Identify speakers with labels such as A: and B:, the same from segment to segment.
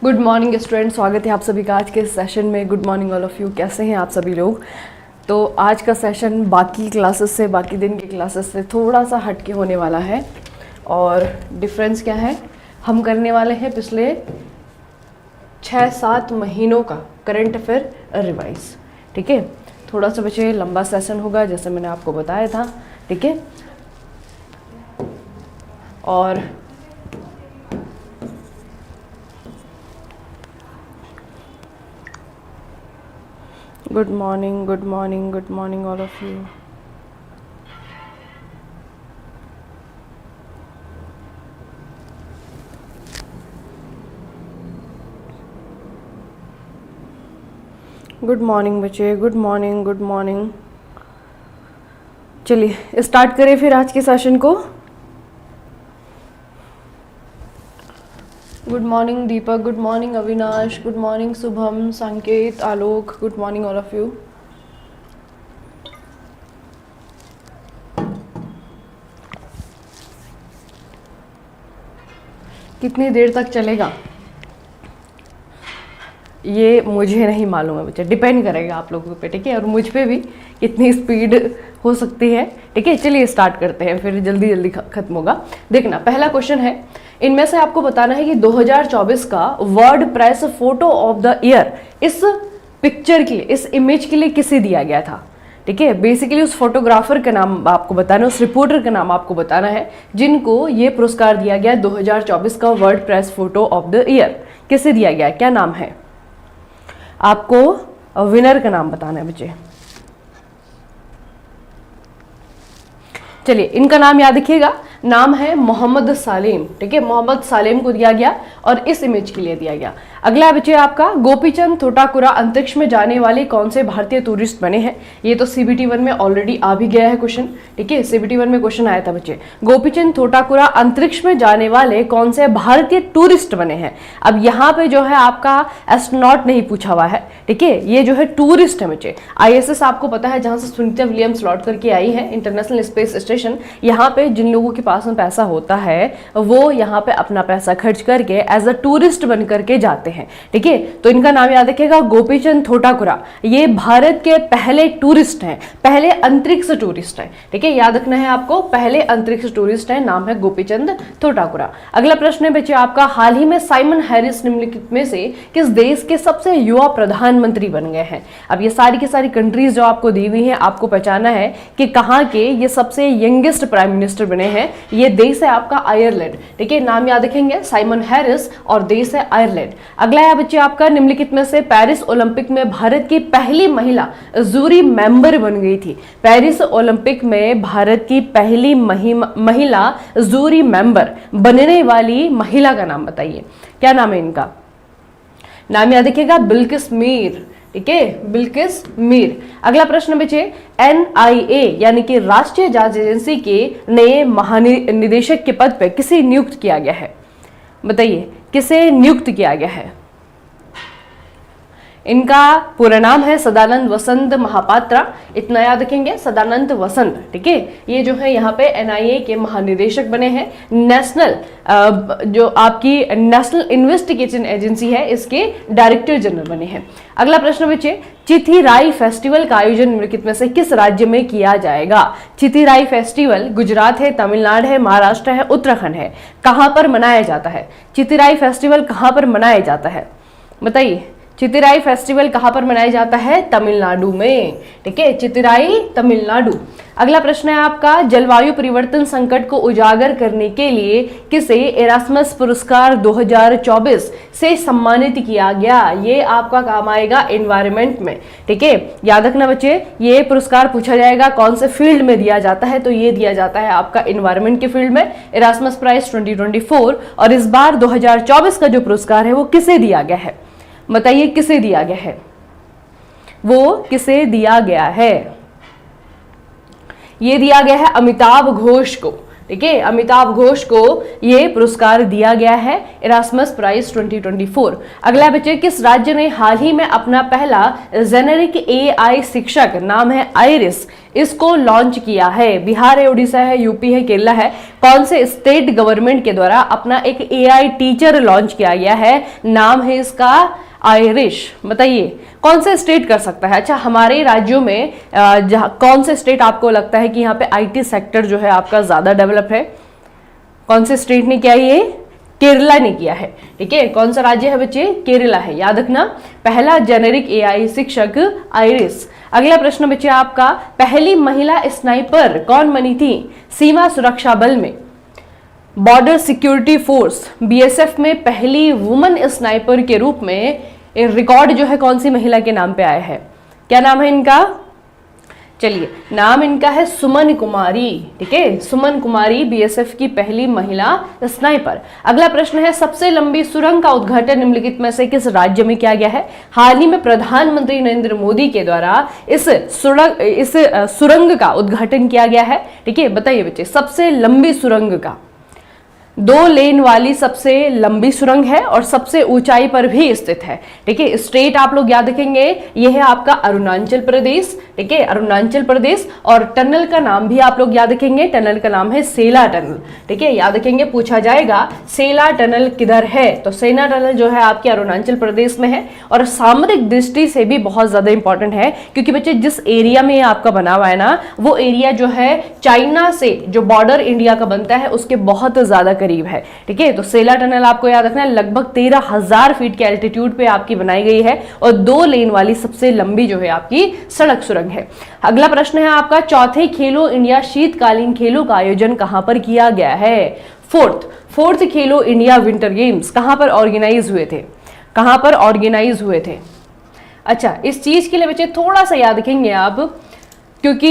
A: Good morning student, स्वागत है आप सभी का आज के सेशन में। Good morning all of you. कैसे हैं आप सभी लोग? तो आज का सेशन बाकी क्लासेस से, बाकी दिन की क्लासेस से थोड़ा सा हटके होने वाला है। और डिफरेंस क्या है, हम करने वाले हैं पिछले 6-7 महीनों का करंट अफेयर रिवाइज। ठीक है, थोड़ा सा बच्चे लंबा सेशन होगा जैसे मैंने आपको बताया था। ठीक है, और good morning, good morning, good morning all of you. Good morning बच्चे, गुड मॉर्निंग, गुड मॉर्निंग। चलिए स्टार्ट करें फिर आज के सेशन को। Good morning Deepak, good morning Avinash, good morning Shubham, Sanket, Alok, good morning all of you. कितनी देर तक चलेगा ये मुझे नहीं मालूम है बच्चे, डिपेंड करेगा आप लोगों पे। ठीक है, और मुझ पे भी कितनी स्पीड हो सकती है। ठीक है, चलिए स्टार्ट करते हैं, फिर जल्दी जल्दी खत्म होगा। देखना, पहला क्वेश्चन है, इनमें से आपको बताना है कि 2024 का world press photo of the year इस पिक्चर के लिए, इस इमेज के लिए किसे दिया गया था। ठीक है, बेसिकली उस फोटोग्राफर का नाम आपको बताना, उस रिपोर्टर का नाम आपको बताना है जिनको ये पुरस्कार दिया गया 2024 का world press photo of the year किसे दिया गया, क्या नाम है। आपको विनर का नाम बताना है बच्चे। चलिए इनका नाम याद रखिएगा, नाम है मोहम्मद सालेम। ठीक है, मोहम्मद सालेम को दिया गया और इस इमेज के लिए दिया गया। अगला है बच्चे आपका, गोपीचंद थोटाकुरा अंतरिक्ष में जाने वाले कौन से भारतीय टूरिस्ट बने हैं। ये तो CBT 1 में ऑलरेडी आ भी गया है क्वेश्चन। ठीक है, CBT 1 में क्वेश्चन आया था बच्चे, गोपीचंद थोटाकुरा अंतरिक्ष में जाने वाले कौन से भारतीय टूरिस्ट बने हैं। अब यहाँ पे जो है आपका एस्ट्रोनॉट नहीं पूछा हुआ है। ठीक है, ये जो है टूरिस्ट है बच्चे। ISS आपको पता है जहां से सुनीता विलियम्स लौट करके आई है, इंटरनेशनल स्पेस स्टेशन। यहाँ पे जिन लोगों के पास में पैसा होता है वो यहाँ पे अपना पैसा खर्च करके एज अ टूरिस्ट बन करके जाते हैं। ठीक है, तो इनका नाम याद रखिएगा, गोपीचंद थोटाकुरा। ये भारत के पहले टूरिस्ट हैं, पहले अंतरिक्ष टूरिस्ट हैं। ठीक है, याद रखना है आपको, पहले अंतरिक्ष टूरिस्ट हैं, नाम है गोपीचंद थोटाकुरा। अगला प्रश्न है बच्चे आपका, हाल ही में साइमन हैरिस निम्नलिखित में से किस देश के सबसे युवा प्रधानमंत्री बन गए हैं। अब ये सारी की सारी कंट्रीज जो आपको दी हुई हैं, आपको पहचाना है कि कहाँ के ये सबसे यंगेस्ट प्राइम मिनिस्टर बने हैं। ये देश है आपका आयरलैंड। ठीक है, नाम याद रखेंगे, साइमन हैरिस, और देश है आयरलैंड। अगला है बच्चे आपका, निम्नलिखित में से पेरिस ओलंपिक में भारत की पहली महिला जूरी मेंबर बन गई थी। पेरिस ओलंपिक में भारत की पहली महिला जूरी मेंबर बनने वाली महिला का नाम बताइए, क्या नाम है इनका। नाम याद रखिएगा, बिल्किस मीर। ठीक है, बिल्किस मीर। अगला प्रश्न बचे, NIA यानी कि राष्ट्रीय जांच एजेंसी के नए महानिदेशक के पद पर किसे नियुक्त किया गया है, बताइए किसे नियुक्त किया गया है। इनका पूरा नाम है सदानंद वसंत महापात्रा। इतना याद रखेंगे, सदानंद वसंत। ठीक है, ये जो है यहाँ पे NIA के महानिदेशक बने हैं। नेशनल जो आपकी नेशनल इन्वेस्टिगेशन एजेंसी है, इसके डायरेक्टर जनरल बने हैं। अगला प्रश्न बच्चे, चिथिराई फेस्टिवल का आयोजन निम्नलिखित में से किस राज्य में किया जाएगा। चिथिराई फेस्टिवल गुजरात है, तमिलनाडु है, महाराष्ट्र है, उत्तराखंड है। कहां पर मनाया जाता है चिथिराई फेस्टिवल, कहां पर मनाया जाता है बताइए। चिथिराई फेस्टिवल कहां पर मनाया जाता है, तमिलनाडु में। ठीक है, चिथिराई तमिलनाडु। अगला प्रश्न है आपका, जलवायु परिवर्तन संकट को उजागर करने के लिए किसे एरास्मस पुरस्कार 2024 से सम्मानित किया गया। ये आपका काम आएगा एनवायरमेंट में। ठीक है, याद रखना बच्चे, ये पुरस्कार पूछा जाएगा कौन से फील्ड में दिया जाता है, तो ये दिया जाता है आपका एनवायरमेंट के फील्ड में, एरास्मस प्राइज 2024। और इस बार 2024 का जो पुरस्कार है वो किसे दिया गया है, बताइए किसे दिया गया है, वो किसे दिया गया है। ये दिया गया है अमिताभ घोष को। ठीक है, अमिताभ घोष को ये पुरस्कार दिया गया है, इरास्मस प्राइज 2024। अगला बच्चे, किस राज्य ने हाल ही में अपना पहला जेनेरिक एआई शिक्षक, नाम है आइरिस, इसको लॉन्च किया है? बिहार है, उड़ीसा है, यूपी है, केरला है। कौन से स्टेट गवर्नमेंट के द्वारा अपना एक एआई टीचर लॉन्च किया गया है? नाम है इसका आयरिश। बताइए कौन से स्टेट कर सकता है? अच्छा, हमारे राज्यों में कौन से स्टेट आपको लगता है कि यहाँ पे आईटी सेक्टर जो है आपका ज्यादा डेवलप है? कौन से स्टेट ने किया? ये केरला ने किया है। ठीक है, कौन सा राज्य है बच्चे? केरला है, याद रखना। पहला जेनेरिक एआई शिक्षक आइरिस। अगला प्रश्न बच्चे आपका, पहली महिला स्नाइपर कौन बनी थी सीमा सुरक्षा बल में? बॉर्डर सिक्योरिटी फोर्स बीएसएफ में पहली वुमन स्नाइपर के रूप में रिकॉर्ड जो है कौन सी महिला के नाम पे आया है? क्या नाम है इनका? चलिए, नाम इनका है सुमन कुमारी। ठीक है, सुमन कुमारी बीएसएफ की पहली महिला स्नाइपर। अगला प्रश्न है, सबसे लंबी सुरंग का उद्घाटन निम्नलिखित में से किस राज्य में किया गया है? हाल ही में प्रधानमंत्री नरेंद्र मोदी के द्वारा इस सुरंग का उद्घाटन किया गया है। ठीक है, बताइए बच्चे, सबसे लंबी सुरंग का, 2 लेन वाली सबसे लंबी सुरंग है और सबसे ऊंचाई पर भी स्थित है। ठीक है, स्टेट आप लोग याद रखेंगे, यह है आपका अरुणाचल प्रदेश। ठीक है, अरुणाचल प्रदेश। और टनल का नाम भी आप लोग याद रखेंगे, टनल का नाम है सेला टनल। ठीक है, याद रखेंगे, पूछा जाएगा सेला टनल किधर है, तो सेला टनल जो है आपके अरुणाचल प्रदेश में है। और सामरिक दृष्टि से भी बहुत ज्यादा इंपॉर्टेंट है, क्योंकि बच्चे जिस एरिया में आपका बना हुआ है ना, वो एरिया जो है चाइना से जो बॉर्डर इंडिया का बनता है उसके बहुत ज्यादा करीब है। ठीक है, तो सेला टनल आपको याद रखना है, लगभग 13,000 फीट के एल्टीट्यूड पे आपकी बनाई गई है और 2 लेन वाली सबसे लंबी जो है आपकी सड़क सुरंग है। अगला प्रश्न है आपका, चौथे खेलो इंडिया शीतकालीन खेलों का आयोजन कहां पर किया गया है? फोर्थ खेलो इंडिया विंटर गेम्स कहां पर ऑर्गेनाइज हुए थे? कहां पर ऑर्गेनाइज हुए थे? अच्छा, इस चीज के लिए बच्चे थोड़ा सा याद रखेंगे आप, क्योंकि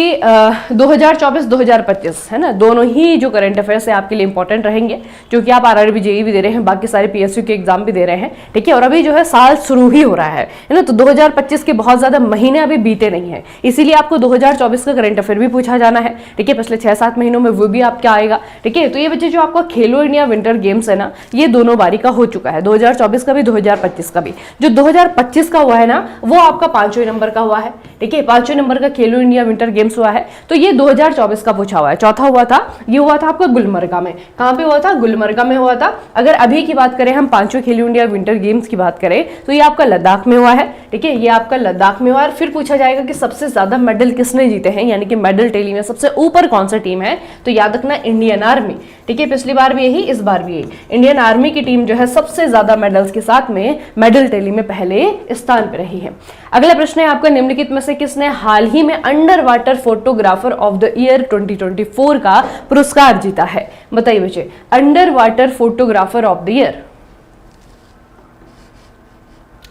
A: 2024-2025 है ना, दोनों ही जो करंट अफेयर्स है आपके लिए इंपॉर्टेंट रहेंगे, क्योंकि आप आरआरबी जेईई भी दे रहे हैं, बाकी सारे पीएसयू के एग्जाम भी दे रहे हैं। ठीक है, और अभी जो है साल शुरू ही हो रहा है ना, तो 2025 के बहुत ज्यादा महीने अभी बीते नहीं है, इसीलिए आपको 2024 का करंट अफेयर भी पूछा जाना है। ठीक है, पिछले 6-7 महीनों में वो भी आपका आएगा। ठीक है, तो ये बच्चे जो आपका खेलो इंडिया विंटर गेम्स है ना, ये दोनों बारी का हो चुका है, 2024 का भी 2025 का भी। जो 2025 का हुआ है ना, वो आपका 5वें नंबर का हुआ है। ठीक है, 5वें नंबर का खेलो इंडिया विंटर गेम्स हुआ है, तो ये 2024 का पूछा हुआ है। चौथा हुआ था, ये हुआ था आपका गुलमर्गा में। कहां पे हुआ था? गुलमर्गा में हुआ था। अगर अभी की बात करें, हम 5वें खेलो इंडिया विंटर गेम्स की बात करें, तो ये आपका लद्दाख में हुआ है। ठीक है, ये आपका लद्दाख में हुआ है। फिर पूछा जाएगा कि सबसे ज्यादा मेडल किसने जीते हैं, यानी कि मेडल टैली में सबसे ऊपर कौन सा टीम है, तो याद रखना इंडियन आर्मी। ठीक है, पिछली बार भी यही, इस बार भी यही, इंडियन आर्मी की टीम जो है सबसे ज्यादा मेडल्स के साथ में मेडल टैली में पहले स्थान पर रही है। अगला प्रश्न है आपका, निम्नलिखित में से किसने हाल ही में under water photographer of the year 2024 का पुरस्कार जीता है? बताइए बच्चे, under water photographer of the year,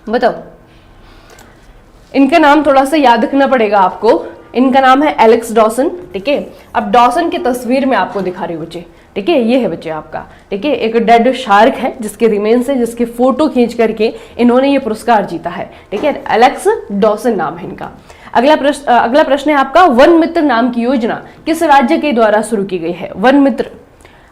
A: बताओ। इनका नाम थोड़ा सा याद रखना पड़ेगा आपको। इनका नाम है एलेक्स डॉसन। ठीक है, अब डॉसन की तस्वीर में आपको दिखा रही हूं बच्चे। ठीक है, ये है बच्चे आपका, ठीक है, एक डेड शार्क है जिसके रिमेन्स है, जिसके फोटो खींच करके इन्होंने ये पुरस्कार जीता है। ठीक है, एलेक्स डॉसन नाम है इनका। अगला प्रश्न है आपका, वन मित्र नाम की योजना किस राज्य के द्वारा शुरू की गई है?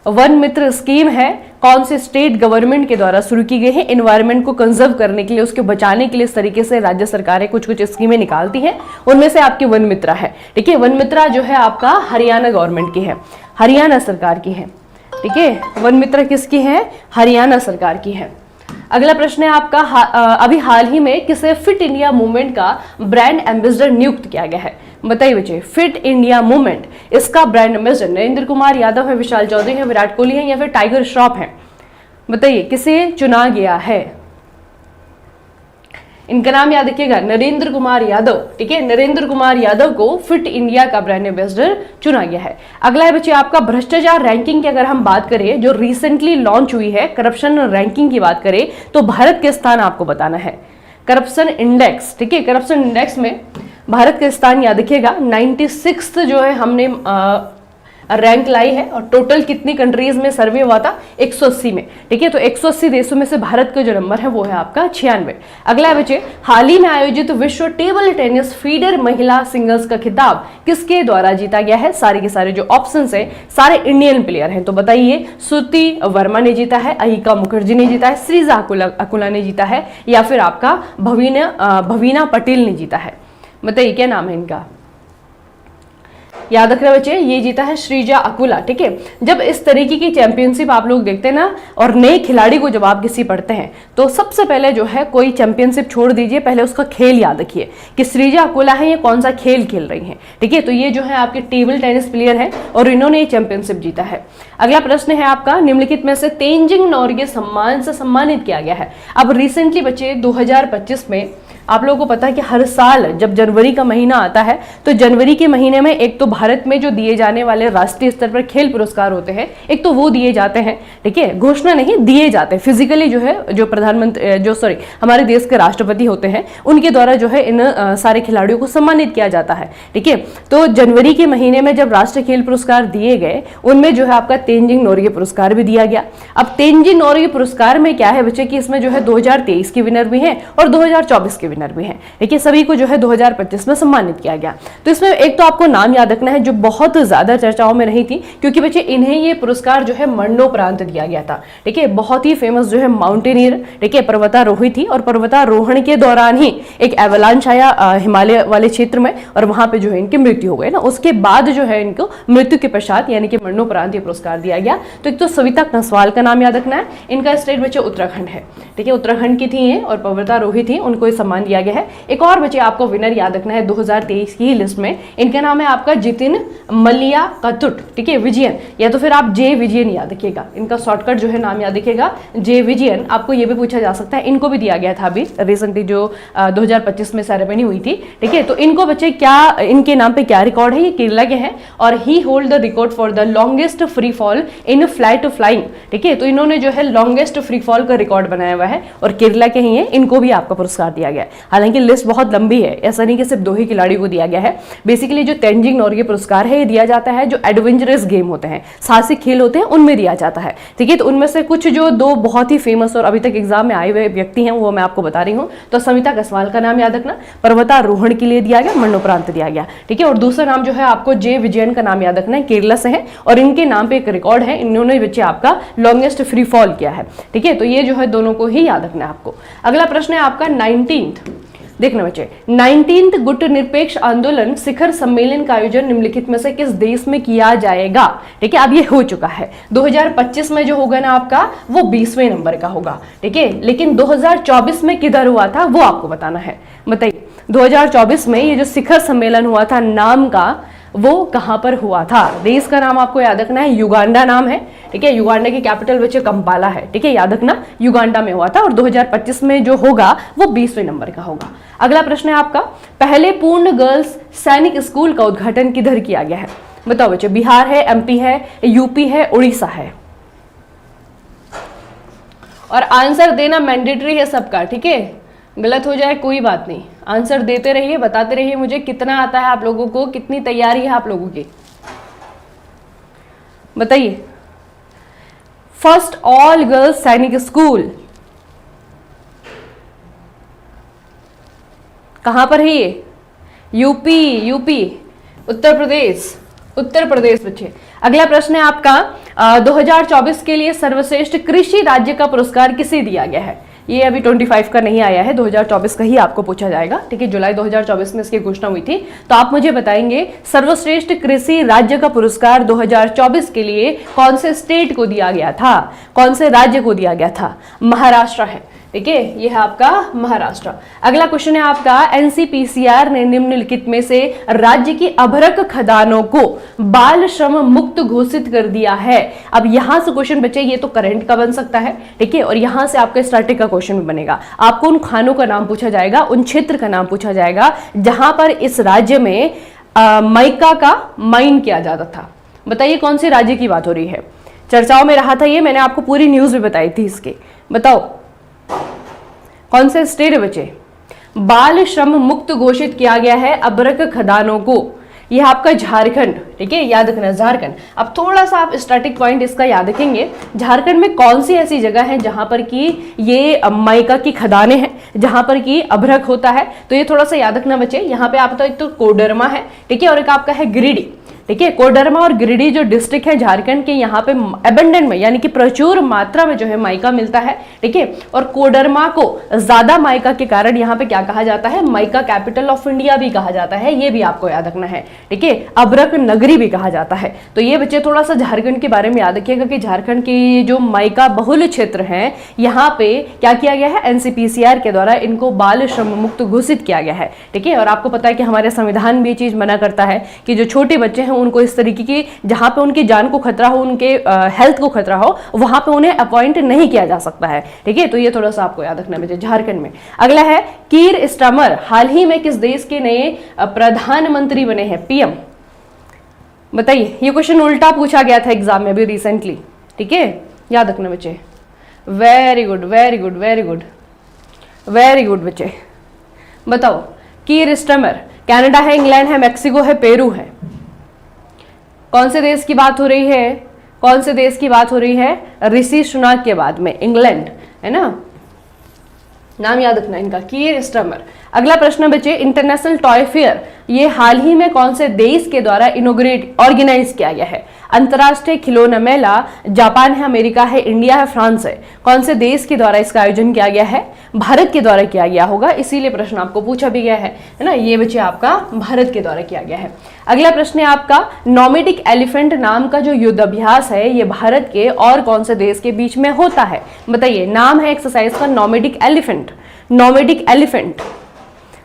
A: वन मित्र स्कीम है, कौन से स्टेट गवर्नमेंट के द्वारा शुरू की गई है? एनवायरनमेंट को कंजर्व करने के लिए, उसके बचाने के लिए इस तरीके से राज्य सरकारें कुछ कुछ स्कीमें निकालती हैं, उनमें से आपकी वन मित्रा है। ठीक है, वन मित्रा जो है आपका हरियाणा गवर्नमेंट की है, हरियाणा सरकार की है। ठीक है, वन मित्रा किसकी है? हरियाणा सरकार की है। अगला प्रश्न है आपका, अभी हाल ही में किसे फिट इंडिया मूवमेंट का ब्रांड एम्बेसडर नियुक्त किया गया है? बताइए बच्चे, फिट इंडिया मूवमेंट, इसका ब्रांड एम्बेसडर नरेंद्र कुमार यादव है, विशाल चौधरी है, विराट कोहली है, या फिर टाइगर श्रॉफ है? बताइए किसे चुना गया है? इनका नाम याद रखिएगा, नरेंद्र कुमार यादव। ठीक है, नरेंद्र कुमार यादव को फिट इंडिया का ब्रांड एम्बेसडर चुना गया है। अगला है बच्चे आपका, भ्रष्टाचार रैंकिंग की अगर हम बात करें, जो रिसेंटली लॉन्च हुई है, करप्शन रैंकिंग की बात करें, तो भारत के स्थान आपको बताना है। करप्शन इंडेक्स, ठीक है, करप्शन इंडेक्स में भारत का स्थान याद रखिएगा 96 जो है हमने रैंक लाई है। और टोटल कितनी कंट्रीज में सर्वे हुआ था? 180 में। ठीक है, तो 180 देशों में से भारत का जो नंबर है वो है आपका 96। अगला बच्चे, हाल ही में आयोजित विश्व टेबल टेनिस फीडर महिला सिंगल्स का खिताब किसके द्वारा जीता गया है? सारे के सारे जो ऑप्शंस है सारे इंडियन प्लेयर हैं, तो बताइए। श्रुति वर्मा ने जीता है, अहिका मुखर्जी ने जीता है, श्रीजा अकुला ने जीता है, या फिर आपका भवीना पटेल ने जीता है? बताइए क्या नाम है इनका? याद रखना बच्चे, ये जीता है श्रीजा अकुला। ठीक है, जब इस तरीके की चैंपियनशिप आप लोग देखते हैं ना, और नए खिलाड़ी को जब आप किसी पढ़ते हैं, तो सबसे पहले जो है कोई चैंपियनशिप छोड़ दीजिए, पहले उसका खेल याद रखिए कि श्रीजा अकुला है, ये कौन सा खेल खेल रही हैं। ठीक है, तो ये जो है आपके टेबल टेनिस प्लेयर है और इन्होंने ये चैंपियनशिप जीता है। अगला प्रश्न है आपका, निम्नलिखित में से तेंजिंग नोर्गे सम्मान से सम्मानित किया गया है। अब रिसेंटली बच्चे 2025 में आप लोगों को पता है कि हर साल जब जनवरी का महीना आता है, तो जनवरी के महीने में एक तो भारत में जो दिए जाने वाले राष्ट्रीय स्तर पर खेल पुरस्कार होते हैं, एक तो वो दिए जाते हैं। ठीक है, घोषणा नहीं, दिए जाते हैं फिजिकली, जो है जो प्रधानमंत्री हमारे देश के राष्ट्रपति होते हैं, उनके द्वारा जो है इन सारे खिलाड़ियों को सम्मानित किया जाता है। ठीक है, तो जनवरी के महीने में जब राष्ट्रीय खेल पुरस्कार दिए गए, उनमें जो है आपका तेंजिंग नोर्गे पुरस्कार भी दिया गया। अब तेंजिंग नोर्गे पुरस्कार में क्या है बच्चे कि इसमें जो है 2023 के विनर भी हैं और 2024 के विनर भी हैं। देखिए, सभी को जो है 2025 में सम्मानित किया गया। तो इसमें एक तो आपको नाम याद रखना है जो बहुत ज्यादा चर्चाओं में नहीं थी, क्योंकि बच्चे इन्हें ये पुरस्कार जो है मरणोपरांत दिया गया था। ठीक है, बहुत ही फेमस जो है माउंटेनियर, ठीक है, पर्वतारोही थी, और पर्वतारोहण के दौरान ही एक एवलांच आया हिमालय वाले क्षेत्र में, और वहां पे जो है इनकी मृत्यु हो गई ना। उसके बाद जो है इनको मृत्यु के पश्चात यानी कि मरणोपरांत ये पुरस्कार दिया गया। तो एक तो सविता कंसवाल का नाम याद रखना है, इनका स्टेट बच्चे उत्तराखंड है। ठीक है, उत्तराखंड की थी ये और पर्वतारोही थी, उनको ये सम्मान दिया गया है। एक और बच्चे आपको विनर याद रखना है 2023 की लिस्ट में, इनका नाम है आपका जितिन मल्लिया कथुट। ठीक है, विजयन, या तो फिर आप जे विजयन याद रखिएगा, इनका शॉर्टकट जो है नाम याद रखिएगा जे विजयन। आपको ये भी पूछा जा सकता है, इनको भी दिया गया था अभी रिसेंटली जो 2025 में सेरेमनी हुई थी। ठीक है, तो इनको बच्चे क्या, इनके नाम पे क्या रिकॉर्ड है? ये केरला के हैं और he hold the record for the longest free fall in flight flying. ठीक है, तो इन्होंने जो है लॉन्गेस्ट फ्री फॉल का रिकॉर्ड बनाया हुआ है और केरला के ही है, इनको भी आपका पुरस्कार दिया गया। हालांकि लिस्ट बहुत लंबी है, ऐसा नहीं कि सिर्फ 2 ही खिलाड़ियों को दिया गया है। बेसिकली जो तेंजिंग नोर्गे पुरस्कार है ये दिया जाता है जो एडवेंचरस गेम होते हैं, साहसिक खेल होते हैं, उनमें दिया जाता है। ठीक है, तो उनमें से कुछ जो 2 बहुत ही फेमस और अभी तक एग्जाम में आए हुए व्यक्ति हैं वो मैं आपको बता रही हूँ। तो सविता कंसवाल का नाम याद रखना, पर्वतारोहण के लिए दिया गया, मरणोपरांत दिया गया। ठीक है, और दूसरा नाम जो है आपको जे विजयन का नाम याद रखना है, केरला से है और इनके नाम पे एक रिकॉर्ड है, इन्होंने बच्चे आपका लॉन्गेस्ट फ्री फॉल किया है। ठीक है, तो ये जो है दोनों को ही याद रखना है आपको। अगला प्रश्न है आपका 19th, देखना बच्चे, 19th गुट निरपेक्ष आंदोलन शिखर सम्मेलन का आयोजन निम्नलिखित में से किस देश में किया जाएगा? ठीक है, अब ये हो चुका है, 2025 में जो होगा ना आपका वो 20वें नंबर का होगा। ठीक है, लेकिन 2024 में किधर हुआ था वो आपको बताना है। बताइए 2024 में ये जो शिखर सम्मेलन हुआ था नाम का, वो कहां पर हुआ था? देश का नाम आपको याद रखना है, युगांडा नाम है। ठीक है, युगांडा की कैपिटल बच्चे कंपाला है। ठीक है, याद रखना युगांडा में हुआ था और 2025 में जो होगा वो 20वें नंबर का होगा। अगला प्रश्न है आपका, पहले पूर्ण गर्ल्स सैनिक स्कूल का उद्घाटन किधर किया गया है? बताओ बच्चे, बिहार है, एमपी है, यूपी है, उड़ीसा है? और आंसर देना मैंडेटरी है सबका। ठीक है, गलत हो जाए कोई बात नहीं, आंसर देते रहिए, बताते रहिए मुझे कितना आता है आप लोगों को, कितनी तैयारी है आप लोगों की। बताइए, फर्स्ट ऑल गर्ल्स सैनिक स्कूल कहां पर है ये? यूपी, उत्तर प्रदेश बच्चे। अगला प्रश्न है आपका 2024 के लिए सर्वश्रेष्ठ कृषि राज्य का पुरस्कार किसे दिया गया है? ये अभी 25 का नहीं आया है, 2024 का ही आपको पूछा जाएगा। ठीक है, जुलाई 2024 में इसकी घोषणा हुई थी। तो आप मुझे बताएंगे सर्वश्रेष्ठ कृषि राज्य का पुरस्कार 2024 के लिए कौन से स्टेट को दिया गया था, कौन से राज्य को दिया गया था? महाराष्ट्र है। ठीक है, ये है आपका महाराष्ट्र। अगला क्वेश्चन है आपका, एनसीपीसीआर ने निम्नलिखित में से राज्य की अभ्रक खदानों को बाल श्रम मुक्त घोषित कर दिया है। अब यहां से क्वेश्चन बचे, ये तो करंट का बन सकता है। ठीक है, और यहां से आपका स्टैटिक का क्वेश्चन भी बनेगा। आपको उन खानों का नाम पूछा जाएगा, उन क्षेत्र का नाम पूछा जाएगा जहां पर इस राज्य में माइका का माइन किया जाता था। बताइए कौन से राज्य की बात हो रही है? चर्चाओं में रहा था ये, मैंने आपको पूरी न्यूज भी बताई थी इसके। बताओ कौन से स्टेट बचे? बाल श्रम मुक्त घोषित किया गया है अभ्रक खदानों को। यह आपका झारखंड, ठीक है, याद रखना झारखंड। अब थोड़ा सा आप स्टैटिक पॉइंट इसका याद रखेंगे, झारखंड में कौन सी ऐसी जगह है जहां पर कि ये माइका की खदानें हैं, जहां पर कि अभ्रक होता है, तो ये थोड़ा सा याद रखना बच्चे। यहाँ पे आपका एक तो कोडरमा है, ठीक है, और एक आपका है गिरिडीह, ठीक है। कोडरमा और गिरिडीह जो डिस्ट्रिक्ट है झारखंड के, यहाँ पे एबंडेंट में यानी कि प्रचुर मात्रा में जो है माइका मिलता है, ठीक है। और कोडरमा को ज्यादा माइका के कारण यहाँ पे क्या कहा जाता है, माइका कैपिटल ऑफ इंडिया भी कहा जाता है, ये भी आपको याद रखना है, ठीक है। अभ्रक नगरी भी कहा जाता है। तो ये बच्चे थोड़ा सा झारखंड के बारे में याद रखिएगा कि झारखंड की जो माइका बहुल क्षेत्र है, यहाँ पे क्या किया गया है, एनसीपीसीआर के द्वारा इनको बाल श्रम मुक्त घोषित किया गया है, ठीक है। और आपको पता है कि हमारे संविधान भी ये चीज मना करता है कि जो छोटे बच्चे हैं उनको इस तरीके की, जहां पे उनकी जान को खतरा हो, उनके हेल्थ को खतरा हो, वहां पे उन्हें अपॉइंट नहीं किया जा सकता है, ठीक है। तो ये थोड़ा सा आपको याद रखना है झारखंड में। अगला है कीर स्टारमर हाल ही में किस देश के नए प्रधानमंत्री बने हैं, पीएम, बताइए। ये क्वेश्चन उल्टा पूछा गया था एग्जाम में अभी रिसेंटली, ठीक है, याद रखना बच्चे। Very good very good very good very good बच्चे, बताओ। कीर स्टारमर कनाडा है, इंग्लैंड है, मैक्सिको है, पेरू है, कौन से देश की बात हो रही है, कौन से देश की बात हो रही है, ऋषि सुनाक के बाद में इंग्लैंड, है ना, नाम याद रखना इनका, कीर स्टारमर। अगला प्रश्न बच्चे, इंटरनेशनल टॉय फेयर ये हाल ही में कौन से देश के द्वारा इनोग्रेट ऑर्गेनाइज किया गया है, अंतर्राष्ट्रीय खिलौना मेला, जापान है, अमेरिका है, इंडिया है, फ्रांस है, कौन से देश के द्वारा इसका आयोजन किया गया है, भारत के द्वारा किया गया होगा, इसीलिए प्रश्न आपको पूछा भी गया है ना, ये बच्चे आपका भारत के द्वारा किया गया है। अगला प्रश्न है आपका, नोमैडिक एलिफेंट नाम का जो युद्धाभ्यास है ये भारत के और कौन से देश के बीच में होता है, बताइए। नाम है एक्सरसाइज का नोमैडिक एलिफेंट। नोमैडिक एलिफेंट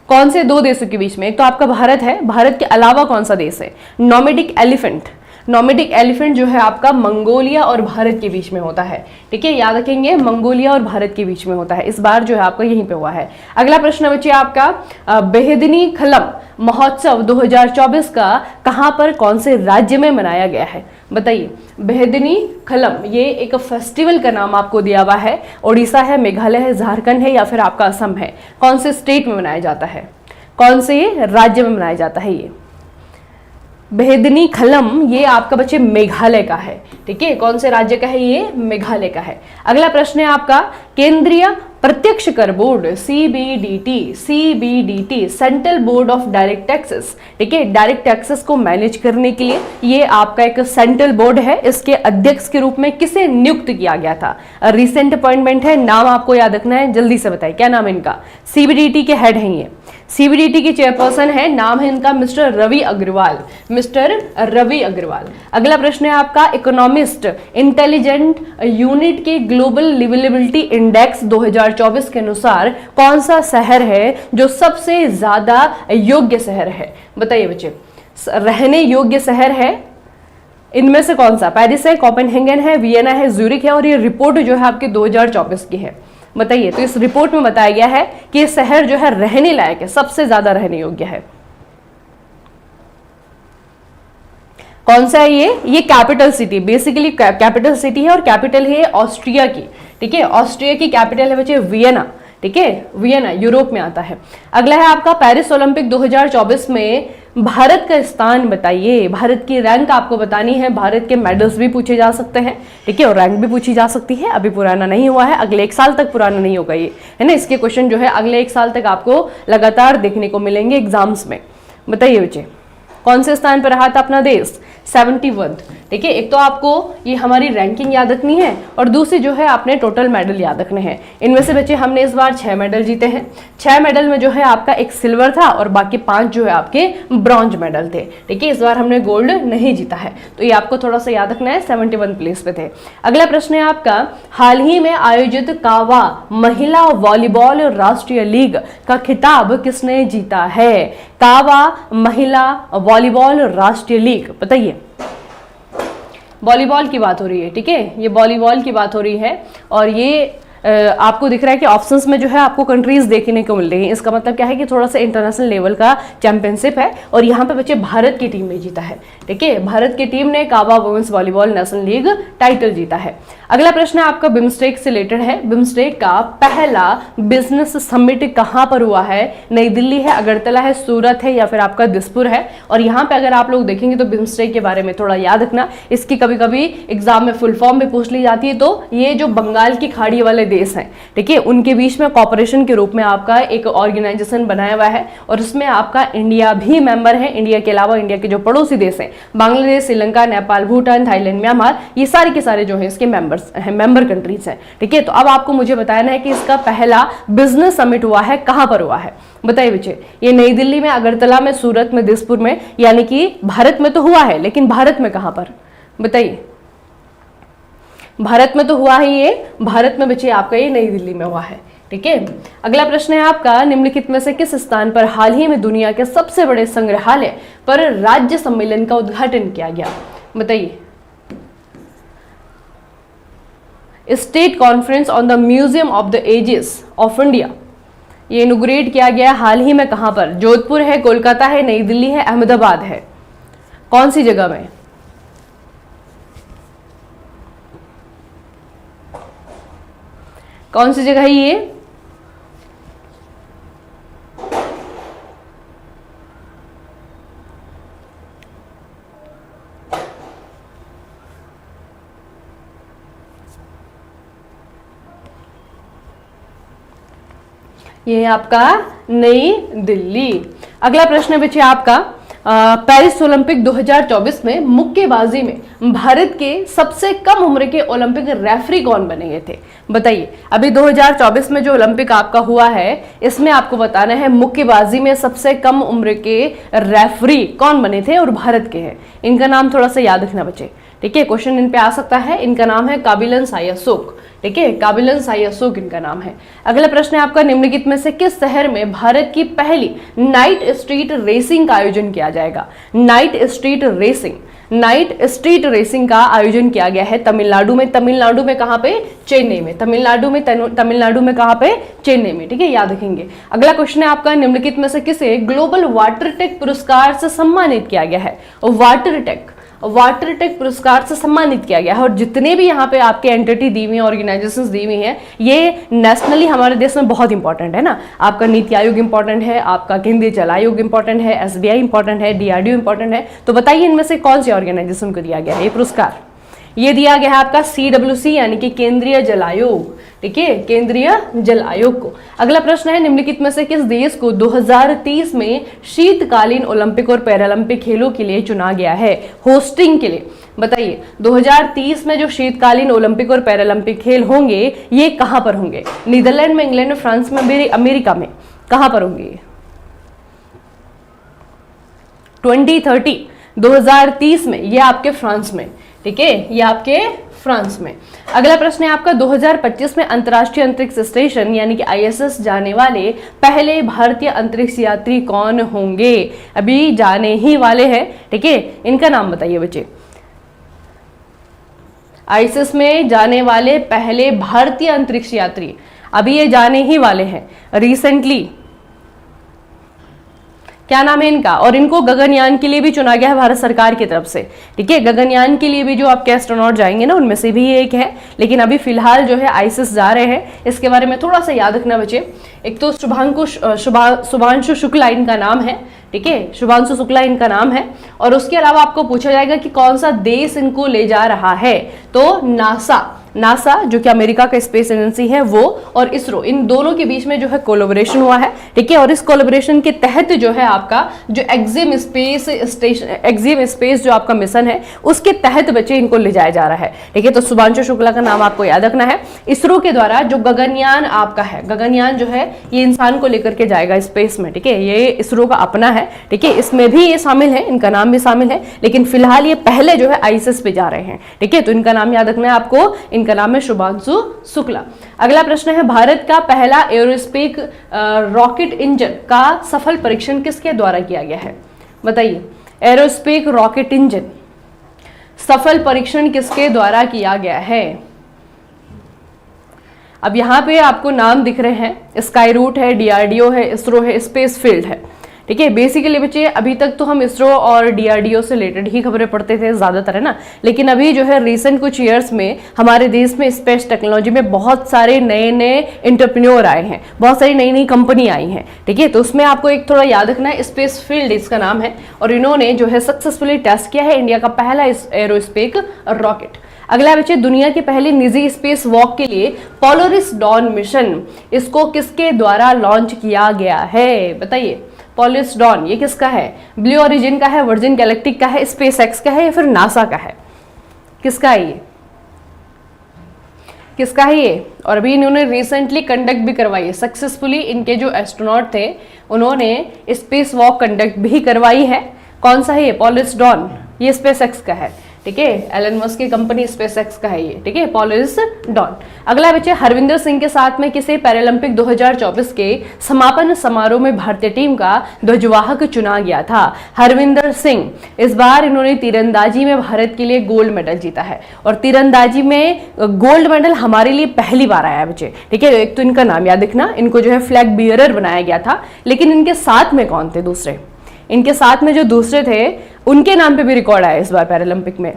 A: कौन से दो देशों के बीच में, एक तो आपका भारत है, भारत के अलावा कौन सा देश है, नोमैडिक एलिफेंट। नोमैडिक एलिफेंट जो है आपका मंगोलिया और भारत के बीच में होता है, ठीक है, याद रखेंगे, मंगोलिया और भारत के बीच में होता है, इस बार जो है आपका यहीं पे हुआ है। अगला प्रश्न बच्चे आपका, बेहदनी खलम महोत्सव 2024 का कहां पर कौन से राज्य में मनाया गया है, बताइए। बेहदनी खलम ये एक फेस्टिवल का नाम आपको दिया हुआ है, उड़ीसा है, मेघालय है, झारखंड है या फिर आपका असम है, कौन से स्टेट में मनाया जाता है, कौन से राज्य में मनाया जाता है ये बेहदनी खलम, ये आपका बच्चे मेघालय का है, ठीक है, कौन से राज्य का है ये, मेघालय का है। अगला प्रश्न है आपका, केंद्रीय प्रत्यक्ष कर board CBDT central board of direct taxes, ठीक है, डायरेक्ट टैक्सेस को मैनेज करने के लिए ये आपका एक सेंट्रल बोर्ड है, इसके अध्यक्ष के रूप में किसे नियुक्त किया गया था, रिसेंट अपॉइंटमेंट है, नाम आपको याद रखना है, जल्दी से बताइए क्या नाम है इनका, सीबीडीटी के हेड हैं ये, सीबीडीटी की चेयरपर्सन है, नाम है इनका मिस्टर रवि अग्रवाल, मिस्टर रवि अग्रवाल। अगला प्रश्न है आपका, इकोनॉमिस्ट इंटेलिजेंट यूनिट के ग्लोबल लिवेबिलिटी इंडेक्स 2024 के अनुसार कौन सा शहर है जो सबसे ज्यादा योग्य शहर है, बताइए बच्चे। रहने योग्य शहर है इनमें से कौन सा, पेरिस है, कोपेनहेगन है, वियना है, ज्यूरिख है, और ये रिपोर्ट जो है आपकी 2024 की है, बताइए। तो इस रिपोर्ट में बताया गया है कि ये शहर जो है रहने लायक है, सबसे ज्यादा रहने योग्य है, कौन सा है ये capital city, basically capital city है और कैपिटल है ऑस्ट्रिया की, ठीक है, ऑस्ट्रिया की कैपिटल है बच्चे वियना, ठीक है, वियना यूरोप में आता है। अगला है आपका, पेरिस ओलंपिक 2024 में भारत का स्थान बताइए, भारत की रैंक आपको बतानी है, भारत के मेडल्स भी पूछे जा सकते हैं, ठीक है, और रैंक भी पूछी जा सकती है, अभी पुराना नहीं हुआ है, अगले 1 साल तक पुराना नहीं होगा ये, है ना, इसके क्वेश्चन जो है अगले 1 साल तक आपको लगातार देखने को मिलेंगे एग्जाम्स में, बताइए बच्चे। कौन से स्थान पर रहा था अपना देश, 71, ठीक है। एक तो आपको ये हमारी रैंकिंग याद रखनी है और दूसरी जो है आपने टोटल मेडल याद रखने हैं। इनमें से बच्चे हमने इस बार 6 मेडल जीते हैं, 6 मेडल में जो है आपका 1 सिल्वर था और बाकी 5 जो है आपके ब्रॉन्ज मेडल थे, ठीक है, इस बार हमने गोल्ड नहीं जीता है, तो ये आपको थोड़ा सा याद रखना है, 71 प्लेस पे थे। अगला प्रश्न है आपका, हाल ही में आयोजित कावा महिला वॉलीबॉल राष्ट्रीय लीग का खिताब किसने जीता है, कावा महिला वॉलीबॉल राष्ट्रीय लीग, बताइए। वॉलीबॉल की बात हो रही है, ठीक है, ये वॉलीबॉल की बात हो रही है और ये आपको दिख रहा है कि ऑप्शंस में जो है आपको कंट्रीज देखने को मिल रही है, इसका मतलब क्या है कि थोड़ा सा इंटरनेशनल लेवल का चैंपियनशिप है और यहाँ पे बच्चे भारत की टीम ने जीता है, ठीक है, भारत की टीम ने CAVA women's volleyball national league title जीता है। अगला प्रश्न है आपका बिम्स्टेक से रिलेटेड है। बिम्स्टेक का पहला बिजनेस समिट कहां पर हुआ है? नई दिल्ली है, अगरतला है, सूरत है या फिर आपका दिसपुर है। और यहाँ पे अगर आप लोग देखेंगे तो बिम्स्टेक के बारे में थोड़ा याद रखना, इसकी कभी कभी एग्जाम में फुल फॉर्म में पूछ ली जाती है। तो ये जो बंगाल की खाड़ी वाले देश हैं, ठीक है, उनके बीच में कॉपरेशन के रूप में आपका एक ऑर्गेनाइजेशन बनाया हुआ है और उसमें आपका इंडिया भी मेंबर है। इंडिया के अलावा इंडिया के जो पड़ोसी देश हैं, बांग्लादेश, श्रीलंका, नेपाल, भूटान, थाईलैंड, म्यांमार, ये सारे के सारे जो है इसके मेंबर कंट्रीज हैं, ठीक है। तो अब आपको मुझे बताना है कि इसका पहला बिजनेस समिट हुआ है कहां पर हुआ है? बताइए बच्चे, ये नई दिल्ली में, अगरतला में, सूरत में, दिसपुर में, यानी कि भारत में तो हुआ है, लेकिन भारत में कहां पर? बताइए। भारत में तो हुआ है ये, भारत में बच्चे आपका ये नई दिल्ली में हुआ है, ठीक है। अगला प्रश्न है आपका, निम्नलिखित में से किस स्थान पर हाल ही में दुनिया के सबसे बड़े संग्रहालय पर राज्य सम्मेलन का उद्घाटन किया गया? बताइए। State conference on the museum of the ages of India, ये इनोग्रेट किया गया हाल ही में कहां पर? जोधपुर है, कोलकाता है, नई दिल्ली है, अहमदाबाद है, कौन सी जगह में? कौन सी जगह है ये? ये है आपका नई दिल्ली। अगला प्रश्न है बच्चे आपका, पेरिस ओलंपिक 2024 में मुक्केबाजी में भारत के सबसे कम उम्र के ओलंपिक रेफरी कौन बने थे? बताइए। अभी 2024 में जो ओलंपिक आपका हुआ है, इसमें आपको बताना है मुक्केबाजी में सबसे कम उम्र के रेफरी कौन बने थे और भारत के हैं। इनका नाम थोड़ा सा याद रखना बच्चे, ठीक है, क्वेश्चन इन पे आ सकता है। इनका नाम है काबिलन सायासोक, ठीक है, काबिलन सायासोक इनका नाम है। अगला प्रश्न है आपका, निम्नलिखित में से किस शहर में भारत की पहली नाइट स्ट्रीट रेसिंग का आयोजन किया जाएगा? Night street racing, night street racing का आयोजन किया गया है तमिलनाडु में। तमिलनाडु में कहां पे? चेन्नई में। तमिलनाडु में कहां पे? चेन्नई में, ठीक है, याद रखेंगे। अगला क्वेश्चन है आपका, निम्नलिखित में से किसे ग्लोबल वाटर टेक पुरस्कार से सम्मानित किया गया है? वाटर टेक पुरस्कार से सम्मानित किया गया है। और जितने भी यहाँ पे आपके एंटिटी दी हुई हैं, ऑर्गेनाइजेशंस दी हुई हैं, ये नेशनली हमारे देश में बहुत इंपॉर्टेंट है ना। आपका नीति आयोग इंपॉर्टेंट है, आपका केंद्रीय जल आयोग इंपॉर्टेंट है, एसबीआई इंपॉर्टेंट है, डीआरडीओ इंपॉर्टेंट है। तो बताइए इनमें से कौन सी ऑर्गेनाइजेशन को दिया गया है ये पुरस्कार? ये दिया गया है आपका CWC यानी कि केंद्रीय जल आयोग, ठीक है, केंद्रीय जल आयोग को। अगला प्रश्न है, निम्नलिखित में से किस देश को 2030 में शीतकालीन ओलंपिक और पैरालंपिक खेलों के लिए चुना गया है होस्टिंग के लिए? बताइए। 2030 में जो शीतकालीन ओलंपिक और पैरालंपिक खेल होंगे, ये कहां पर होंगे? नीदरलैंड में, इंग्लैंड में, फ्रांस में, अमेरिका में, कहां पर होंगे? 2030 में ये आपके फ्रांस में, ठीक है, ये आपके फ्रांस में। अगला प्रश्न है आपका, 2025 में अंतर्राष्ट्रीय अंतरिक्ष स्टेशन यानी कि ISS जाने वाले पहले भारतीय अंतरिक्ष यात्री कौन होंगे? अभी जाने ही वाले हैं, ठीक है, इनका नाम बताइए बच्चे। ISS में जाने वाले पहले भारतीय अंतरिक्ष यात्री अभी ये जाने ही वाले हैं रिसेंटली। क्या नाम है इनका? और इनको गगनयान के लिए भी चुना गया है भारत सरकार की तरफ से, ठीक है। गगनयान के लिए भी जो आपके एस्ट्रोनॉट जाएंगे ना, उनमें से भी ये एक है। लेकिन अभी फिलहाल जो है ISS जा रहे हैं, इसके बारे में थोड़ा सा याद रखना बच्चे। एक तो शुभांशु शुक्ला इनका नाम है, ठीक है, शुभांशु शुक्ला इनका नाम है। और उसके अलावा आपको पूछा जाएगा कि कौन सा देश इनको ले जा रहा है, तो नासा जो कि अमेरिका का स्पेस एजेंसी है वो, और इसरो, इन दोनों के बीच में जो है कोलैबोरेशन हुआ है, ठीक है। और इस कोलैबोरेशन के तहत जो है आपका जो एक्जिम स्पेस जो आपका मिशन है, उसके तहत बच्चे इनको ले जाया जा रहा है, ठीक है। तो शुभांशु शुक्ला का नाम आपको याद रखना है। इसरो के द्वारा जो गगनयान आपका है, गगनयान जो है ये इंसान को लेकर के जाएगा स्पेस में, ठीक है, ये इसरो का अपना है, ठीक है। इसमें भी ये शामिल है, इनका नाम भी शामिल है, लेकिन फिलहाल ये पहले जो है ISS पे जा रहे हैं, ठीक है। तो इनका नाम याद रखना है आपको, इनका नाम है शुभांशु शुक्ला। अगला प्रश्न है, भारत का पहला एरोस्पेस रॉकेट इंजन का सफल परीक्षण किसके द्वारा किया गया है? बताइए। एरोस्पेस रॉकेट इंजन सफल परीक्षण किसके द्वारा किया गया है? अब यहां पे आपको नाम दिख रहे हैं, स्काई रूट है, DRDO है, इसरो है, स्पेस फील्ड है, ठीक है। बेसिकली बच्चे अभी तक तो हम इसरो और डीआरडीओ से रिलेटेड ही खबरें पढ़ते थे ज्यादातर, है ना, लेकिन अभी जो है रिसेंट कुछ ईयर्स में हमारे देश में स्पेस टेक्नोलॉजी में बहुत सारे नए नए एंटरप्रेन्योर आए हैं, बहुत सारी नई नई कंपनी आई हैं, ठीक है। तो उसमें आपको एक थोड़ा याद रखना है, स्पेस फील्ड इसका नाम है, और इन्होंने जो है सक्सेसफुली टेस्ट किया है इंडिया का पहला एरोस्पेस रॉकेट। अगला बच्चे, दुनिया की पहली निजी स्पेस वॉक के लिए पोलरिस डॉन मिशन, इसको किसके द्वारा लॉन्च किया गया है, बताइए। पोलरिस डॉन ये किसका है? ब्लू ओरिजिन का है, वर्जिन गैलेक्टिक का है, स्पेस एक्स का है, या फिर नासा का है? किसका है ये? किसका है ये? और अभी इन्होंने रिसेंटली कंडक्ट भी करवाई है सक्सेसफुली, इनके जो एस्ट्रोनॉट थे उन्होंने स्पेस वॉक कंडक्ट भी करवाई है। कौन सा है ये? पोलरिस डॉन, ये स्पेस एक्स का है, ठीक है। एलन मस्क की कंपनी स्पेस एक्स का है ये, ठीक है, पोलरिस डॉन। अगला बच्चे, हरविंदर सिंह के साथ में किसे पैरालंपिक 2024 के समापन समारोह में भारतीय टीम का ध्वजवाहक चुना गया था? हरविंदर सिंह, इस बार इन्होंने तीरंदाजी में भारत के लिए गोल्ड मेडल जीता है, और तीरंदाजी में गोल्ड मेडल हमारे लिए पहली बार आया है बच्चे, ठीक है। एक तो इनका नाम याद रखना, इनको जो है फ्लैग बियरर बनाया गया था, लेकिन इनके साथ में कौन थे दूसरे? इनके साथ में जो दूसरे थे उनके नाम पे भी रिकॉर्ड आया इस बार पैरालंपिक में।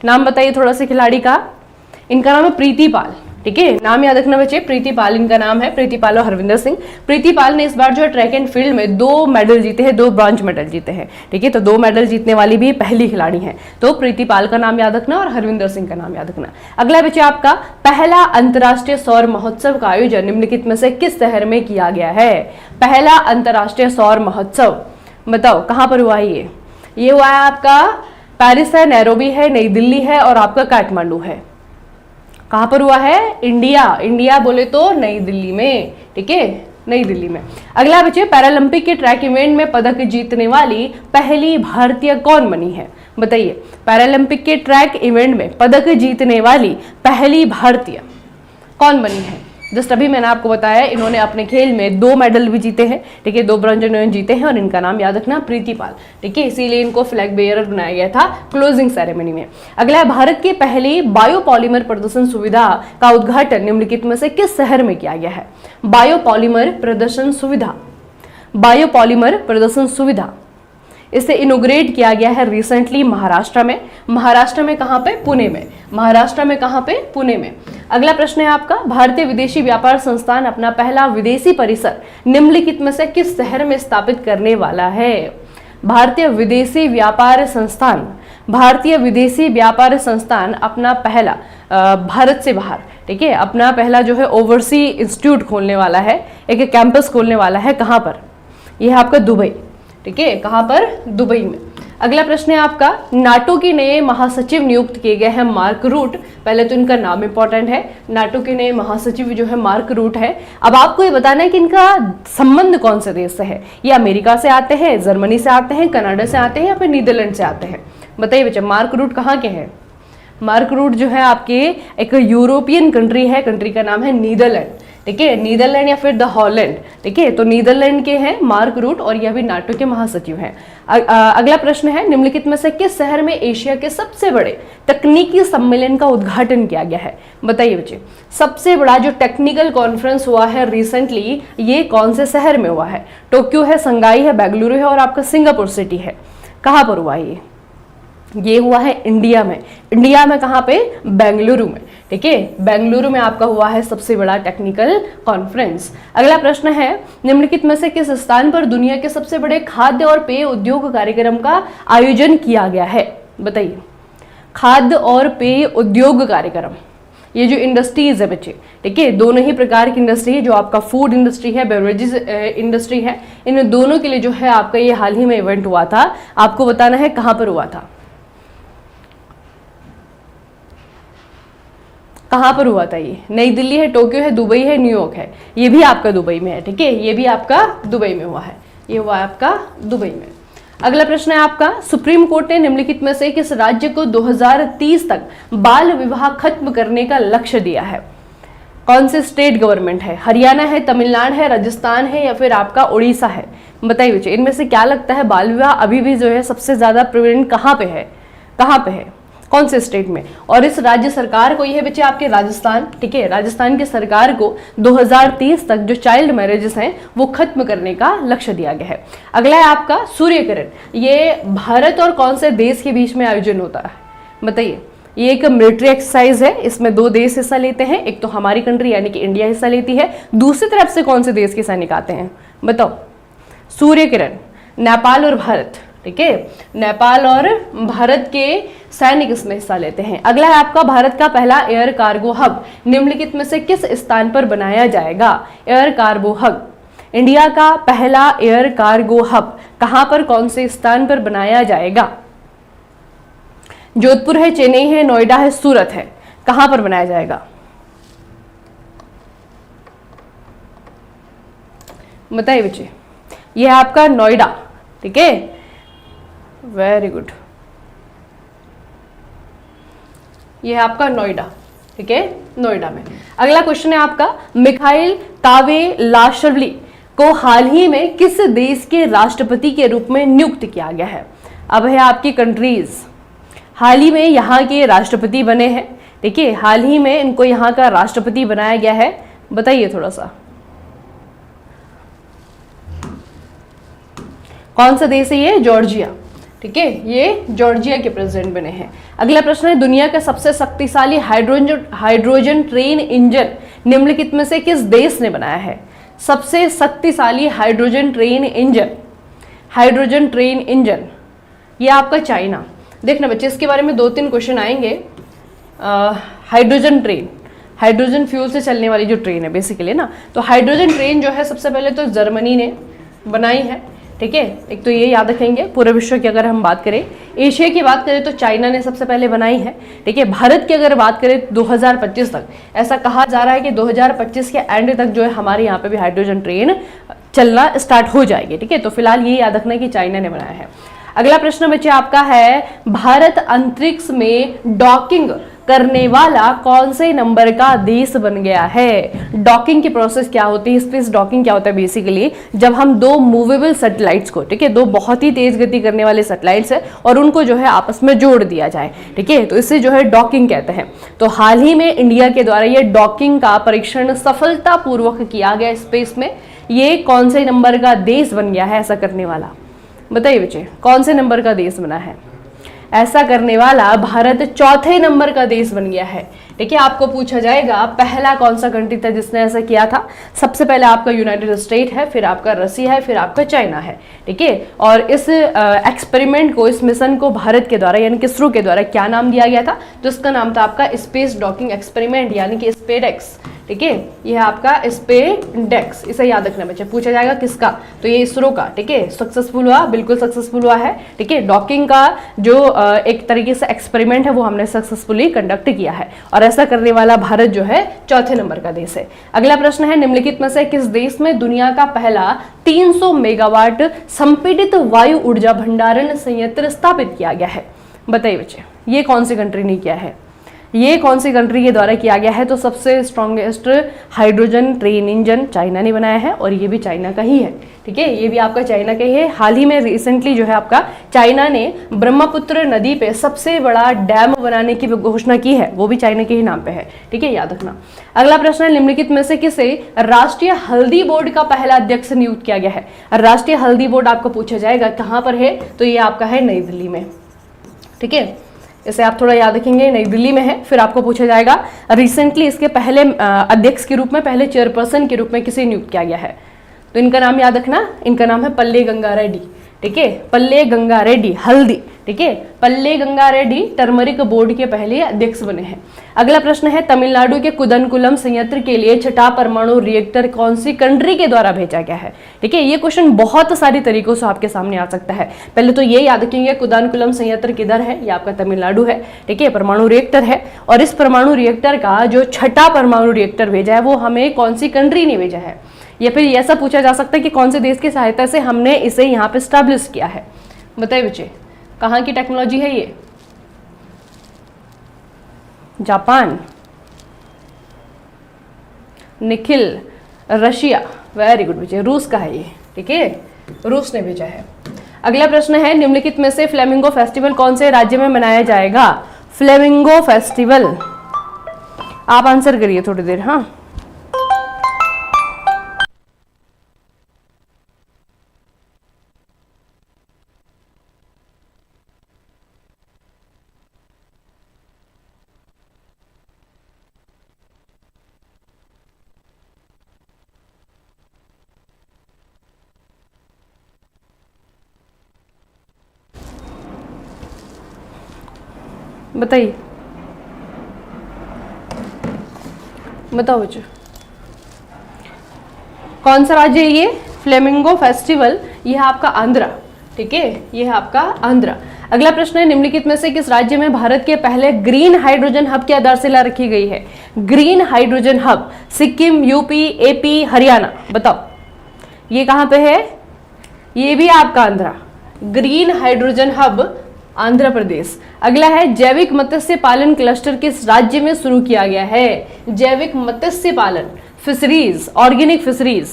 A: नाम बताइए थोड़ा सा खिलाड़ी का। इनका नाम है प्रीति पाल, ठीक है, नाम याद रखना बच्चे, प्रीति पाल इनका नाम है, प्रीति पाल और हरविंदर सिंह। प्रीति पाल ने इस बार जो है ट्रैक एंड फील्ड में 2 मेडल जीते हैं, 2 ब्रॉन्ज मेडल जीते हैं, ठीक है। तो 2 मेडल जीतने वाली भी पहली खिलाड़ी हैं, तो प्रीति पाल का नाम याद रखना और हरविंदर सिंह का नाम याद रखना। अगला बच्चे आपका, पहला अंतर्राष्ट्रीय सौर महोत्सव का आयोजन निम्नलिखित में से किस शहर में किया गया है? पहला अंतर्राष्ट्रीय सौर महोत्सव बताओ कहां पर हुआ है? ये हुआ है आपका पेरिस है, नैरोबी है, नई दिल्ली है और आपका काठमांडू है। कहां पर हुआ है? इंडिया बोले तो नई दिल्ली में, ठीक है, नई दिल्ली में। अगला बच्चे, पैरालंपिक के ट्रैक इवेंट में पदक जीतने वाली पहली भारतीय कौन बनी है? बताइए, पैरालंपिक के ट्रैक इवेंट में पदक जीतने वाली पहली भारतीय कौन बनी है? जस्ट अभी मैंने आपको बताया इन्होंने अपने खेल में 2 मेडल भी जीते हैं, ठीक है, 2 ब्रॉन्ज इन्होंने जीते हैं, और इनका नाम याद रखना प्रीति पाल, ठीक है, इसीलिए इनको फ्लैग बेयरर बनाया गया था क्लोजिंग सेरेमनी में। अगला, भारत की पहली बायोपॉलीमर प्रदर्शन सुविधा का उद्घाटन निम्नलिखित में से किस शहर में किया गया है? बायोपॉलीमर प्रदर्शन सुविधा, बायोपॉलीमर प्रदर्शन सुविधा, इसे इनोग्रेट किया गया है रिसेंटली महाराष्ट्र में। महाराष्ट्र में कहां पे? पुणे में। महाराष्ट्र में कहां पे? पुणे में। अगला प्रश्न है आपका, भारतीय विदेशी व्यापार संस्थान अपना पहला विदेशी परिसर निम्नलिखित में से किस शहर में स्थापित करने वाला है? भारतीय विदेशी व्यापार संस्थान, भारतीय विदेशी व्यापार संस्थान अपना पहला भारत से बाहर, ठीक है, अपना पहला जो है ओवरसी इंस्टीट्यूट खोलने वाला है, एक कैंपस खोलने वाला है। कहां पर? यह है आपका दुबई, ठीक है, कहां पर? दुबई में। अगला प्रश्न है आपका, नाटो के नए महासचिव नियुक्त किए गए हैं मार्क रूट। पहले तो इनका नाम इंपॉर्टेंट है, नाटो के नए महासचिव जो है मार्क रूट है। अब आपको ये बताना है कि इनका संबंध कौन से देश से है? ये अमेरिका से आते हैं, जर्मनी से आते हैं, कनाडा से आते हैं, या फिर नीदरलैंड से आते हैं? बताइए बच्चे, मार्क रूट कहाँ के हैं? मार्क रूट जो है आपके एक यूरोपियन कंट्री है, कंट्री का नाम है नीदरलैंड, ठीक है, नीदरलैंड या फिर द हॉलैंड, ठीक है, तो नीदरलैंड के हैं मार्क रूट, और यह भी नाटो के महासचिव हैं। अगला प्रश्न है, निम्नलिखित में से किस शहर में एशिया के सबसे बड़े तकनीकी सम्मेलन का उद्घाटन किया गया है? बताइए बच्चे, सबसे बड़ा जो टेक्निकल कॉन्फ्रेंस हुआ है रिसेंटली, ये कौन से शहर में हुआ है? टोक्यो है, संगाई है, बेंगलुरु है और आपका सिंगापुर सिटी है। कहां पर हुआ ये हुआ है इंडिया में। इंडिया में कहां पे? बेंगलुरु में, ठीक है, बेंगलुरु में आपका हुआ है सबसे बड़ा टेक्निकल कॉन्फ्रेंस। अगला प्रश्न है, निम्नलिखित में से किस स्थान पर दुनिया के सबसे बड़े खाद्य और पेय उद्योग कार्यक्रम का आयोजन किया गया है? बताइए, खाद्य और पेय उद्योग कार्यक्रम, ये जो इंडस्ट्रीज है बच्चे, ठीक है, दोनों ही प्रकार की इंडस्ट्री है, जो आपका फूड इंडस्ट्री है, बेवरेजेस इंडस्ट्री है, इन दोनों के लिए जो है आपका ये हाल ही में इवेंट हुआ था। आपको बताना है कहां पर हुआ था, कहां पर हुआ था? ये नई दिल्ली है, टोक्यो है, दुबई है, न्यूयॉर्क है। ये भी आपका दुबई में है, ठीक है, ये भी आपका दुबई में हुआ है, ये हुआ आपका दुबई में। अगला प्रश्न है आपका, सुप्रीम कोर्ट ने निम्नलिखित में से किस राज्य को 2030 तक बाल विवाह खत्म करने का लक्ष्य दिया है? कौन से स्टेट गवर्नमेंट है? हरियाणा है, तमिलनाडु है, राजस्थान है, या फिर आपका उड़ीसा है? बताइए बच्चे, इनमें से क्या लगता है बाल विवाह अभी भी जो है सबसे ज्यादा प्रिवेलेंट कहां पे है? कहां पे है? कौन से स्टेट में, और इस राज्य सरकार को, यह बच्चे आपके राजस्थान, ठीक है, राजस्थान की सरकार को 2030 तक जो चाइल्ड मैरिजेस हैं वो खत्म करने का लक्ष्य दिया गया है। अगला है आपका सूर्य किरण। ये भारत और कौन से देश के बीच में आयोजन होता है, बताइए। ये एक मिलिट्री एक्सरसाइज है, इसमें 2 देश हिस्सा लेते हैं, एक तो हमारी कंट्री यानी कि इंडिया हिस्सा लेती है, दूसरी तरफ से कौन से देश के सैनिक आते हैं, बताओ। सूर्य किरण, नेपाल और भारत, ठीक है, नेपाल और भारत के सैनिक इसमें हिस्सा लेते हैं। अगला है आपका भारत का पहला एयर कार्गो हब निम्नलिखित में से किस स्थान पर बनाया जाएगा। एयर कार्गो हब, इंडिया का पहला एयर कार्गो हब कहां पर, कौन से स्थान पर बनाया जाएगा। जोधपुर है, चेन्नई है, नोएडा है, सूरत है, कहां पर बनाया जाएगा, बताइए बच्चे। यह है आपका नोएडा, ठीक है, वेरी गुड, यह है आपका नोएडा, ठीक है, नोएडा में। अगला क्वेश्चन है आपका, मिखाइल तावेलाशवली को हाल ही में किस देश के राष्ट्रपति के रूप में नियुक्त किया गया है। अब है आपकी कंट्रीज, हाल ही में यहाँ के राष्ट्रपति बने हैं, ठीक है, हाल ही में इनको यहाँ का राष्ट्रपति बनाया गया है, बताइए थोड़ा सा कौन सा देश है ये, जॉर्जिया, ठीक है, ये जॉर्जिया के प्रेसिडेंट बने हैं। अगला प्रश्न है, दुनिया का सबसे शक्तिशाली हाइड्रोजन ट्रेन इंजन निम्नलिखित में से किस देश ने बनाया है। सबसे शक्तिशाली हाइड्रोजन ट्रेन इंजन, ये आपका चाइना। देखना बच्चे, इसके बारे में 2-3 क्वेश्चन आएंगे। हाइड्रोजन ट्रेन, हाइड्रोजन फ्यूल से चलने वाली जो ट्रेन है बेसिकली ना, तो हाइड्रोजन ट्रेन जो है सबसे पहले तो जर्मनी ने बनाई है, ठीक है, एक तो ये याद रखेंगे। पूरे विश्व की अगर हम बात करें, एशिया की बात करें तो चाइना ने सबसे पहले बनाई है, ठीक है। भारत की अगर बात करें 2025 तक, ऐसा कहा जा रहा है कि 2025 के एंड तक जो है हमारे यहाँ पे भी हाइड्रोजन ट्रेन चलना स्टार्ट हो जाएगी, ठीक है। तो फिलहाल ये याद रखना कि चाइना ने बनाया है। अगला प्रश्न बच्चे आपका है, भारत अंतरिक्ष में डॉकिंग करने वाला कौन से नंबर का देश बन गया है। डॉकिंग की प्रोसेस क्या होती है, स्पेस डॉकिंग क्या होता है, बेसिकली जब हम 2 मूवेबल सैटेलाइट्स को, ठीक है, 2 बहुत ही तेज गति करने वाले सैटेलाइट्स है और उनको जो है आपस में जोड़ दिया जाए, ठीक है, तो इसे जो है डॉकिंग कहते हैं। तो हाल ही में इंडिया के द्वारा ये डॉकिंग का परीक्षण सफलतापूर्वक किया गया स्पेस में। ये कौन से नंबर का देश बन गया है ऐसा करने वाला, बताइए बच्चे, कौन से नंबर का देश बना है ऐसा करने वाला। भारत 4थे नंबर का देश बन गया है, ठीक है। आपको पूछा जाएगा पहला कौन सा कंट्री था जिसने ऐसा किया था। सबसे पहले आपका यूनाइटेड स्टेट है, फिर आपका रसिया है, फिर आपका चाइना है, ठीक है। और इस एक्सपेरिमेंट को, इस मिशन को भारत के द्वारा यानी कि इसरो के द्वारा क्या नाम दिया गया था, तो इसका नाम था आपका स्पेस डॉकिंग एक्सपेरिमेंट यानी कि स्पेडेक्स, ठीक है। यह आपका स्पेडेक्स, इसे याद रखना बच्चे। पूछा जाएगा किसका, तो ये इसरो का, ठीक है। सक्सेसफुल हुआ, बिल्कुल सक्सेसफुल हुआ है, ठीक है। डॉकिंग का जो एक तरीके से एक्सपेरिमेंट है वो हमने सक्सेसफुली कंडक्ट किया है और ऐसा करने वाला भारत जो है 4थे नंबर का देश है। अगला प्रश्न है, निम्नलिखित में से किस देश में दुनिया का पहला 300 मेगावाट संपीड़ित वायु ऊर्जा भंडारण संयंत्र स्थापित किया गया है, बताइए बच्चे। ये कौन सी कंट्री ने किया है, ये कौन सी कंट्री के द्वारा किया गया है, तो सबसे strongest hydrogen train engine China ने बनाया है और ये भी चाइना का ही है, ठीक है। ये भी आपका चाइना का ही है। हाल ही में रिसेंटली जो है आपका चाइना ने ब्रह्मपुत्र नदी पे सबसे बड़ा डैम बनाने की घोषणा की है, वो भी चाइना के ही नाम पे है, ठीक है, याद रखना। अगला प्रश्न है, निम्नलिखित में से किसे राष्ट्रीय हल्दी बोर्ड का पहला अध्यक्ष नियुक्त किया गया है। राष्ट्रीय हल्दी बोर्ड आपको पूछा जाएगा कहाँ पर है, तो ये आपका है नई दिल्ली में, ठीक है। इसे आप थोड़ा याद रखेंगे, नई दिल्ली में है। फिर आपको पूछा जाएगा रिसेंटली इसके पहले अध्यक्ष के रूप में, पहले चेयरपर्सन के रूप में किसे नियुक्त किया गया है, तो इनका नाम याद रखना, इनका नाम है पल्ले गंगा रेड्डी, ठीक है। पल्ले गंगा रेड्डी हल्दी, ठीक है, पल्ले गंगा रेड्डी टर्मरिक बोर्ड के पहले अध्यक्ष बने हैं। अगला प्रश्न है, तमिलनाडु के कुदनकुलम संयंत्र के लिए छठा परमाणु रिएक्टर कौन सी कंट्री के द्वारा भेजा गया है, ठीक है। ये क्वेश्चन बहुत सारी तरीकों से आपके सामने आ सकता है। पहले तो ये याद रखेंगे कुदनकुलम संयंत्र किधर है, ये आपका तमिलनाडु है, ठीक है, परमाणु रिएक्टर है। और इस परमाणु रिएक्टर का जो छठा परमाणु रिएक्टर भेजा है वो हमें कौन सी कंट्री ने भेजा है, या फिर ऐसा पूछा जा सकता है कि कौन से देश की सहायता से हमने इसे यहाँ पे स्टैब्लिश किया है, बताइए बच्चे। कहाँ की टेक्नोलॉजी है ये, Japan, Nikhil, Russia, very good बच्चे, रूस का है ये, ठीक है, रूस ने भेजा है। अगला प्रश्न है, निम्नलिखित में से फ्लेमिंगो फेस्टिवल कौन से राज्य में मनाया जाएगा। Flamingo festival. आप आंसर करिए थोड़ी देर। हाँ, बताइए, बताओ बच्चों, कौन सा राज्य है ये? फ्लेमिंगो फेस्टिवल, ये है आपका आंध्रा। ठीक है, ये है आपका आंध्रा। अगला प्रश्न है, निम्नलिखित में से किस राज्य में भारत के पहले ग्रीन हाइड्रोजन हब की आधारशिला रखी गई है? Green hydrogen hub, Sikkim, UP, AP, Haryana, बताओ ये कहां पे है? ये भी आपका Andhra. Green hydrogen hub Andhra Pradesh. अगला है, जैविक मत्स्य पालन क्लस्टर किस राज्य में शुरू किया गया है? जैविक मत्स्य पालन, fisheries, organic fisheries,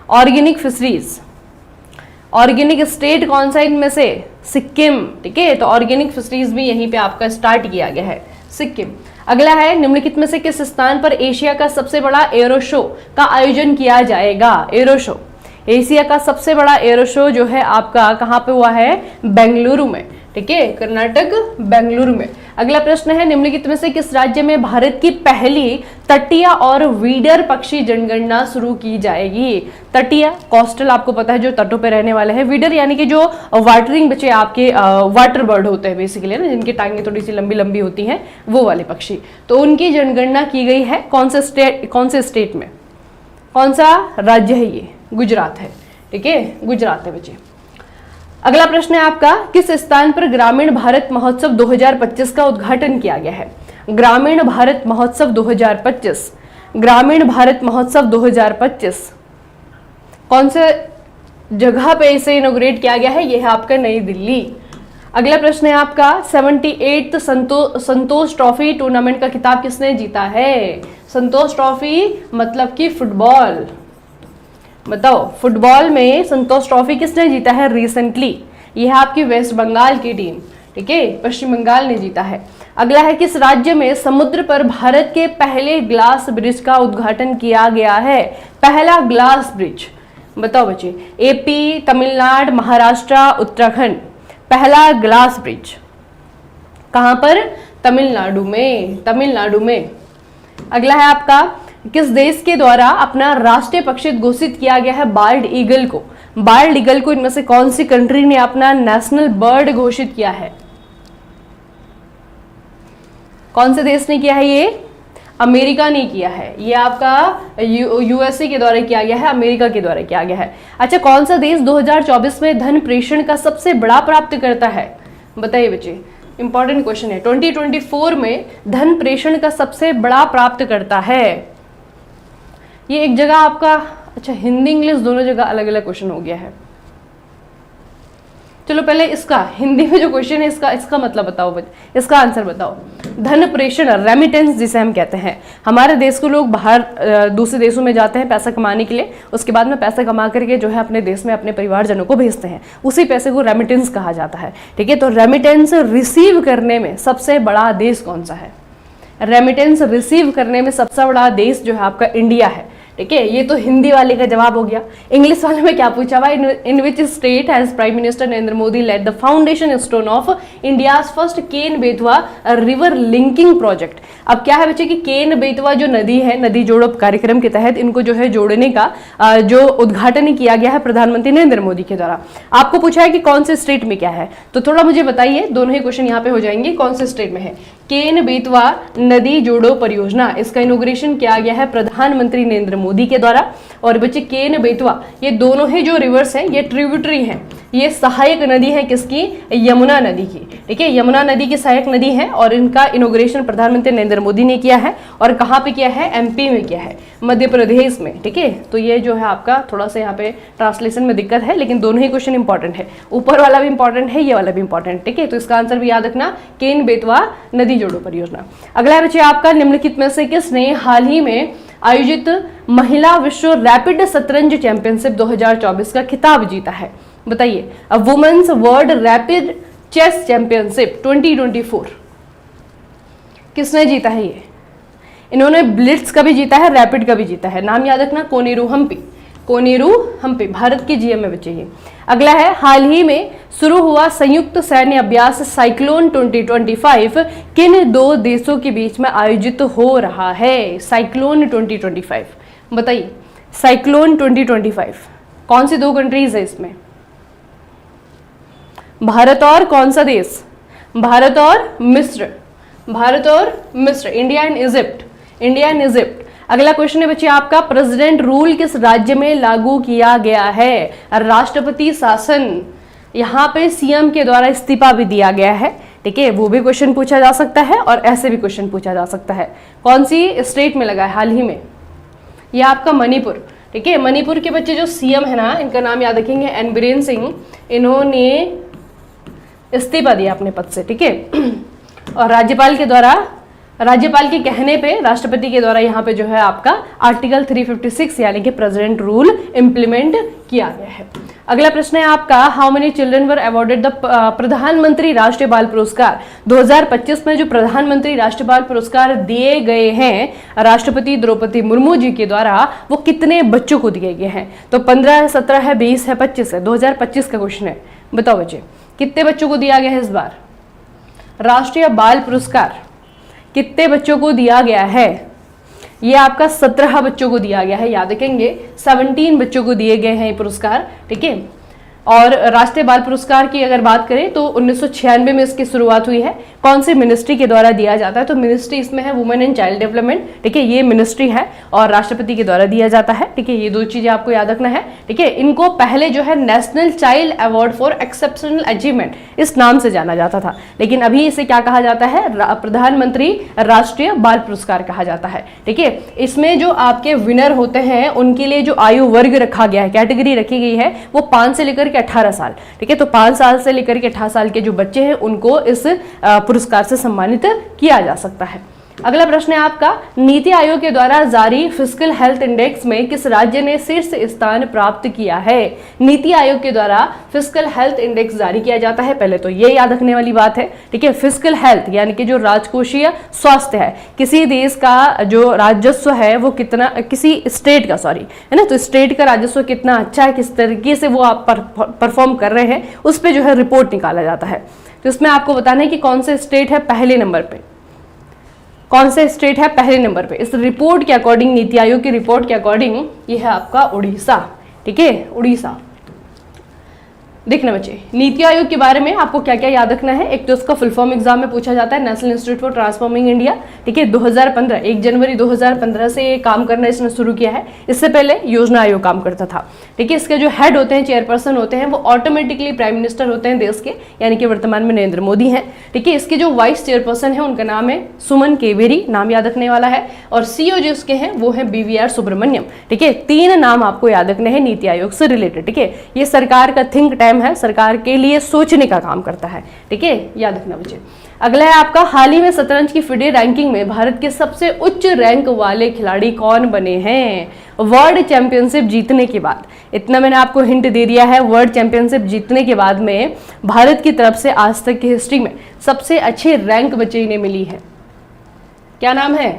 A: organic fisheries, organic state कौन सा इनमें से? सिक्किम। ठीक है, तो ऑर्गेनिक फिशरीज भी यहीं पे आपका स्टार्ट किया गया है, सिक्किम। अगला है, निम्नलिखित में से किस स्थान पर एशिया का सबसे बड़ा एरो शो का आयोजन किया जाएगा? एरो शो, एशिया का सबसे बड़ा एरो शो जो है आपका कहां पे हुआ है? बेंगलुरु में। ठीक है, कर्नाटक, बेंगलुरु में। अगला प्रश्न है, निम्नलिखित में से किस राज्य में भारत की पहली तटीय और वीडर पक्षी जनगणना शुरू की जाएगी? तटीय, कोस्टल आपको पता है जो तटों पे रहने वाले हैं। वीडर यानी कि जो वाटरिंग बच्चे आपके वाटर बर्ड होते हैं बेसिकली ना, जिनकी टांगें थोड़ी सी लंबी लंबी होती हैं, वो वाले पक्षी। तो उनकी जनगणना की गई है कौन से स्टेट में? कौन सा राज्य है ये? गुजरात है। ठीक है, गुजरात है बच्चे। अगला प्रश्न है आपका, किस स्थान पर ग्रामीण भारत महोत्सव 2025 का उद्घाटन किया गया है? ग्रामीण भारत महोत्सव 2025, ग्रामीण भारत महोत्सव 2025 कौन से जगह पे इसे इनोग्रेट किया गया है? यह है आपका नई दिल्ली। अगला प्रश्न है आपका, 78th संतोष ट्रॉफी टूर्नामेंट का खिताब किसने जीता है? संतोष ट्रॉफी मतलब कि फुटबॉल, बताओ फुटबॉल में संतोष ट्रॉफी किसने जीता है रिसेंटली? यह है आपकी वेस्ट बंगाल की टीम। ठीक है, पश्चिम बंगाल ने जीता है। अगला है, किस राज्य में समुद्र पर भारत के पहले ग्लास ब्रिज का उद्घाटन किया गया है? पहला ग्लास ब्रिज, बताओ बच्चे। एपी, तमिलनाडु, महाराष्ट्र, उत्तराखंड। पहला ग्लास ब्रिज कहां पर? तमिलनाडु में, तमिलनाडु में। अगला है आपका, किस देश के द्वारा अपना राष्ट्रीय पक्षी घोषित किया गया है बाल्ड ईगल को? बाल्ड ईगल को इनमें से कौन सी कंट्री ने अपना नेशनल बर्ड घोषित किया है? कौन से देश ने किया है ये? अमेरिका ने किया है। ये आपका यूएसए के द्वारा किया गया है, अमेरिका के द्वारा किया गया है। अच्छा, कौन सा देश 2024 में धन प्रेषण का सबसे बड़ा प्राप्तकर्ता है? बताइए बच्चे, इंपॉर्टेंट क्वेश्चन है। 2024 में धन प्रेषण का सबसे बड़ा प्राप्तकर्ता है, ये एक जगह आपका, अच्छा हिंदी इंग्लिश दोनों जगह अलग अलग क्वेश्चन हो गया है। चलो पहले इसका हिंदी में जो क्वेश्चन है इसका मतलब बताओ बच्चे, इसका आंसर बताओ। धन प्रेषण, रेमिटेंस जिसे हम कहते हैं, हमारे देश के लोग बाहर दूसरे देशों में जाते हैं पैसा कमाने के लिए, उसके बाद में पैसा कमा करके जो है अपने देश में अपने परिवारजनों को भेजते हैं, उसी पैसे को रेमिटेंस कहा जाता है। ठीक है, तो रेमिटेंस रिसीव करने में सबसे बड़ा देश कौन सा है? रेमिटेंस रिसीव करने में सबसे बड़ा देश जो है आपका इंडिया है। ठीक है, ये तो हिंदी वाले का जवाब हो गया। इंग्लिश वाले में क्या पूछा हुआ? In which state has prime minister Narendra Modi laid the foundation stone of India's first Ken Betwa river linking project. अब क्या है बच्चे कि केन बेतवा जो नदी है, नदी जोड़ो कार्यक्रम के तहत इनको जो है जोड़ने का जो उद्घाटन किया गया है प्रधानमंत्री नरेंद्र मोदी के द्वारा। आपको पूछा है कि कौन से स्टेट में क्या है, तो थोड़ा मुझे बताइए, दोनों ही क्वेश्चन यहाँ पे हो जाएंगे। कौन से स्टेट में है? केन बेतवा नदी जोड़ो परियोजना, इसका इनोग्रेशन किया गया है प्रधानमंत्री नरेंद्र मोदी के द्वारा। और बच्चे केन बेतवा ये दोनों ही जो रिवर्स हैं ये ट्रिब्यूटरी हैं, ये सहायक नदी है किसकी? यमुना नदी की। ठीक है, यमुना नदी की सहायक नदी है और इनका इनोग्रेशन प्रधानमंत्री नरेंद्र मोदी ने किया है। और कहाँ पे किया है? एमपी में किया है, मध्य प्रदेश में। ठीक है, तो ये जो है आपका थोड़ा सा यहाँ पे ट्रांसलेशन में दिक्कत है, लेकिन दोनों ही क्वेश्चन इंपॉर्टेंट है, ऊपर वाला भी इंपॉर्टेंट है, ये वाला भी इंपॉर्टेंट। ठीक है, तो इसका आंसर भी याद रखना, केन बेतवा नदी जोड़ो परियोजना। अगला है बच्चे आपका, निम्नलिखित में से किसने हाल ही में आयोजित महिला विश्व रैपिड शतरंज चैंपियनशिप 2024 का खिताब जीता है? बताइए। Women's world rapid chess championship 2024 किसने जीता है ये? इन्होंने ब्लिट्स का भी जीता है, रैपिड का भी जीता है। नाम याद रखना, कोनेरू हम्पी, कोनेरू हम्पी, भारत की जीएम है बच्चे ये। अगला है, हाल ही में शुरू हुआ संयुक्त सैन्य अभ्यास साइक्लोन 2025 किन दो देशों के बीच में आयोजित हो रहा है? साइक्लोन 2025 बताइए, साइक्लोन 2025 कौन सी दो कंट्रीज है इसमें? भारत और कौन सा देश? भारत और मिस्र, भारत और मिस्र, India and Egypt, India and Egypt. अगला क्वेश्चन है बच्चे आपका, प्रेसिडेंट रूल किस राज्य में लागू किया गया है? राष्ट्रपति शासन। यहाँ पे सीएम के द्वारा इस्तीफा भी दिया गया है, ठीक है, वो भी क्वेश्चन पूछा जा सकता है और ऐसे भी क्वेश्चन पूछा जा सकता है। कौन सी स्टेट में लगा है हाल ही में? यह आपका मणिपुर, ठीक है। मणिपुर के बच्चे जो सीएम है ना, इनका नाम याद रखेंगे, एन बीरेन सिंह। इन्होंने इस्तीफा दिया अपने पद से, ठीक है, और राज्यपाल के द्वारा, राज्यपाल के कहने पे राष्ट्रपति के द्वारा यहाँ पे जो है आपका आर्टिकल 356 यानी कि प्रेसिडेंट रूल इंप्लीमेंट किया गया है। अगला प्रश्न है आपका, how many children were awarded the प्रधानमंत्री राष्ट्रीय बाल पुरस्कार? 2025 में जो प्रधानमंत्री राष्ट्रीय बाल पुरस्कार दिए गए हैं राष्ट्रपति द्रौपदी मुर्मू जी के द्वारा, वो कितने बच्चों को दिए गए हैं? तो 15 है, 17 है, 20 है, 25 है। 2025 का क्वेश्चन है, बताओ बच्चे कितने बच्चों को दिया गया है इस बार राष्ट्रीय बाल पुरस्कार? कितने बच्चों को दिया गया है? ये आपका 17 बच्चों को दिया गया है, याद रखेंगे, 17 बच्चों को दिए गए हैं ये पुरस्कार, ठीक है। और राष्ट्रीय बाल पुरस्कार की अगर बात करें तो 1996 में इसकी शुरुआत हुई है। कौन सी मिनिस्ट्री के द्वारा दिया जाता है? तो मिनिस्ट्री इसमें है वुमेन एंड चाइल्ड डेवलपमेंट, ठीक है, ये मिनिस्ट्री है और राष्ट्रपति के द्वारा दिया जाता है, ठीक है। ये दो चीजें आपको याद रखना है, ठीक है। इनको पहले जो है national child award for exceptional achievement इस नाम से जाना जाता था, लेकिन अभी इसे क्या कहा जाता है? प्रधानमंत्री राष्ट्रीय बाल पुरस्कार कहा जाता है, ठीक है। इसमें जो आपके विनर होते हैं उनके लिए जो आयु वर्ग रखा गया है, कैटेगरी रखी गई है, वो 5 से लेकर 18 साल, ठीक है। तो 5 साल से लेकर के 18 साल के जो बच्चे हैं उनको इस पुरस्कार से सम्मानित किया जा सकता है। अगला प्रश्न है आपका, नीति आयोग के द्वारा जारी फिस्कल हेल्थ इंडेक्स में किस राज्य ने शीर्ष स्थान प्राप्त किया है? नीति आयोग के द्वारा फिस्कल हेल्थ इंडेक्स जारी किया जाता है, पहले तो ये याद रखने वाली बात है, ठीक है। फिस्कल हेल्थ यानी कि जो राजकोषीय स्वास्थ्य है, किसी देश का जो राजस्व है वो कितना, किसी स्टेट का, सॉरी, है ना, तो स्टेट का राजस्व कितना अच्छा है, किस तरीके से वो आप परफॉर्म कर रहे हैं, उस पर जो है रिपोर्ट निकाला जाता है। तो इसमें आपको बताना है कि कौन से स्टेट है पहले नंबर पे, कौन से स्टेट है पहले नंबर पे। इस रिपोर्ट के अकॉर्डिंग, नीति आयोग की रिपोर्ट के अकॉर्डिंग ये है आपका उड़ीसा, ठीक है, उड़ीसा। देखना बच्चे, नीति आयोग के बारे में आपको क्या क्या याद रखना है। एक तो उसका फुल फॉर्म एग्जाम में पूछा जाता है, national institute for transforming India, ठीक है। 2015 1 जनवरी 2015 से ये काम करना इसने शुरू किया है। इससे पहले योजना आयोग काम करता था, ठीक है। इसके जो हेड होते हैं, चेयरपर्सन होते हैं, वो ऑटोमेटिकली प्राइम मिनिस्टर होते हैं देश के, यानी कि वर्तमान में नरेंद्र मोदी हैं, ठीक है। इसके जो वाइस चेयरपर्सन है उनका नाम है सुमन केवेरी, नाम याद रखने वाला है। और सीईओ जो उसके हैं वो है BVR सुब्रमण्यम, ठीक है। 3 नाम आपको याद रखने हैं नीति आयोग से रिलेटेड, ठीक है। ये सरकार का थिंक टैंक है, सरकार के लिए सोचने का काम करता है, ठीक है, याद रखना बच्चे। अगला है आपका, हाल ही में शतरंज की FIDE रैंकिंग में भारत के सबसे उच्च रैंक वाले खिलाड़ी कौन बने हैं वर्ल्ड चैंपियनशिप जीतने के बाद? इतना मैंने आपको हिंट दे दिया है, वर्ल्ड चैंपियनशिप जीतने के बाद में भारत की तरफ से आज तक की हिस्ट्री में सबसे अच्छी रैंक बच्चे इन्हें मिली है। क्या नाम है?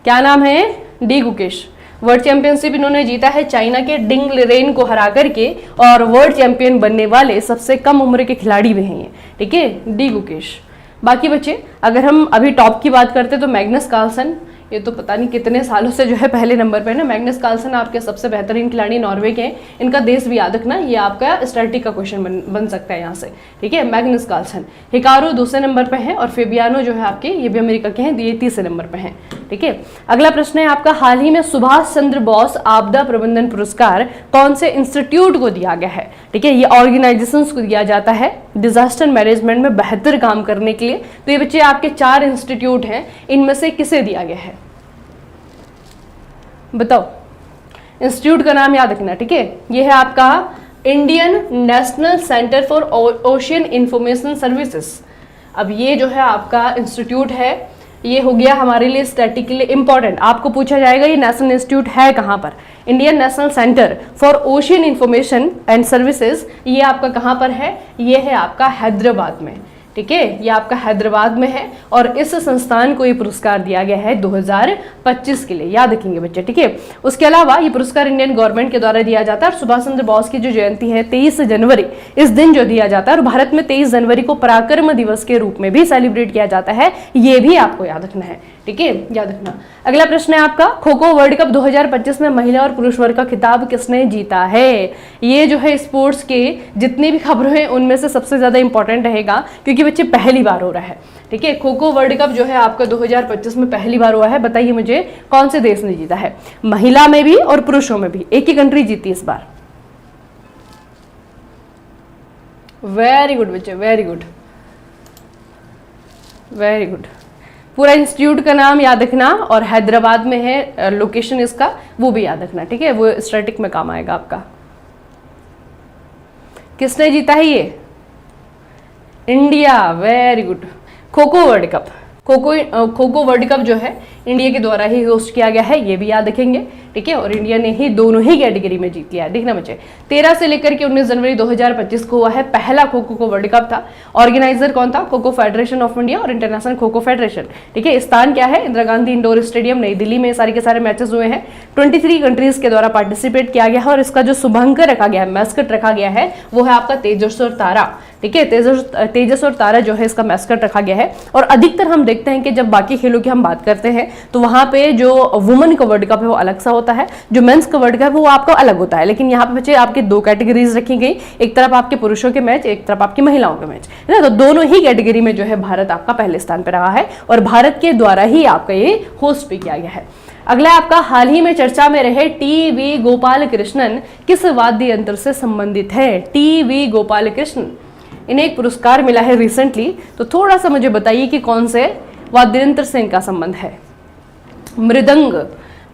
A: क्या नाम है? डी गुकेश। वर्ल्ड चैंपियनशिप इन्होंने जीता है चाइना के डिंग लिरेन को हरा करके, और वर्ल्ड चैंपियन बनने वाले सबसे कम उम्र के खिलाड़ी भी हैं ये, ठीक है, डी गुकेश। बाकी बच्चे अगर हम अभी टॉप की बात करते तो मैग्नस कार्लसन, ये तो पता नहीं कितने सालों से जो है पहले नंबर पे है ना। मैग्नस कार्लसन आपके सबसे बेहतरीन खिलाड़ी नॉर्वे के हैं, इनका देश भी याद रखना, ये आपका स्टैटिक का क्वेश्चन बन सकता है यहाँ से, ठीक है। Magnus Carlsen. हिकारू दूसरे नंबर पे है और फेबियानो जो है आपके, ये भी अमेरिका के हैं, ये तीसरे नंबर पे हैं, ठीक है। अगला प्रश्न है आपका, हाल ही में सुभाष चंद्र बोस आपदा प्रबंधन पुरस्कार कौन से इंस्टीट्यूट को दिया गया है? ठीक है, ये ऑर्गेनाइजेशंस को दिया जाता है डिजास्टर मैनेजमेंट में बेहतर काम करने के लिए। तो ये बच्चे आपके 4 इंस्टीट्यूट हैं, इनमें से किसे दिया गया है बताओ? इंस्टीट्यूट का नाम याद रखना, ठीक है। ये है आपका Indian national centre for ocean information services. अब ये जो है आपका इंस्टीट्यूट है, ये हो गया हमारे लिए स्टैटिकली इंपॉर्टेंट। आपको पूछा जाएगा ये नेशनल इंस्टीट्यूट है कहाँ पर? Indian national centre for ocean information and services, ये आपका कहाँ पर है? ये है आपका हैदराबाद में, ठीक है, ये आपका हैदराबाद में है और इस संस्थान को ये पुरस्कार दिया गया है 2025 के लिए, याद रखेंगे बच्चे, ठीक है। उसके अलावा ये पुरस्कार इंडियन गवर्नमेंट के द्वारा दिया जाता है और सुभाष चंद्र बोस की जो जयंती है 23 जनवरी, इस दिन जो दिया जाता है, और भारत में 23 जनवरी को पराक्रम दिवस के रूप में भी सेलिब्रेट किया जाता है, ये भी आपको याद रखना है, ठीक है, याद रखना। अगला प्रश्न है आपका, खो खो वर्ल्ड कप 2025 में महिला और पुरुष वर्ग का खिताब किसने जीता है? ये जो है स्पोर्ट्स के जितनी भी खबरें हैं उनमें से सबसे ज्यादा इंपॉर्टेंट रहेगा, क्योंकि बच्चे पहली बार हो रहा है, ठीक है। खो खो वर्ल्ड कप जो है आपका 2025 में पहली बार हुआ है। बताइए मुझे कौन से देश ने जीता है? महिला में भी और पुरुषों में भी एक ही कंट्री जीती इस बार। वेरी गुड बच्चे, वेरी गुड, वेरी गुड। पूरा इंस्टीट्यूट का नाम याद रखना और हैदराबाद में है लोकेशन इसका, वो भी याद रखना, ठीक है, वो स्टैटिक में काम आएगा आपका। किसने जीता है ये? India, very good. Kho kho world cup, kho kho world cup जो है इंडिया के द्वारा ही होस्ट किया गया है, ये भी याद रखेंगे, ठीक है। और इंडिया ने ही दोनों ही कैटेगरी में जीत लिया है। देखना बच्चे, 13 से लेकर के 19 जनवरी 2025 को हुआ है पहला खो खो वर्ल्ड कप था। ऑर्गेनाइजर कौन था? Kho kho federation of India और इंटरनेशनल खो खो फेडरेशन, ठीक है। स्थान क्या है? इंदिरा गांधी इंडोर स्टेडियम, नई दिल्ली में सारे के सारे मैचेस हुए हैं। 23 कंट्रीज के द्वारा पार्टिसिपेट किया गया है और इसका जो शुभांकर रखा गया है, मैस्कट रखा गया है, वो है आपका तेजस और तारा, ठीक है। तेजस और तारा जो है इसका मैस्कट रखा गया है। और अधिकतर हम देखते हैं कि जब बाकी खेलों की हम बात करते हैं तो वहां पे जो वुमेन का वर्ल्ड कप है वो अलग सा होता है, जो मेंस का वर्ल्ड कप है वो आपका अलग होता है। लेकिन यहाँ पे बच्चे आपके दो कैटेगरीज रखी गई, एक तरफ आपके पुरुषों के मैच, एक तरफ आपकी महिलाओं के मैच, है ना। तो दोनों ही कैटेगरी में जो है भारत आपका पहले स्थान पर रहा है और भारत के द्वारा ही आपका ये होस्ट भी किया गया है। अगला आपका, हाल ही में चर्चा में रहे टी.वी. गोपाल कृष्णन किस वाद्य यंत्र से संबंधित है? टी.वी. गोपाल कृष्णन, इन्हें एक पुरस्कार मिला है रिसेंटली, तो थोड़ा सा मुझे बताइए कि कौन से वाद्य यंत्र से इनका संबंध है? मृदंग,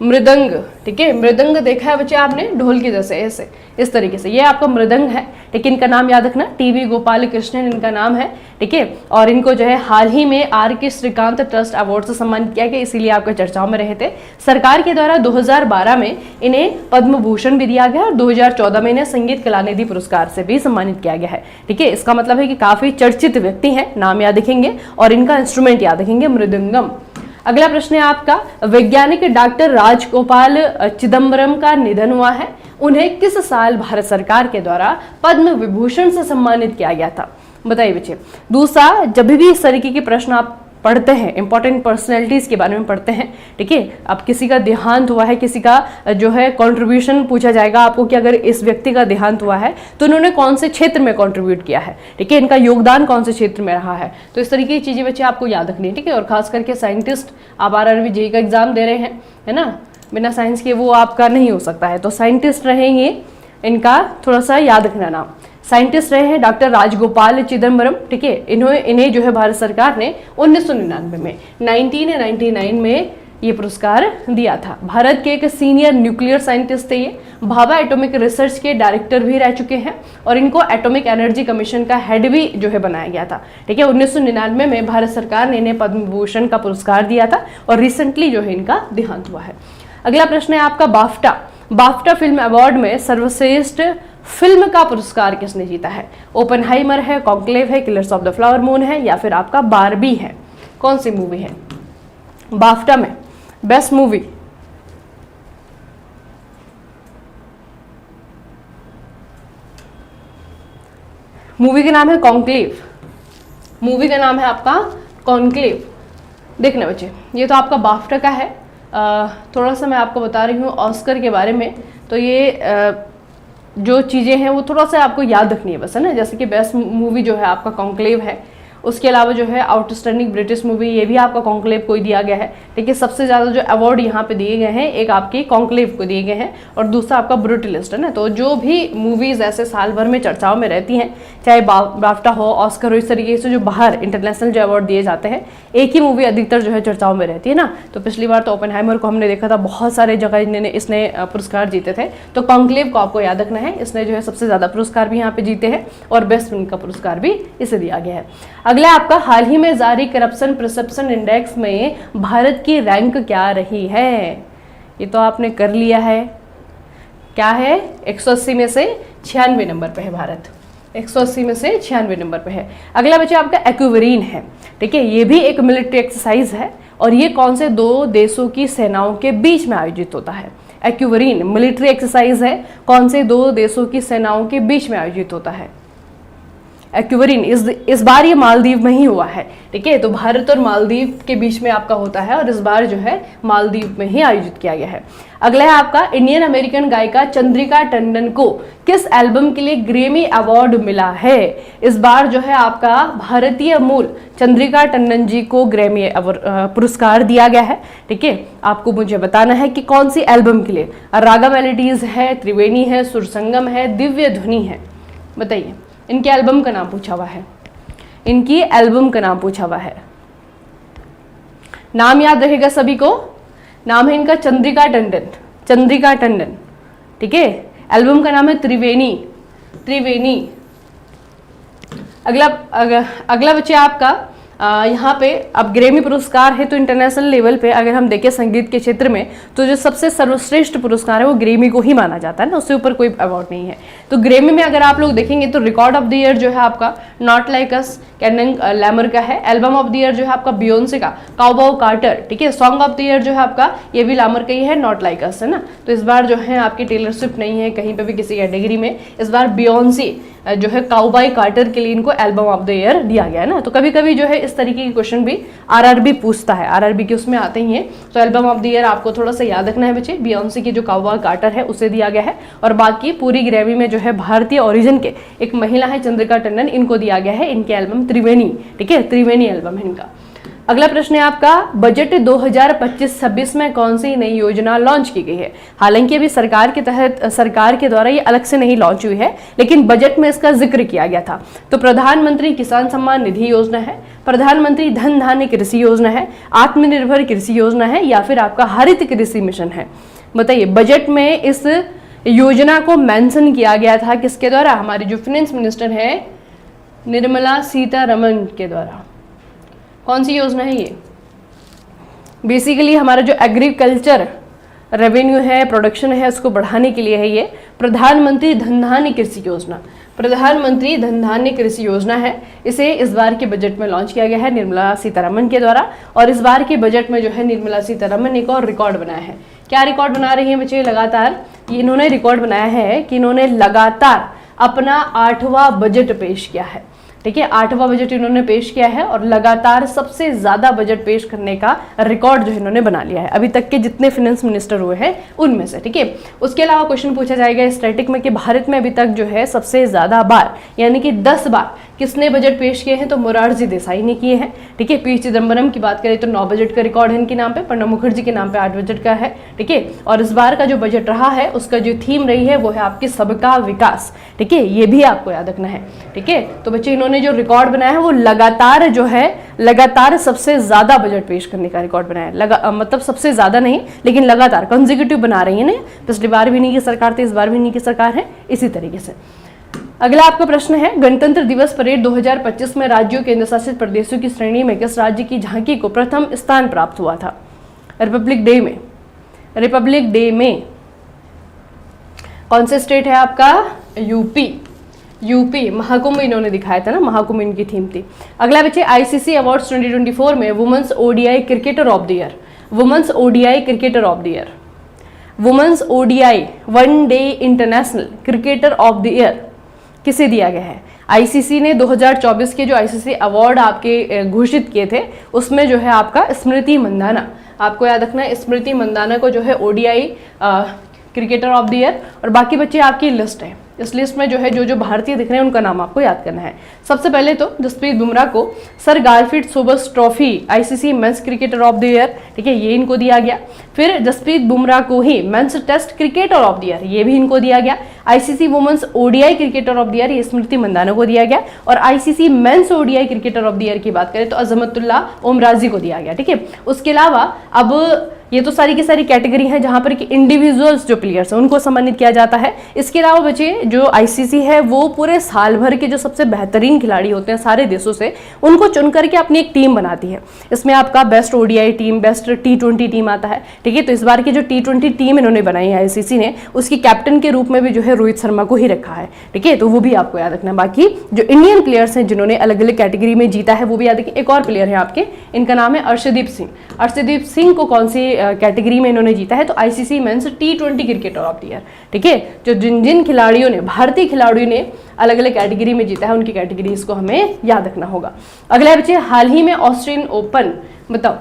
A: मृदंग, ठीक है। मृदंग देखा है बच्चे आपने, ढोल की जैसे ऐसे इस तरीके से, ये आपका मृदंग है, ठीक है। इनका नाम याद रखना, टी.वी. गोपाल कृष्णन इनका नाम है, ठीक है। और इनको जो है हाल ही में R.K. श्रीकांत ट्रस्ट अवार्ड से सम्मानित किया गया, इसीलिए आपके चर्चाओं में रहे थे। सरकार के द्वारा 2012 में इन्हें पद्म भूषण भी दिया गया और 2014 में इन्हें संगीत कलानिधि पुरस्कार से भी सम्मानित किया गया है, ठीक है। इसका मतलब है कि काफी चर्चित व्यक्ति हैं, नाम याद रखेंगे और इनका इंस्ट्रूमेंट याद रखेंगे, मृदंगम। अगला प्रश्न है आपका, वैज्ञानिक डॉक्टर राजगोपाल चिदम्बरम का निधन हुआ है, उन्हें किस साल भारत सरकार के द्वारा पद्म विभूषण से सम्मानित किया गया था? बताइए बच्चे। दूसरा, जब भी इस तरीके के प्रश्न आप पढ़ते हैं, इंपॉर्टेंट पर्सनैलिटीज के बारे में पढ़ते हैं, ठीक है, अब किसी का देहांत हुआ है, किसी का जो है कंट्रीब्यूशन पूछा जाएगा आपको कि अगर इस व्यक्ति का देहांत हुआ है तो उन्होंने कौन से क्षेत्र में कंट्रीब्यूट किया है, ठीक है, इनका योगदान कौन से क्षेत्र में रहा है, तो इस तरीके की चीजें बच्चे आपको याद रखनी है, ठीक है। और खास करके साइंटिस्ट, आप RRB JEE का एग्जाम दे रहे हैं, है ना, बिना साइंस के वो आपका नहीं हो सकता है, तो साइंटिस्ट रहेंगे, इनका थोड़ा सा याद रखना नाम। साइंटिस्ट रहे हैं डॉक्टर राजगोपाल चिदम्बरम, ठीक है। इन्हें जो है भारत सरकार ने 1999 में 1999 में ये पुरस्कार दिया था। भारत के एक सीनियर न्यूक्लियर साइंटिस्ट थे ये, भाभा एटॉमिक रिसर्च के डायरेक्टर भी रह चुके हैं और इनको एटॉमिक एनर्जी कमीशन का हेड भी जो है बनाया गया था, ठीक है। 1999 में भारत सरकार ने इन्हें पद्म भूषण का पुरस्कार दिया था और रिसेंटली जो है इनका देहांत हुआ है। अगला प्रश्न है आपका, बाफ्टा। बाफ्टा फिल्म अवार्ड में सर्वश्रेष्ठ फिल्म का पुरस्कार किसने जीता है? ओपनहाइमर है, कॉन्क्लेव है, killers of the flower moon है या फिर आपका बारबी है? कौन सी मूवी है बाफ्टा में बेस्ट मूवी? मूवी का नाम है कॉन्क्लेव, मूवी का नाम है आपका कॉन्क्लेव। देखना बच्चे, ये तो आपका बाफ्टा का है। थोड़ा सा मैं आपको बता रही हूँ ऑस्कर के बारे में, तो ये जो चीज़ें हैं वो थोड़ा सा आपको याद रखनी है बस, है ना। जैसे कि बेस्ट मूवी जो है आपका कॉन्क्लेव है, उसके अलावा जो है आउटस्टैंडिंग ब्रिटिश मूवी, ये भी आपका कॉन्क्लेव को ही दिया गया है, ठीक है। सबसे ज़्यादा जो अवार्ड यहाँ पे दिए गए हैं, एक आपके कॉन्क्लेव को दिए गए हैं और दूसरा आपका ब्रूटलिस्ट, है ना। तो जो भी मूवीज़ ऐसे साल भर में चर्चाओं में रहती हैं, चाहे बाफ्टा हो, ऑस्कर हो, इस तरीके से जो बाहर इंटरनेशनल जो अवार्ड दिए जाते हैं, एक ही मूवी अधिकतर जो है चर्चाओं में रहती है ना। तो पिछली बार तो ओपनहाइमर को हमने देखा था, बहुत सारे जगह इसने पुरस्कार जीते थे, तो कॉन्क्लेव को आपको याद रखना है, इसने जो है सबसे ज़्यादा पुरस्कार भी यहाँ पे जीते हैं और बेस्ट फिल्म का पुरस्कार भी इसे दिया गया है। अगला आपका, हाल ही में जारी करप्शन परसेप्शन इंडेक्स में भारत की रैंक क्या रही है? ये तो आपने कर लिया है, क्या है? 180 में से 96 नंबर पे है भारत, 180 में से 96 नंबर पे है। अगला बच्चा आपका एक्विवरीन है, ठीक है, ये भी एक मिलिट्री एक्सरसाइज है और ये कौन से दो देशों की सेनाओं के बीच में आयोजित होता है। एक्विवरीन मिलिट्री एक्सरसाइज है, कौन से दो देशों की सेनाओं के बीच में आयोजित होता है। एक्विवरीन इस बार ये मालदीव में ही हुआ है, ठीक है, तो भारत और मालदीव के बीच में आपका होता है और इस बार जो है मालदीव में ही आयोजित किया गया है। अगला है आपका इंडियन अमेरिकन गायिका चंद्रिका टंडन को किस एल्बम के लिए ग्रैमी अवार्ड मिला है। इस बार जो है आपका भारतीय मूल चंद्रिका टंडन जी को ग्रैमी पुरस्कार दिया गया है, ठीक है। आपको मुझे बताना है कि कौन सी एल्बम के लिए। रागा मेलोडीज है, त्रिवेणी है, सुरसंगम है, दिव्य ध्वनि है, बताइए। इनके एल्बम का नाम पूछा हुआ है, इनकी एल्बम का नाम पूछा हुआ है। नाम याद रहेगा सभी को, नाम है इनका चंद्रिका टंडन, चंद्रिका टंडन, ठीक है। एल्बम का नाम है त्रिवेणी, त्रिवेणी। अगला बच्चे आपका यहाँ पे अब ग्रैमी पुरस्कार है तो इंटरनेशनल लेवल पे अगर हम देखें संगीत के क्षेत्र में तो जो सबसे सर्वश्रेष्ठ पुरस्कार है वो ग्रैमी को ही माना जाता है ना, उससे ऊपर कोई अवार्ड नहीं है। तो ग्रैमी में अगर आप लोग देखेंगे तो रिकॉर्ड ऑफ द ईयर जो है आपका not like us Kendrick Lamar का है। एल्बम ऑफ द ईयर जो है आपका बियोंसे का काउबॉय कार्टर, ठीक है। सॉन्ग ऑफ द ईयर जो है आपका ये भी लामर का ही है, नॉट लाइक अस, है ना। तो इस बार जो है आपकी टेलर स्विफ्ट नहीं है कहीं पे भी किसी कैटेगरी में, इस बार बियोंसे जो है काउबॉय कार्टर के लिए इनको एल्बम ऑफ द ईयर दिया गया है ना। तो कभी कभी जो है इस तरीके के क्वेश्चन भी आरआरबी पूछता है, आरआरबी के उसमें आते ही हैं। तो एल्बम ऑफ द ईयर आपको थोड़ा सा याद रखना है बच्चे, बियोंसे की जो काउबॉय कार्टर है उसे दिया गया है और बाकी पूरी ग्रैमी में जो है भारतीय ओरिजिन के एक महिला है चंद्रिका टंडन, इनको दिया गया है इनके एल्बम त्रिवेणी, ठीक है, त्रिवेणी एल्बम है इनका। अगला प्रश्न है आपका बजट 2025-26 में कौन सी नई योजना लॉन्च की गई है। हालांकि अभी सरकार के तहत सरकार के द्वारा ये अलग से नहीं लॉन्च हुई है लेकिन बजट में इसका जिक्र किया गया था। तो प्रधानमंत्री किसान सम्मान निधि योजना है, प्रधानमंत्री धन धान्य कृषि योजना है, आत्मनिर्भर कृषि योजना है या फिर आपका हरित कृषि मिशन है। बताइए बजट में इस योजना को मेंशन किया गया था किसके द्वारा, हमारी जो फाइनेंस मिनिस्टर है निर्मला सीतारमण के द्वारा। कौन सी योजना है ये, बेसिकली हमारा जो एग्रीकल्चर रेवेन्यू है, प्रोडक्शन है, उसको बढ़ाने के लिए है ये प्रधानमंत्री धन धान्य कृषि योजना। प्रधानमंत्री धन धान्य कृषि योजना है, इसे इस बार के बजट में लॉन्च किया गया है निर्मला सीतारमण के द्वारा। और इस बार के बजट में जो है निर्मला सीतारमण ने एक और रिकॉर्ड बनाया है। क्या रिकॉर्ड बना रही है बच्चे, लगातार ये इन्होंने रिकॉर्ड बनाया है कि इन्होंने लगातार अपना 8वां बजट पेश किया है, ठीक है। 8वां बजट इन्होंने पेश किया है और लगातार सबसे ज्यादा बजट पेश करने का रिकॉर्ड जो इन्होंने बना लिया है अभी तक के जितने फाइनेंस मिनिस्टर हुए हैं उनमें से, ठीक है। उसके अलावा क्वेश्चन पूछा जाएगा स्टैटिक में कि भारत में अभी तक जो है सबसे ज्यादा बार यानी कि 10 बार किसने बजट पेश किए हैं, तो मोरारजी देसाई ने किए हैं, ठीक है। पी चिदम्बरम की बात करें तो 9 बजट का रिकॉर्ड है इनके नाम पे, प्रणब मुखर्जी के नाम पे 8 बजट का है, ठीक है। और इस बार का जो बजट रहा है उसका जो थीम रही है वो है आपकी सबका विकास, ठीक है, ये भी आपको याद रखना है, ठीक है। तो बच्चे इन्होंने जो रिकॉर्ड बनाया है वो लगातार जो है लगातार सबसे ज्यादा बजट पेश करने का रिकॉर्ड बनाया है। मतलब सबसे ज्यादा नहीं लेकिन लगातार कंसेक्यूटिव बना रही है ना, पिछली बार भी नहीं की सरकार थी, इस बार भी नहीं की सरकार है, इसी तरीके से। अगला आपका प्रश्न है गणतंत्र दिवस परेड 2025 में राज्यों केंद्र शासित प्रदेशों की श्रेणी में किस राज्य की झांकी को प्रथम स्थान प्राप्त हुआ था। रिपब्लिक डे में, रिपब्लिक डे में कौन से स्टेट है आपका, यूपी, यूपी। महाकुंभ इन्होंने दिखाया था ना, महाकुंभ इनकी थीम थी। अगला बच्चे आईसीसी अवार्ड्स 2024 में women's ODI cricketer of the year, women's ODI cricketer of the year, women's ODI one day international cricketer of the year किसे दिया गया है। आईसीसी ने 2024 के जो आईसीसी अवार्ड आपके घोषित किए थे उसमें जो है आपका स्मृति मंदाना, आपको याद रखना है स्मृति मंदाना को जो है ODI cricketer of the year. और बाकी बच्चे आपकी लिस्ट है, इस लिस्ट में जो है जो भारतीय दिख रहे हैं उनका नाम आपको याद करना है। सबसे पहले तो जसप्रीत बुमराह को sir Garfield Sobers trophy ICC men's cricketer of the year, ठीक है, ये इनको दिया गया। फिर जसप्रीत बुमराह को ही men's test cricketer of the year, ये भी इनको दिया गया। ICC women's ODI cricketer of the year, ये स्मृति मंदाना को दिया गया। और ICC men's ODI cricketer of the year की बात करें तो अजमतुल्लाह ओमराजी को दिया गया, ठीक है। उसके अलावा अब ये तो सारी की सारी कैटेगरी है जहां पर कि इंडिविजुअल्स जो प्लेयर्स हैं उनको सम्मानित किया जाता है। इसके अलावा बचे जो आईसीसी है वो पूरे साल भर के जो सबसे बेहतरीन खिलाड़ी होते हैं सारे देशों से, उनको चुन करके अपनी एक टीम बनाती है। इसमें आपका बेस्ट ओडीआई टीम, बेस्ट टी20 टीम आता है, ठीक है। तो इस बार की जो टी20 टीम इन्होंने बनाई है आईसीसी ने, उसकी कैप्टन के रूप में भी जो है रोहित शर्मा को ही रखा है, ठीक है। तो वो भी आपको याद रखना। बाकी जो इंडियन प्लेयर्स हैं जिन्होंने अलग अलग कैटेगरी में जीता है वो भी याद रखिए। एक और प्लेयर है आपके, इनका नाम है अर्शदीप सिंह। अर्शदीप सिंह को कौन सी कैटेगरी में इन्होंने जीता है? तो ICC men's T20 cricketer of the year, ठीक है। जो जिन जिन खिलाड़ियों ने, भारतीय खिलाड़ियों ने अलग अलग कैटेगरी में जीता है उनकी कैटेगरीज को हमें याद रखना होगा। अगला बच्चे, हाल ही में ऑस्ट्रेलियन ओपन, बताओ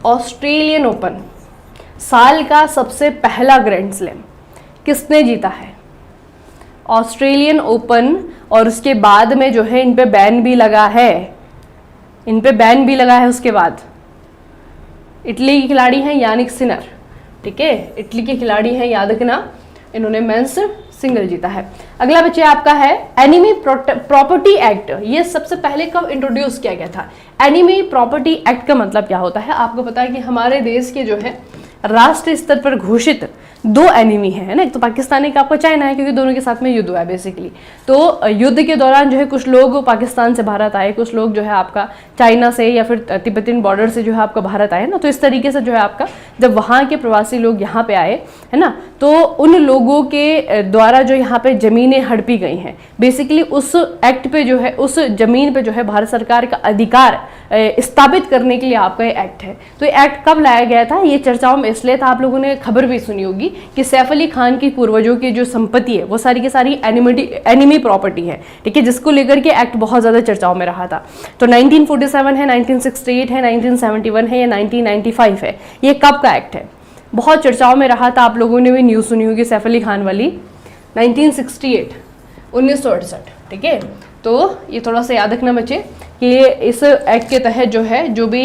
A: ऑस्ट्रेलियन ओपन साल का सबसे पहला ग्रैंड स्लैम किसने जीता है? ऑस्ट्रेलियन ओपन, और उसके बाद में जो है इन पे बैन भी लगा है, इन पे बैन भी लगा है। उसके बाद इटली के खिलाड़ी हैं यानिक सिनर, ठीक है, इटली के खिलाड़ी हैं, याद रखना। इन्होंने मेंस सिंगल जीता है। अगला बच्चे आपका है एनिमी प्रॉपर्टी एक्ट। ये सबसे पहले कब इंट्रोड्यूस किया गया था? एनिमी प्रॉपर्टी एक्ट का मतलब क्या होता है? आपको पता है कि हमारे देश के जो है राष्ट्रीय स्तर पर घोषित दो एनिमी है ना, एक तो पाकिस्तान, एक आपका चाइना है, क्योंकि दोनों के साथ में युद्ध हुआ है बेसिकली। तो युद्ध के दौरान जो है कुछ लोग पाकिस्तान से भारत आए, कुछ लोग जो है आपका चाइना से या फिर तिब्बतियन बॉर्डर से जो है आपका भारत आए ना। तो इस तरीके से जो है आपका जब वहाँ के प्रवासी लोग यहाँ पे आए है ना, तो उन लोगों के द्वारा जो यहाँ पे जमीनें हड़पी गई हैं, बेसिकली उस एक्ट पे जो है, उस जमीन पे जो है भारत सरकार का अधिकार स्थापित करने के लिए आपका ये एक्ट है। तो ये एक्ट कब लाया गया था? ये चर्चाओं में इसलिए था, आप लोगों ने खबर भी सुनी होगी कि सैफ अली खान की पूर्वजों की जो संपत्ति है वो सारी की सारी एनिमी प्रॉपर्टी है, ठीक है, जिसको लेकर के एक्ट बहुत ज्यादा चर्चाओं में रहा था। तो 1947 है, 1968 है, 1971 है या 1995 है, ये कब का एक्ट है? बहुत चर्चाओं में रहा था, आप लोगों ने भी न्यूज़ सुनी होगी सैफ अली खान वाली, 1968, 1968, ठीक है। तो ये थोड़ा सा याद रखना बच्चे कि इस एक्ट के तहत जो है, जो भी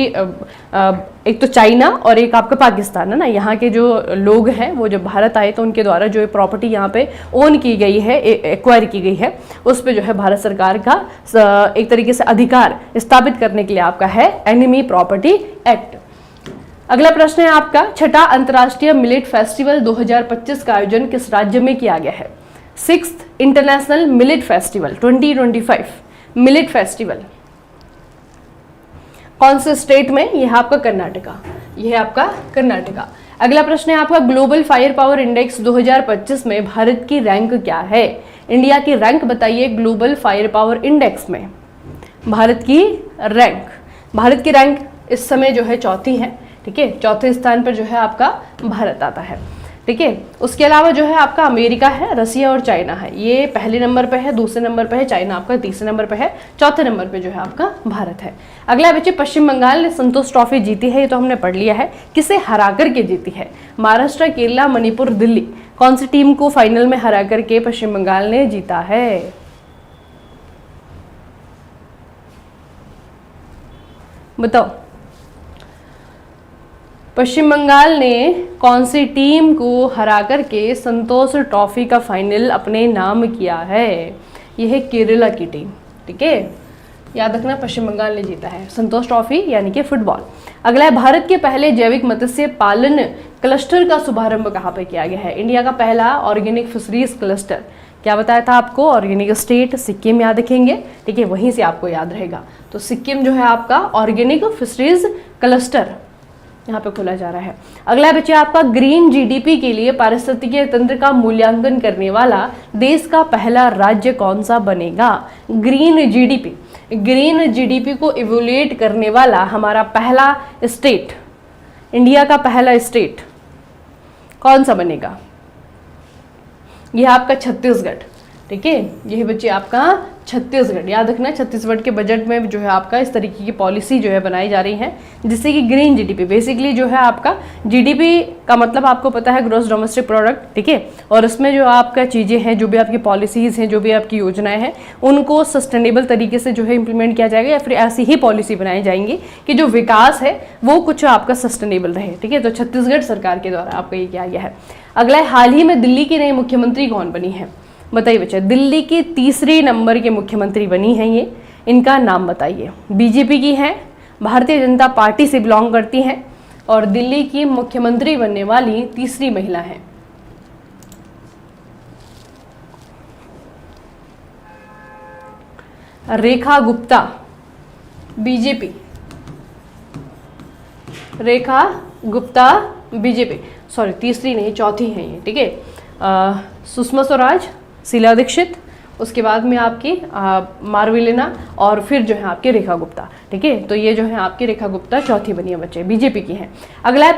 A: एक तो चाइना और एक आपका पाकिस्तान है ना, यहाँ के जो लोग हैं वो जब भारत आए तो उनके द्वारा जो प्रॉपर्टी यहाँ पे ओन की गई है, एक्वायर की गई है, उस पे जो है भारत सरकार का एक तरीके से अधिकार स्थापित करने के लिए आपका है एनिमी प्रॉपर्टी एक्ट। अगला प्रश्न है आपका, छठा अंतर्राष्ट्रीय मिलेट फेस्टिवल 2025 का आयोजन किस राज्य में किया गया है? 6th international millet festival 2025 millet festival कौन से स्टेट में? यह है आपका कर्नाटका, यह है आपका कर्नाटका। अगला प्रश्न है आपका, ग्लोबल फायर पावर इंडेक्स 2025 में भारत की रैंक क्या है? इंडिया की रैंक बताइए ग्लोबल फायर पावर इंडेक्स में, भारत की रैंक। भारत की रैंक इस समय जो है चौथी है, ठीक है, चौथे स्थान पर जो है आपका भारत आता है, ठीक है। उसके अलावा जो है आपका अमेरिका है, रसिया और चाइना है, ये पहले नंबर पे है, दूसरे नंबर पे है चाइना आपका, तीसरे नंबर पे है, चौथे नंबर पे जो है आपका भारत है। अगला बच्चे, पश्चिम बंगाल ने संतोष ट्रॉफी जीती है, ये तो हमने पढ़ लिया है, किसे हरा करके जीती है? महाराष्ट्र, केरला, मणिपुर, दिल्ली, कौन सी टीम को फाइनल में हरा करके पश्चिम बंगाल ने जीता है? बताओ, पश्चिम बंगाल ने कौन सी टीम को हरा करके संतोष ट्रॉफी का फाइनल अपने नाम किया है? यह है केरला की टीम, ठीक है, याद रखना, पश्चिम बंगाल ने जीता है संतोष ट्रॉफी यानी कि फुटबॉल। अगला है, भारत के पहले जैविक मत्स्य पालन क्लस्टर का शुभारंभ कहाँ पे किया गया है? इंडिया का पहला ऑर्गेनिक फिशरीज क्लस्टर, क्या बताया था आपको? ऑर्गेनिक स्टेट सिक्किम, याद रखेंगे, ठीक है, वहीं से आपको याद रहेगा। तो सिक्किम जो है आपका ऑर्गेनिक फिशरीज क्लस्टर यहाँ पे खोला जा रहा है। अगला बच्चा आपका, ग्रीन जीडीपी के लिए पारिस्थितिकीय तंत्र का मूल्यांकन करने वाला देश का पहला राज्य कौन सा बनेगा? ग्रीन जीडीपी को इवोल्यूएट करने वाला हमारा पहला स्टेट, इंडिया का पहला स्टेट कौन सा बनेगा? यह आपका छत्तीसगढ़, ठीक है, यह बच्चे आपका छत्तीसगढ़, याद रखना। छत्तीसगढ़ के बजट में जो है आपका इस तरीके की पॉलिसी जो है बनाई जा रही है, जिससे कि ग्रीन जीडीपी, बेसिकली जो है आपका जीडीपी का मतलब आपको पता है ग्रॉस डोमेस्टिक प्रोडक्ट, ठीक है, और उसमें जो आपका चीज़ें हैं, जो भी आपकी पॉलिसीज़ हैं, जो भी आपकी योजनाएं हैं, उनको सस्टेनेबल तरीके से जो है इंप्लीमेंट किया जाएगा, या फिर ऐसी ही पॉलिसी बनाई जाएंगी कि जो विकास है वो कुछ आपका सस्टेनेबल रहे, ठीक है। तो छत्तीसगढ़ सरकार के द्वारा आपका ये किया गया है। अगला, हाल ही में दिल्ली की नई मुख्यमंत्री कौन बनी है? बताइए बच्चे, दिल्ली की तीसरी नंबर के मुख्यमंत्री बनी है ये, इनका नाम बताइए। बीजेपी की है, भारतीय जनता पार्टी से बिलोंग करती हैं और दिल्ली की मुख्यमंत्री बनने वाली तीसरी महिला हैं। Rekha Gupta, BJP. Rekha Gupta BJP, sorry तीसरी नहीं चौथी है ये, ठीक है। सुषमा स्वराज, शीला दीक्षित, उसके बाद में आपकी मारविलेना और फिर जो है आपकी रेखा गुप्ता, ठीक है। तो ये जो है आपकी रेखा गुप्ता चौथी बनी है बच्चे, बीजेपी की है। अगला है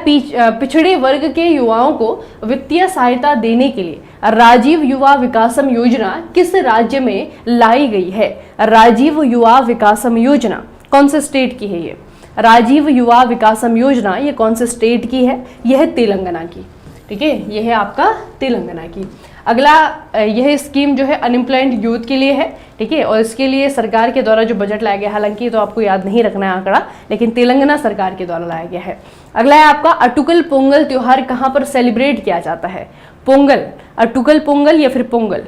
A: पिछड़े वर्ग के युवाओं को वित्तीय सहायता देने के लिए राजीव युवा विकासम योजना किस राज्य में लाई गई है? राजीव युवा विकासम योजना कौन से स्टेट की है ये? राजीव युवा विकासम योजना ये कौन से स्टेट की है? यह है तेलंगाना की, ठीक है, यह है आपका तेलंगाना की। अगला यह स्कीम जो है अनएम्प्लॉयड यूथ के लिए है, ठीक है, और इसके लिए सरकार के द्वारा जो बजट लाया गया, हालांकि तो आपको याद नहीं रखना है आंकड़ा, लेकिन तेलंगाना सरकार के द्वारा लाया गया है। अगला है आपका अटुकल पोंगल त्योहार कहाँ पर सेलिब्रेट किया जाता है? पोंगल, अटुकल पोंगल या फिर पोंगल,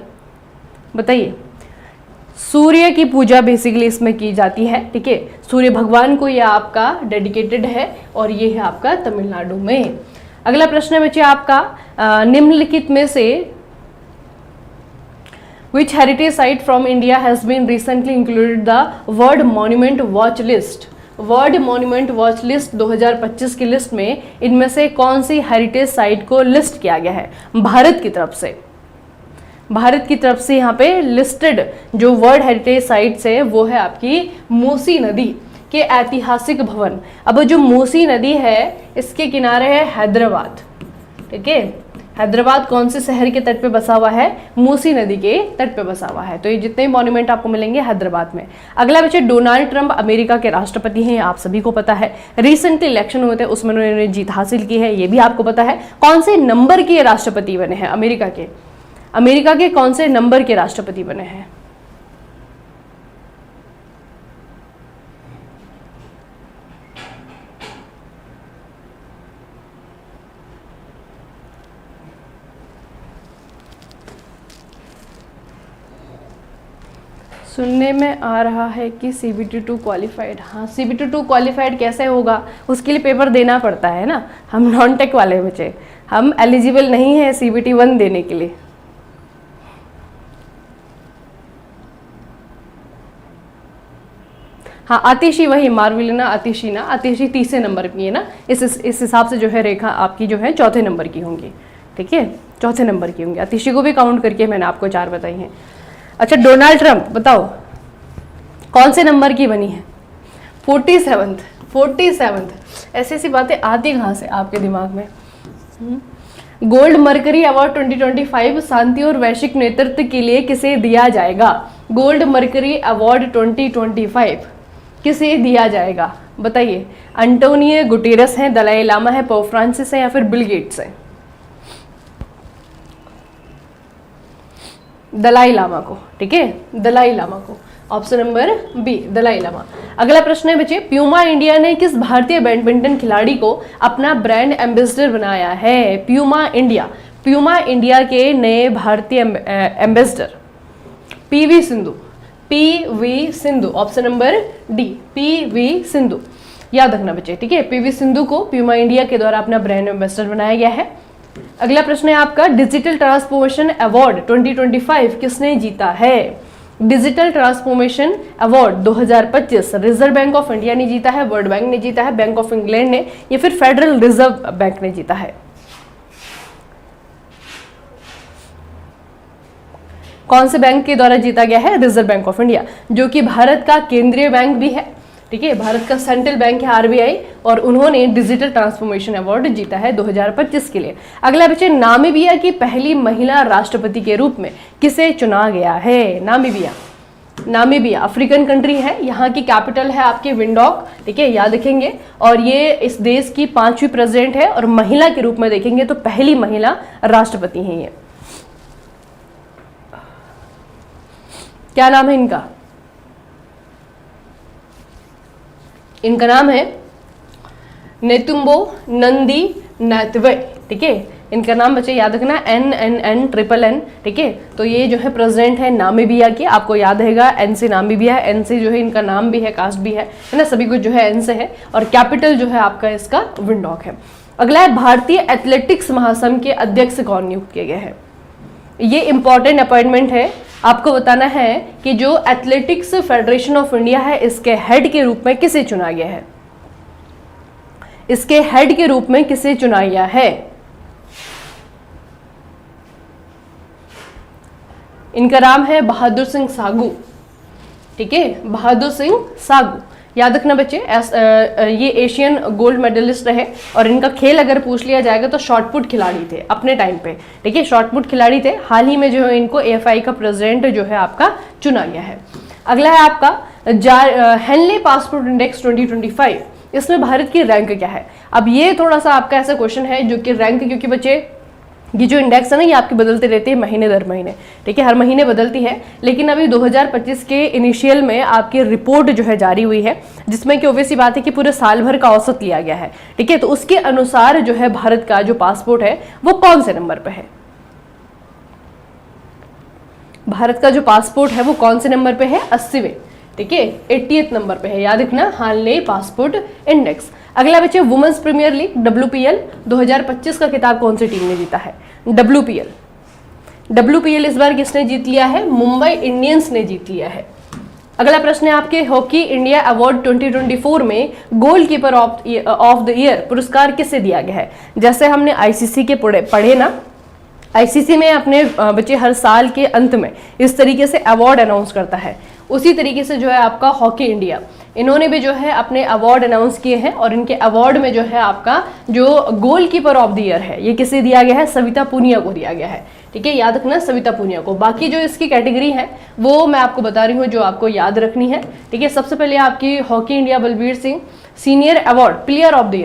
A: बताइए। सूर्य की पूजा बेसिकली इसमें की जाती है, ठीक है, सूर्य भगवान को यह आपका डेडिकेटेड है और ये है आपका तमिलनाडु में। अगला प्रश्न है बच्चे आपका निम्नलिखित में से which heritage site from India has been recently included the World Monument Watch List? World monument watch list 2025 की लिस्ट में इनमें से कौन सी हेरिटेज साइट को लिस्ट किया गया है? भारत की तरफ से, भारत की तरफ से यहाँ पे लिस्टेड जो वर्ल्ड हेरिटेज साइट्स है वो है आपकी मूसी नदी के ऐतिहासिक भवन। अब जो मूसी नदी है इसके किनारे है हैदराबाद, ठीक है, हैदराबाद कौन से शहर के तट पे बसा हुआ है? मूसी नदी के तट पे बसा हुआ है। तो ये जितने मॉन्यूमेंट आपको मिलेंगे हैदराबाद में। अगला बच्चे डोनाल्ड ट्रंप अमेरिका के राष्ट्रपति हैं, आप सभी को पता है। रिसेंटली इलेक्शन हुए थे उसमें उन्होंने जीत हासिल की है, ये भी आपको पता है। कौन से नंबर के राष्ट्रपति बने हैं अमेरिका के? अमेरिका के कौन से नंबर के राष्ट्रपति बने हैं? सुनने में आ रहा है कि CBT2 क्वालिफाइड। हाँ, CBT2 क्वालिफाइड कैसे होगा? उसके लिए पेपर देना पड़ता है ना। हम नॉन टेक वाले बच्चे, हम एलिजिबल नहीं है CBT1 देने के लिए। हाँ, आतिशी वही मारविलेना आतिशी ना, आतिशी तीसरे नंबर की है ना, इस हिसाब से जो है रेखा आपकी जो है चौथे नंबर की होंगी, ठीक है, चौथे नंबर की होंगी। आतिशी को भी काउंट करके मैंने आपको 4 बताई हैं। अच्छा, डोनाल्ड ट्रंप बताओ कौन से नंबर की बनी है? 47th। ऐसी ऐसी बातें आती कहाँ से आपके दिमाग में? गोल्ड मर्करी अवार्ड 2025 शांति और वैश्विक नेतृत्व के लिए किसे दिया जाएगा? गोल्ड मर्करी अवार्ड 2025 किसे दिया जाएगा बताइए? अंटोनियो गुटेरस हैं, दलाई लामा है, पोप फ्रांसिस है या फिर बिल गेट्स है? दलाई लामा को, ठीक है, दलाई लामा को, option number B Dalai Lama. अगला प्रश्न है बच्चे, प्यूमा इंडिया ने किस भारतीय बैडमिंटन खिलाड़ी को अपना ब्रांड एम्बेसडर बनाया है? प्यूमा इंडिया के नए भारतीय ambassador PV Sindhu, option number D PV Sindhu. याद रखना बच्चे, ठीक है, पीवी सिंधु को प्यूमा इंडिया के द्वारा अपना ब्रांड एम्बेसडर बनाया गया है। अगला प्रश्न है आपका, डिजिटल ट्रांसफॉर्मेशन अवार्ड 2025 किसने जीता है? Digital transformation award 2025 reserve bank of India ने जीता है, वर्ल्ड बैंक ने जीता है, बैंक ऑफ इंग्लैंड ने या फिर फेडरल रिजर्व बैंक ने जीता है? कौन से बैंक के द्वारा जीता गया है? रिजर्व बैंक ऑफ इंडिया, जो कि भारत का केंद्रीय बैंक भी है, ठीक है, भारत का सेंट्रल बैंक है RBI, और उन्होंने डिजिटल ट्रांसफॉर्मेशन अवार्ड जीता है 2025 के लिए। अगला बच्चे, नामीबिया की पहली महिला राष्ट्रपति के रूप में किसे चुना गया है? नामीबिया अफ्रीकन कंट्री है, यहाँ की कैपिटल है आपके विंडॉक, ठीक है, याद रखेंगे। और ये इस देश की 5वीं प्रेसिडेंट है और महिला के रूप में देखेंगे तो पहली महिला राष्ट्रपति है ये। क्या नाम है इनका? इनका नाम है नेतुम्बो नंदी नातवे, ठीक है, इनका नाम बच्चे याद रखना, NNN, ठीक है। तो ये जो है प्रेसिडेंट है नामीबिया की, आपको याद रहेगा एन से नामीबिया, एन से जो है इनका नाम भी है, कास्ट भी है ना, सभी कुछ जो है एन से है। और कैपिटल जो है आपका इसका विंडहॉक है। अगला है भारतीय एथलेटिक्स महासंघ के अध्यक्ष कौन नियुक्त किए गए हैं। ये इंपॉर्टेंट अपॉइंटमेंट है, आपको बताना है कि जो एथलेटिक्स फेडरेशन ऑफ इंडिया है इसके हेड के रूप में किसे चुना गया है, इसके हेड के रूप में किसे चुना गया है। इनका नाम है बहादुर सिंह सागू, ठीक है, बहादुर सिंह सागू। याद रखना बच्चे, ये एशियन गोल्ड मेडलिस्ट रहे और इनका खेल अगर पूछ लिया जाएगा तो शॉटपुट खिलाड़ी थे अपने टाइम पे, ठीक है, शॉटपुट खिलाड़ी थे। हाल ही में जो है इनको AFI का प्रेसिडेंट जो है आपका चुना गया है। अगला है आपका हेनले पासपोर्ट इंडेक्स 2025, इसमें भारत की रैंक क्या है। अब ये थोड़ा सा आपका ऐसा क्वेश्चन है जो कि रैंक, क्योंकि बच्चे ये जो इंडेक्स है ना ये आपकी बदलती रहती है महीने दर महीने, ठीक है, हर महीने बदलती है। लेकिन अभी 2025 के इनिशियल में आपकी रिपोर्ट जो है जारी हुई है, जिसमें कि ऑब्वियसली बात है कि पूरे साल भर का औसत लिया गया है, ठीक है। तो उसके अनुसार जो है भारत का जो पासपोर्ट है वो कौन से नंबर पे है, भारत का जो पासपोर्ट है वो कौन से नंबर पे है, 80वें, ठीक है, 80th नंबर पे है। याद रखना, हानले पासपोर्ट इंडेक्स। अगला बच्चे वुमेन्स प्रीमियर लीग WPL 2025 का खिताब कौन सी टीम ने जीता है। WPL इस बार किसने जीत लिया है, मुंबई इंडियंस ने जीत लिया है। अगला प्रश्न है आपके हॉकी इंडिया अवार्ड 2024 में गोलकीपर ऑफ द ईयर पुरस्कार किसे दिया गया है। जैसे हमने ICC के पढ़े ना, ICC में अपने बच्चे हर साल के अंत में इस तरीके से अवार्ड अनाउंस करता है, उसी तरीके से जो है आपका हॉकी इंडिया, इन्होंने भी जो है अपने अवार्ड अनाउंस किए हैं और इनके अवार्ड में जो है आपका जो गोलकीपर ऑफ द ईयर है ये किसे दिया गया है, सविता पुनिया को दिया गया है, ठीक है, याद रखना सविता पुनिया को। बाकी जो इसकी कैटेगरी है वो मैं आपको बता रही हूँ जो आपको याद रखनी है, ठीक है। सबसे पहले आपकी hockey India Balbir Singh senior award player of the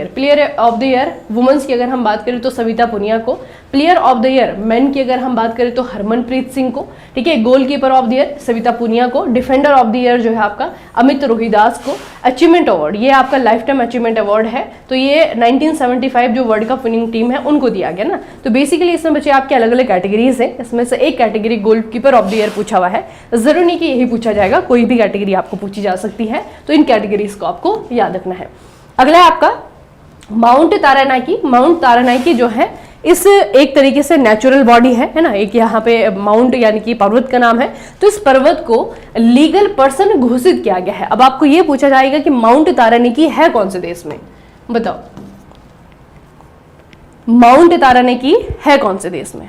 A: year women's की अगर हम बात करें तो सविता पुनिया को, player of the year men की अगर हम बात करें तो हरमनप्रीत सिंह को, ठीक है, goalkeeper of the year Savita Punia को, डिफेंडर ऑफ द ईयर जो है आपका अमित रोहिदास को, अचीवमेंट अवार्ड ये आपका लाइफ टाइम अचीवमेंट अवार्ड है तो ये 1975 जो वर्ल्ड कप विनिंग टीम है उनको दिया गया ना। तो बेसिकली इसमें बच्चे आपके अलग अलग कैटेगरीज है, इसमें से एक category goalkeeper of the year पूछा हुआ है, जरूरी नहीं कि यही पूछा जाएगा, कोई भी कैटेगरी आपको पूछी जा सकती है, तो इन कैटेगरीज को आपको याद रखना है। अगला है आपका माउंट तारानाइकी जो है इस एक तरीके से नेचुरल बॉडी है ना, एक यहाँ पे माउंट यानी कि पर्वत का नाम है, तो इस पर्वत को लीगल पर्सन घोषित किया गया है। अब आपको ये पूछा जाएगा कि माउंट तारानाइकी है कौन से देश में, बताओ माउंट तारानाइकी है कौन से देश में।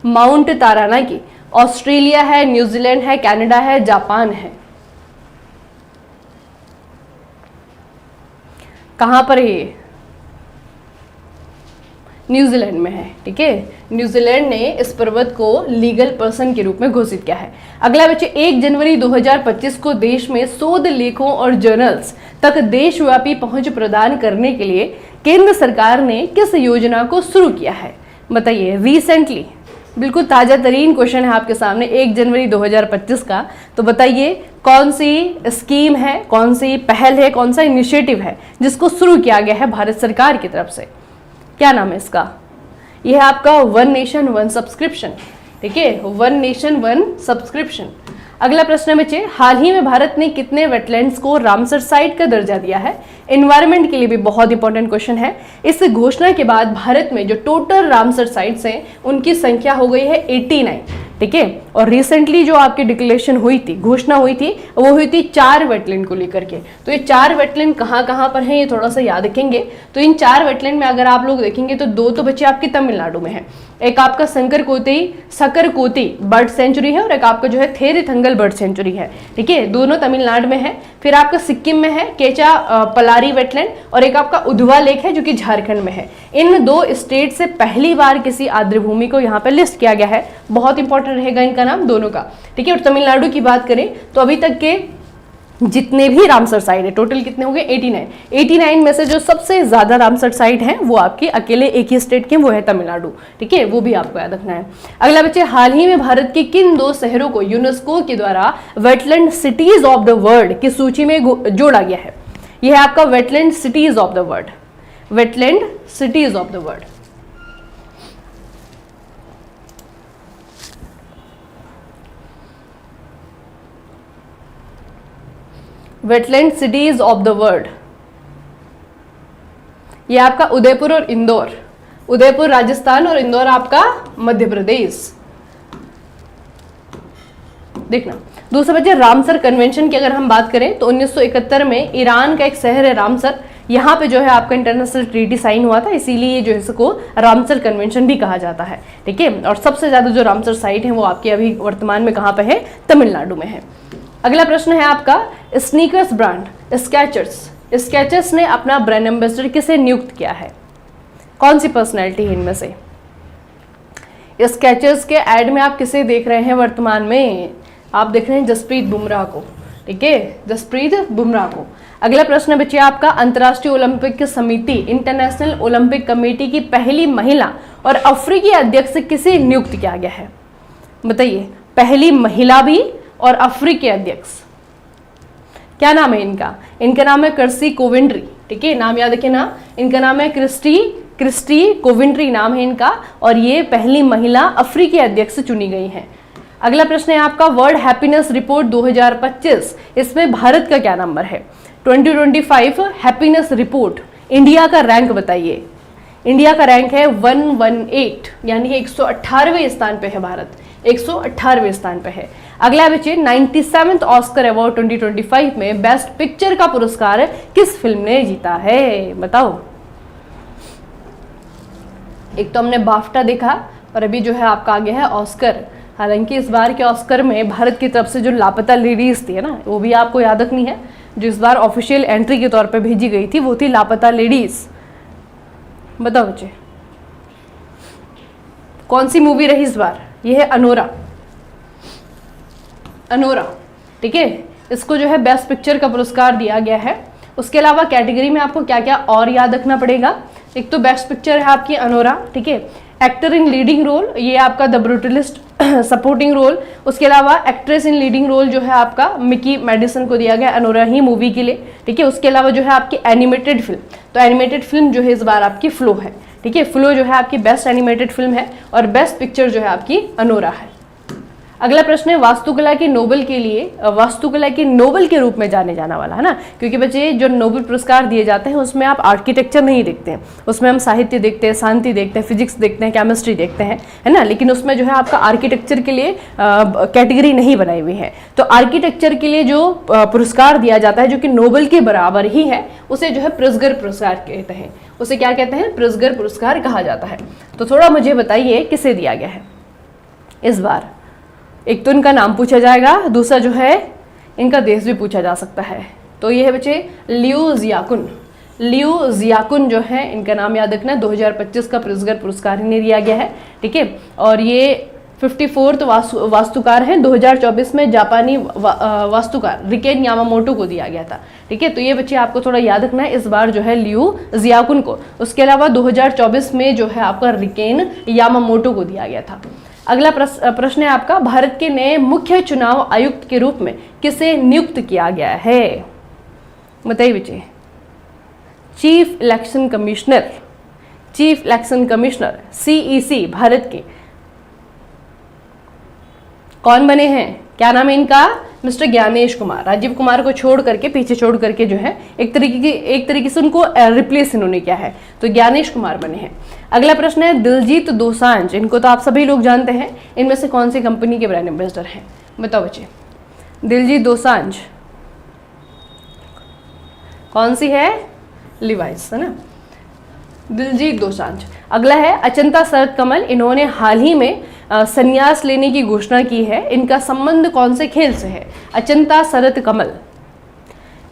A: माउंट तारानाइकी ऑस्ट्रेलिया है, न्यूजीलैंड है, कनाडा है, जापान है, कहां पर है ये, न्यूजीलैंड में है, ठीक है। न्यूजीलैंड ने इस पर्वत को लीगल पर्सन के रूप में घोषित किया है। अगला बच्चे 1 जनवरी 2025 को देश में शोध लेखों और जर्नल्स तक देशव्यापी पहुंच प्रदान करने के लिए केंद्र सरकार ने किस योजना को शुरू किया है, बताइए। रिसेंटली बिल्कुल ताजा तरीन क्वेश्चन है आपके सामने 1 जनवरी 2025 का, तो बताइए कौन सी स्कीम है, कौन सी पहल है, कौन सा इनिशिएटिव है जिसको शुरू किया गया है भारत सरकार की तरफ से, क्या नाम है इसका। यह है आपका वन नेशन वन सब्सक्रिप्शन, ठीक है, वन नेशन वन सब्सक्रिप्शन। अगला प्रश्न है बच्चे, हाल ही में भारत ने कितने वेटलैंड्स को रामसर साइट का दर्जा दिया है। एनवायरनमेंट के लिए भी बहुत इंपॉर्टेंट क्वेश्चन है। इस घोषणा के बाद भारत में जो टोटल रामसर साइट्स हैं उनकी संख्या हो गई है 89, ठीक है। और रिसेंटली जो आपकी डिक्लेरेशन हुई थी, घोषणा हुई थी, वो हुई थी 4 वेटलैंड को लेकर के। तो ये 4 वेटलैंड कहाँ कहाँ पर हैं ये थोड़ा सा याद रखेंगे। तो इन 4 वेटलैंड में अगर आप लोग देखेंगे तो 2 तो बच्चे आपके तमिलनाडु में है, एक आपका सकरकोती बर्ड सेंचुरी है और एक आपका जो है थेरेथंगल बर्ड सेंचुरी है, ठीक है, दोनों तमिलनाडु में है। फिर आपका सिक्किम में है केचा पलारी वेटलैंड और एक आपका उधवा लेक है जो कि झारखंड में है। इन 2 स्टेट से पहली बार किसी आर्द्रभूमि को यहाँ पे लिस्ट किया गया है, बहुत इंपॉर्टेंट रहेगा इनका नाम दोनों का, ठीक है। और तमिलनाडु की बात करें तो अभी तक के जितने भी रामसर साइट है, टोटल कितने हो गए 89। 89 में से जो सबसे ज्यादा रामसर साइट है वो आपके अकेले एक ही स्टेट के, वो है तमिलनाडु। ठीक है, वो भी आपको याद रखना है। अगला बच्चे, हाल ही में भारत के किन 2 शहरों को यूनेस्को के द्वारा wetland cities of the world की सूची में जोड़ा गया है? यह है आपका wetland cities of the world, wetland cities of the world. Wetland cities of the world, ये आपका उदयपुर और इंदौर, उदयपुर राजस्थान और इंदौर आपका मध्य प्रदेश। देखना दूसरा बच्चे, रामसर कन्वेंशन की अगर हम बात करें तो 1971 में ईरान का एक शहर है रामसर, यहाँ पे जो है आपका इंटरनेशनल ट्रीटी साइन हुआ था, इसीलिए जो है इसको रामसर कन्वेंशन भी कहा जाता है। ठीक है, और सबसे ज्यादा जो रामसर साइट है वो आपकी अभी वर्तमान में कहाँ पे है? तमिलनाडु में है। अगला प्रश्न है आपका, स्नीकर्स ब्रांड स्केचर्स ने अपना ब्रांड एम्बेसडर किसे नियुक्त किया है? कौन सी पर्सनैलिटी है इनमें से? स्केचर्स के एड में आप किसे देख रहे हैं वर्तमान में? आप देख रहे हैं जसप्रीत बुमराह को। ठीक है, जसप्रीत बुमराह को। अगला प्रश्न बच्चे आपका, अंतर्राष्ट्रीय ओलंपिक समिति इंटरनेशनल ओलंपिक कमेटी की पहली महिला और अफ्रीकी अध्यक्ष किसे नियुक्त किया गया है? बताइए, पहली महिला भी और अफ्रीकी अध्यक्ष, क्या नाम है इनका? इनका नाम है कर्सी कोवेंट्री। ठीक है, नाम याद रखिए ना, इनका नाम है क्रिस्टी कोवेंट्री नाम है इनका, और ये पहली महिला अफ्रीकी अध्यक्ष चुनी गई हैं। अगला प्रश्न है आपका, वर्ल्ड हैप्पीनेस रिपोर्ट 2025, इसमें भारत का क्या नंबर है? 2025 हैप्पीनेस रिपोर्ट, इंडिया का रैंक बताइए। इंडिया का रैंक है 118, यानी कि 118वें स्थान पे है भारत, 118वें स्थान पे है। अगला बच्चे, 97th ऑस्कर अवार्ड 2025 में बेस्ट पिक्चर का पुरस्कार किस फिल्म ने जीता है? बताओ। एक तो हमने बाफ्टा देखा और अभी जो है आपका आगे है ऑस्कर। हालांकि इस बार के ऑस्कर में भारत की तरफ से जो लापता लेडीज थी ना, वो भी आपको याद रखनी है। जो इस बार ऑफिशियल एंट्री के तौर पे भेजी गई थी वो थी लापता लेडीज। बताओ बच्चे, कौन सी मूवी रही इस बार? ये है अनोरा। ठीक है, इसको जो है बेस्ट पिक्चर का पुरस्कार दिया गया है। उसके अलावा कैटेगरी में आपको क्या क्या और याद रखना पड़ेगा? एक तो बेस्ट पिक्चर है आपकी अनोरा। ठीक है, एक्टर इन लीडिंग रोल, ये आपका द ब्रूटलिस्ट सपोर्टिंग रोल। उसके अलावा एक्ट्रेस इन लीडिंग रोल जो है आपका मिकी मेडिसन को दिया गया अनोरा ही मूवी के लिए। ठीक है, उसके अलावा जो है आपकी एनिमेटेड फिल्म, तो एनिमेटेड फिल्म जो है इस बार आपकी फ्लो है। ठीक है, फ्लो जो है आपकी बेस्ट एनिमेटेड फिल्म है और बेस्ट पिक्चर जो है आपकी अनोरा है। अगला प्रश्न है, वास्तुकला के नोबेल के लिए, वास्तुकला के नोबेल के रूप में जाने जाना वाला है ना, क्योंकि बच्चे जो नोबेल पुरस्कार दिए जाते हैं उसमें आप आर्किटेक्चर नहीं देखते हैं, उसमें हम साहित्य देखते हैं, शांति देखते हैं, फिजिक्स देखते हैं, केमिस्ट्री देखते हैं, है ना। लेकिन उसमें जो है आपका आर्किटेक्चर के लिए कैटेगरी नहीं बनाई हुई है। तो आर्किटेक्चर के लिए जो पुरस्कार दिया जाता है जो कि नोबेल के बराबर ही है, उसे जो है प्रिट्जगर पुरस्कार कहते हैं। उसे क्या कहते हैं? प्रिट्जगर पुरस्कार कहा जाता है। तो थोड़ा मुझे बताइए किसे दिया गया है इस बार? एक तो इनका नाम पूछा जाएगा, दूसरा जो है इनका देश भी पूछा जा सकता है। तो ये है बच्चे लियू जियाकुन जो है इनका नाम याद रखना है। 2025 का प्रिट्जगर पुरस्कार इन्हें दिया गया है। ठीक है, और ये 54th वास्तुकार हैं। 2024 में जापानी वास्तुकार रिकेन यामामोटो को दिया गया था। ठीक है, तो ये बच्चे आपको थोड़ा याद रखना है इस बार जो है लियू जियाकुन को। उसके अलावा 2024 में जो है आपका रिकेन यामामोटो को दिया गया था। अगला प्रश्न है आपका, भारत के नए मुख्य चुनाव आयुक्त के रूप में किसे नियुक्त किया गया है? बताइए बच्चे। Chief election commissioner CEC Bharat के कौन बने हैं? क्या नाम है इनका? मिस्टर ज्ञानेश कुमार। राजीव कुमार को छोड़ करके, पीछे छोड़ करके जो है एक तरीके से उनको रिप्लेस इन्होंने किया है, तो ज्ञानेश कुमार बने हैं। अगला प्रश्न है, दिलजीत दोसांझ, इनको तो आप सभी लोग जानते हैं, इनमें से कौन सी कंपनी के ब्रांड एम्बेसडर हैं? बताओ बच्चे। दिलजीत दोसांझ कौन सी है? लिवाइस, है ना, दिलजीत दोसांझ। अगला है अचंता शरद कमल, इन्होंने हाल ही में संन्यास लेने की घोषणा की है। इनका संबंध कौन से खेल से है? अचंता शरद कमल,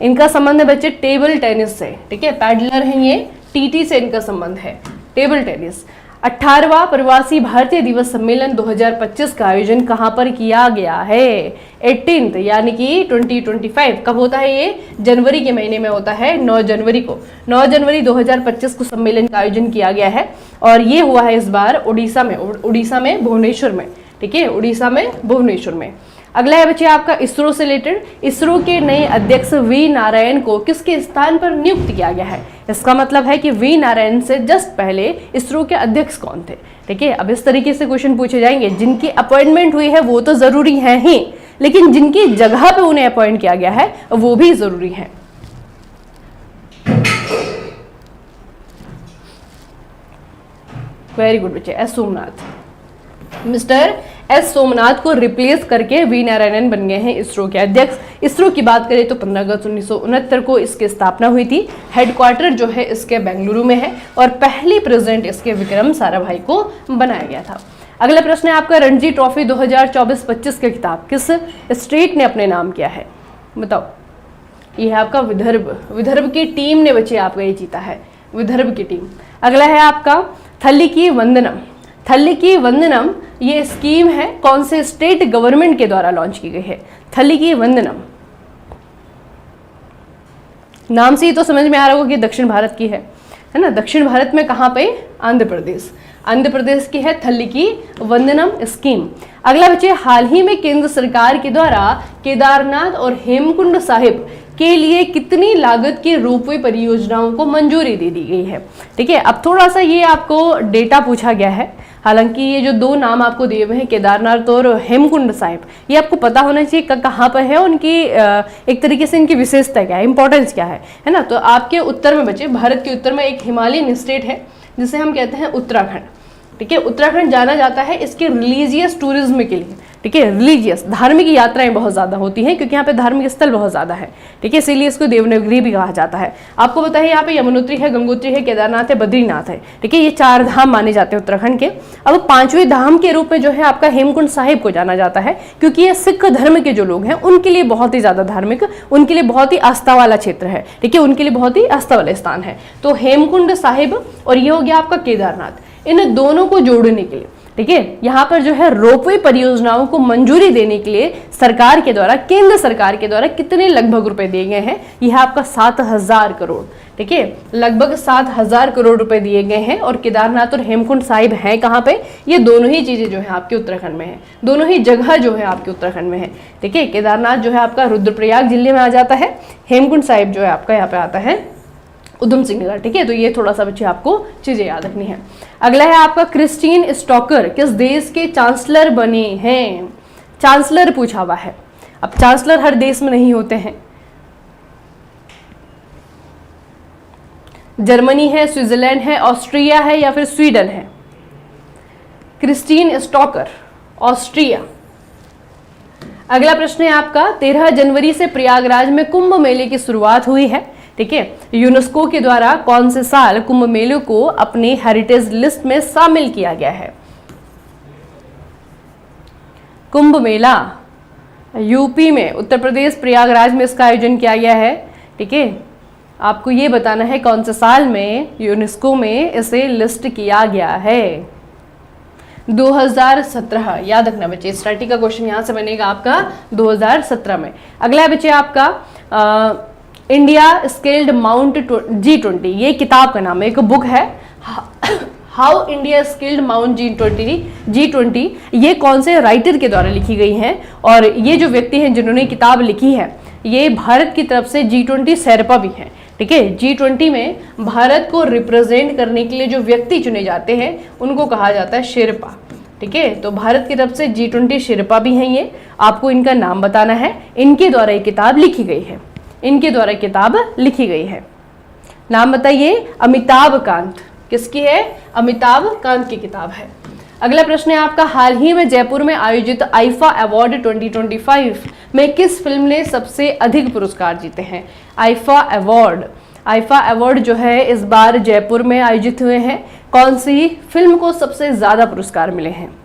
A: इनका संबंध है बच्चे टेबल टेनिस से। ठीक है, पैडलर हैं ये, TT से इनका संबंध है, टेबल टेनिस। 18वां प्रवासी भारतीय दिवस सम्मेलन 2025 का आयोजन कहां पर किया गया है? 18th यानी कि 2025 कब होता है? ये जनवरी के महीने में होता है, 9 जनवरी को। 9 जनवरी 2025 को सम्मेलन का आयोजन किया गया है और ये हुआ है इस बार उड़ीसा में भुवनेश्वर में। ठीक है, उड़ीसा में भुवनेश्वर में। अगला है बच्चे आपका इसरो से रिलेटेड। इसरो के नए अध्यक्ष वी नारायण को किसके स्थान पर नियुक्त किया गया है? इसका मतलब है कि वी नारायण से जस्ट पहले इसरो के अध्यक्ष कौन थे? ठीक है, अब इस तरीके से क्वेश्चन पूछे जाएंगे। जिनकी अपॉइंटमेंट हुई है वो तो जरूरी है ही, लेकिन जिनकी जगह पे उन्हें अपॉइंट किया गया है वो भी जरूरी है। वेरी गुड बच्चे। S Somnath, mister S Somnath को रिप्लेस करके वी नारायणन बन गए हैं इसरो के अध्यक्ष। इसरो की बात करें तो 15 अगस्त 1969 को इसकी स्थापना हुई थी। हेडक्वार्टर जो है इसके बेंगलुरु में है और पहली प्रेसिडेंट इसके विक्रम साराभाई को बनाया गया था। अगला प्रश्न है आपका रणजी ट्रॉफी 2024-25 का खिताब किस स्टेट ने अपने नाम किया है? बताओ। ये है आपका विदर्भ की टीम ने बच्चे आपका ये जीता है, विदर्भ की टीम। अगला है आपका थल्ली की वंदनम ये स्कीम है कौन से स्टेट गवर्नमेंट के द्वारा लॉन्च की गई है? थल्ली की वंदनम नाम से ही तो समझ में आ रहा होगा कि दक्षिण भारत की है ना। दक्षिण भारत में कहां पे? आंध्र प्रदेश की है थल्ली की वंदनम स्कीम। अगला बच्चे हाल ही में केंद्र सरकार के द्वारा केदारनाथ और हेमकुंड साहिब के लिए कितनी लागत की रोपवे परियोजनाओं को मंजूरी दे दी गई है? ठीक है, अब थोड़ा सा ये आपको डेटा पूछा गया है। हालांकि ये जो दो नाम आपको दिए हुए हैं केदारनाथ और हेमकुंड साहिब, ये आपको पता होना चाहिए कहाँ पर है, उनकी एक तरीके से इनकी विशेषता क्या है, इंपॉर्टेंस क्या है ना। तो आपके उत्तर में बच्चे, भारत के उत्तर में एक हिमालयन स्टेट है जिसे हम कहते हैं उत्तराखंड। ठीक है, उत्तराखंड जाना जाता है इसके रिलीजियस टूरिज्म के लिए। ठीक है, रिलीजियस धार्मिक यात्राएं बहुत ज्यादा होती हैं क्योंकि यहाँ पे धार्मिक स्थल बहुत ज्यादा है। ठीक है, इसीलिए इसको देवनागरी भी कहा जाता है। आपको पता है यहाँ पे यमुनोत्री है, गंगोत्री है, केदारनाथ है, बद्रीनाथ है। ठीक है, ये 4 धाम माने जाते हैं उत्तराखंड के। अब 5वें धाम के रूप में जो है आपका हेमकुंड साहिब को जाना जाता है क्योंकि ये सिख धर्म के जो लोग हैं उनके लिए बहुत ही ज्यादा धार्मिक, उनके लिए बहुत ही आस्था वाला क्षेत्र है। ठीक है, उनके लिए बहुत ही आस्था वाला स्थान है। तो हेमकुंड साहिब और ये हो गया आपका केदारनाथ, इन दोनों को जोड़ने के लिए ठीक है यहाँ पर जो है रोपवे परियोजनाओं को मंजूरी देने के लिए सरकार के द्वारा, केंद्र सरकार के द्वारा कितने लगभग रुपए दिए गए हैं? यह आपका 7,000 करोड़। ठीक है, लगभग 7,000 करोड़ रुपए दिए गए हैं। और केदारनाथ और हेमकुंड साहिब हैं कहाँ पे? ये दोनों ही चीजें जो है आपके उत्तराखंड में है, दोनों ही जगह जो है आपके उत्तराखंड में है। ठीक है, केदारनाथ जो है आपका रुद्रप्रयाग जिले में आ जाता है, हेमकुंड साहिब जो है आपका यहाँ पे आता है उधम सिंह नगर। ठीक है, तो ये थोड़ा सा बच्चे आपको चीजें याद रखनी है। अगला है आपका क्रिस्टीन स्टॉकर किस देश के चांसलर बने हैं? चांसलर पूछा हुआ है। अब चांसलर हर देश में नहीं होते हैं। जर्मनी है, स्विट्जरलैंड है, ऑस्ट्रिया है या फिर स्वीडन है? Christine stalker Austria. अगला प्रश्न है आपका 13 जनवरी से प्रयागराज में कुंभ मेले की शुरुआत हुई है। ठीक है, यूनेस्को के द्वारा कौन से साल कुंभ मेले को अपने हेरिटेज लिस्ट में शामिल किया गया है? कुंभ मेला यूपी में, उत्तर प्रदेश प्रयागराज में इसका आयोजन किया गया है। ठीक है, आपको ये बताना है कौन से साल में यूनेस्को में इसे लिस्ट किया गया है। 2017। याद रखना बच्चे, स्टैटिक का क्वेश्चन यहां से बनेगा आपका 2017 में। अगला है बच्चे आपका इंडिया स्केल्ड माउंट G20, ये किताब का नाम है, एक बुक है how India skilled mount G20। ये कौन से राइटर के द्वारा लिखी गई है? और ये जो व्यक्ति हैं जिन्होंने किताब लिखी है ये भारत की तरफ से G20 शेरपा भी हैं। ठीक है, G20 में भारत को रिप्रेजेंट करने के लिए जो व्यक्ति चुने जाते हैं उनको कहा जाता है शेरपा। ठीक है, तो भारत की तरफ से G20 शेरपा भी हैं। ये आपको इनका नाम बताना है। इनके द्वारा ये किताब लिखी गई है, इनके द्वारा किताब लिखी गई है। नाम बताइए। अमिताभ कांत। किसकी है? अमिताभ कांत की किताब है। अगला प्रश्न है आपका हाल ही में जयपुर में आयोजित आईफा अवार्ड 2025 में किस फिल्म ने सबसे अधिक पुरस्कार जीते हैं? आईफा अवार्ड जो है इस बार जयपुर में आयोजित हुए हैं। कौन सी फिल्म को सबसे ज्यादा पुरस्कार मिले हैं?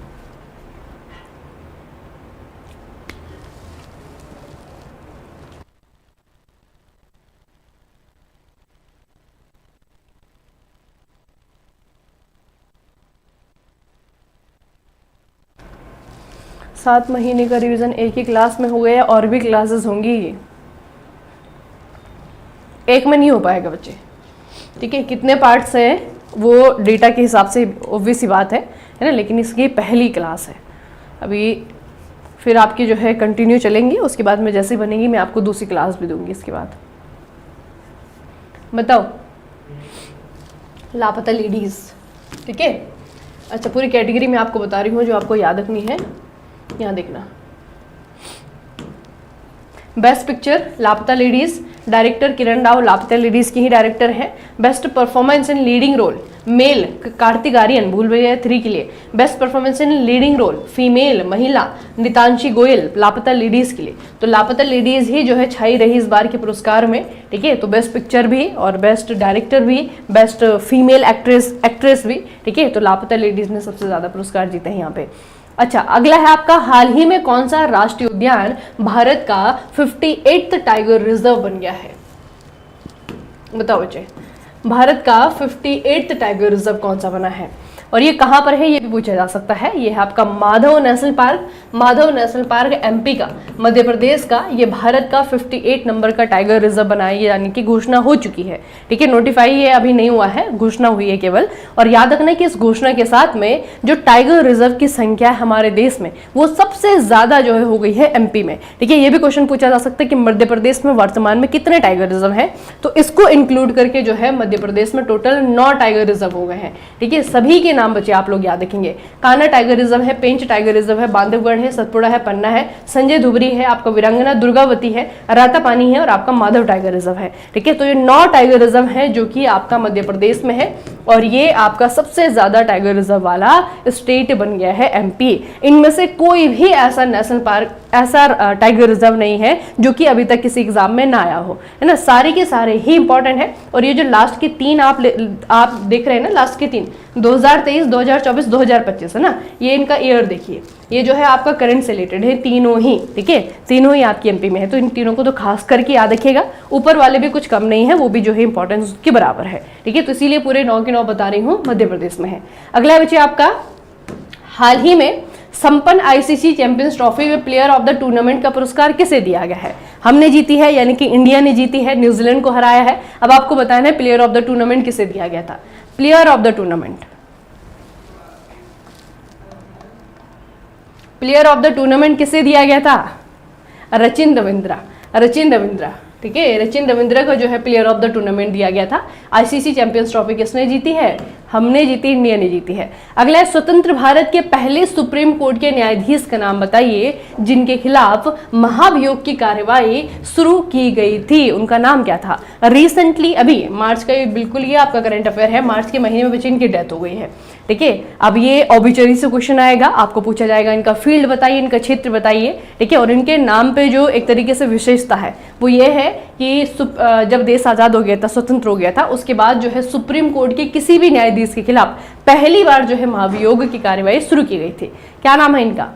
A: 7 महीने का रिवीजन एक ही क्लास में हो गया, और भी क्लासेस होंगी, एक में नहीं हो पाएगा बच्चे। ठीक है, कितने पार्ट्स हैं वो डेटा के हिसाब से ऑब्वियस ही बात है ना, लेकिन इसकी पहली क्लास है अभी। फिर आपकी जो है कंटिन्यू चलेंगी, उसके बाद में जैसे बनेगी मैं आपको दूसरी क्लास भी दूंगी इसके बाद। बताओ, लापता लेडीज। ठीक है, अच्छा पूरी कैटेगरी में आपको बता रही हूँ जो आपको याद रखनी है, यहाँ देखना। Best picture Laapataa Ladies, director Kiran Rao Laapataa Ladies की ही डायरेक्टर है। Best performance in leading role male Kartik Aaryan, Bhool Bhulaiyaa 3 के लिए। Best performance in leading role female महिला नितांशी गोयल लापता लेडीज के लिए। तो लापता लेडीज ही जो है छाई रही इस बार के पुरस्कार में। ठीक है, तो बेस्ट पिक्चर भी और बेस्ट डायरेक्टर भी, बेस्ट फीमेल एक्ट्रेस भी। ठीक है, तो लापता लेडीज ने सबसे ज्यादा पुरस्कार जीते हैं यहाँ पे। अच्छा, अगला है आपका, हाल ही में कौन सा राष्ट्रीय उद्यान भारत का 58th टाइगर रिजर्व बन गया है? बताओ बच्चे, भारत का 58th टाइगर रिजर्व कौन सा बना है? और ये कहाँ पर है ये भी पूछा जा सकता है। ये है आपका Madhav national park. Madhav national park MP का, मध्य प्रदेश का, ये भारत का 58 नंबर का टाइगर रिजर्व बना है, यानी कि घोषणा हो चुकी है। ठीक है, नोटिफाई ये अभी नहीं हुआ है, घोषणा हुई है केवल। और याद रखना कि इस घोषणा के साथ में जो टाइगर रिजर्व की संख्या है हमारे देश में वो सबसे ज्यादा जो है हो गई है एमपी में। ठीक है, ये भी क्वेश्चन पूछा जा सकता है कि मध्य प्रदेश में वर्तमान में कितने टाइगर रिजर्व है, तो इसको इंक्लूड करके जो है मध्य प्रदेश में टोटल 9 टाइगर रिजर्व हो गए हैं। ठीक है, सभी के नाम बचे आप लोग याद रखेंगे। कान्हा टाइगर रिजर्व है, पेंच टाइगर रिजर्व है, बांधवगढ़ है, सतपुड़ा है, पन्ना है, संजय धुबरी है, आपका वीरांगना दुर्गावती है, रातापानी है और आपका माधव टाइगर रिजर्व है। ठीक है, तो ये 9 टाइगर रिजर्व है जो कि आपका मध्य प्रदेश में है, और ये आपका सबसे ज्यादा टाइगर रिजर्व वाला स्टेट बन गया है एमपी। इनमें से कोई भी ऐसा नेशनल पार्क, ऐसा टाइगर रिजर्व नहीं है जो कि अभी तक किसी एग्जाम में ना आया हो, है ना। सारे के सारे ही इंपॉर्टेंट है। और ये जो लास्ट के 3 आप देख रहे हैं ना, लास्ट के 3 2023, 2024, 2025 है ना, ये इनका ईयर देखिए। ये जो है आपका करंट से रिलेटेड है तीनों ही। ठीक है, तीनों ही आपकी एमपी में है, तो इन तीनों को तो खास करके याद रखिएगा। ऊपर वाले भी कुछ कम नहीं है, वो भी जो है इंपॉर्टेंस उसके बराबर है। ठीक है, तो इसीलिए पूरे 9 के 9 बता रही हूँ, मध्य प्रदेश में है। अगला बच्चे आपका, हाल ही में संपन्न आईसीसी चैंपियंस ट्रॉफी में प्लेयर ऑफ द टूर्नामेंट का पुरस्कार किसे दिया गया है? हमने जीती है, यानी कि इंडिया ने जीती है, न्यूजीलैंड को हराया है। अब आपको बताना है प्लेयर ऑफ द टूर्नामेंट किसे दिया गया था। Player of the tournament, player of the tournament किसे दिया गया था? रचिन रविंद्रा, रचिन रविंद्रा। ठीक है, रचिन रविंद्रा को जो है प्लेयर ऑफ द टूर्नामेंट दिया गया था। आईसीसी चैंपियंस ट्रॉफी किसने जीती है? हमने जीती, इंडिया ने जीती है। अगला है, स्वतंत्र भारत के पहले सुप्रीम कोर्ट के न्यायाधीश का नाम बताइए जिनके खिलाफ महाभियोग की कार्यवाही शुरू की गई थी। उनका नाम क्या था? रिसेंटली अभी मार्च का, ये बिल्कुल ये आपका करंट अफेयर है, मार्च के महीने में बच्चे इनकी डेथ हो गई है। ठीक है, अब ये ऑबिचरी से क्वेश्चन आएगा, आपको पूछा जाएगा इनका फील्ड बताइए, इनका क्षेत्र बताइए। ठीक है, और इनके नाम पे जो एक तरीके से विशेषता है वो ये है कि जब देश आजाद हो गया था, स्वतंत्र हो गया था, उसके बाद जो है सुप्रीम कोर्ट के किसी भी न्यायाधीश के खिलाफ पहली बार जो है महाभियोग की कार्यवाही शुरू की गई थी। क्या नाम है इनका?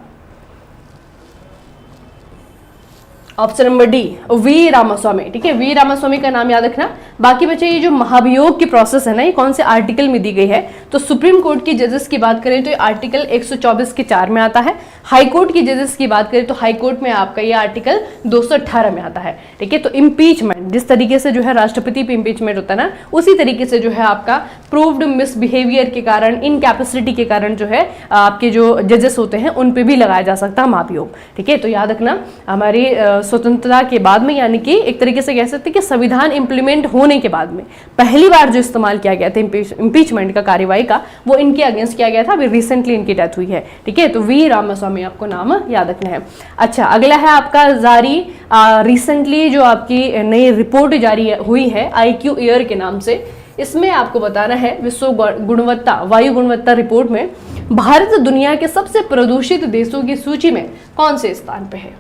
A: Option number D, V Ramaswamy. ठीक है, वी रामास्वामी का नाम याद रखना। बाकी बच्चे ये जो महाभियोग की प्रोसेस है ना, ये कौन से आर्टिकल में दी गई है? तो सुप्रीम कोर्ट की जजेस की बात करें तो ये आर्टिकल 124 के 4 में आता है। हाई कोर्ट की जजेस की बात करें तो हाई कोर्ट में आपका ये आर्टिकल 218 में आता है। ठीक है, तो इम्पीचमेंट, जिस तरीके से जो है राष्ट्रपति पे इम्पीचमेंट होता है ना, उसी तरीके से जो है आपका प्रूव्ड मिसबिहेवियर के कारण, इनकैपेसिटी के कारण जो है आपके जो जजेस होते हैं उन पे भी लगाया जा सकता है महाभियोग। ठीक है, तो याद रखना हमारी स्वतंत्रता के बाद में, यानी कि एक तरीके से कह सकते हैं कि संविधान इंप्लीमेंट होने के बाद में पहली बार जो इस्तेमाल किया गया था इम्पीचमेंट का, कार्यवाही का, वो इनके अगेंस्ट किया गया था। अभी रिसेंटली इनकी डेथ हुई है। ठीक है, तो वी रामास्वामी आपको नाम याद रखना है। अच्छा, अगला है आपका जारी रिसेंटली जो आपकी नई रिपोर्ट जारी हुई है IQ एयर के नाम से। इसमें आपको बताना है विश्व गुणवत्ता, वायु गुणवत्ता रिपोर्ट में भारत दुनिया के सबसे प्रदूषित देशों की सूची में कौन से स्थान पे है?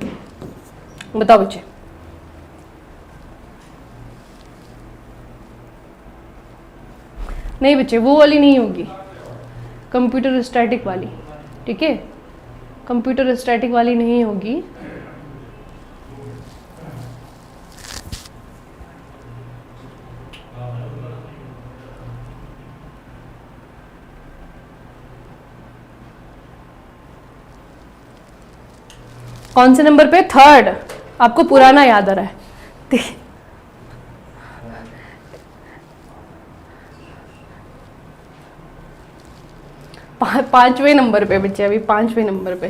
A: बताओ बच्चे। नहीं बच्चे, वो वाली नहीं होगी, कंप्यूटर स्टैटिक वाली। ठीक है, कंप्यूटर स्टैटिक वाली नहीं होगी। कौन से नंबर पे? थर्ड। आपको पुराना याद आ रहा है? ठीक, पांचवें नंबर पे बच्चे, अभी पांचवें नंबर पे।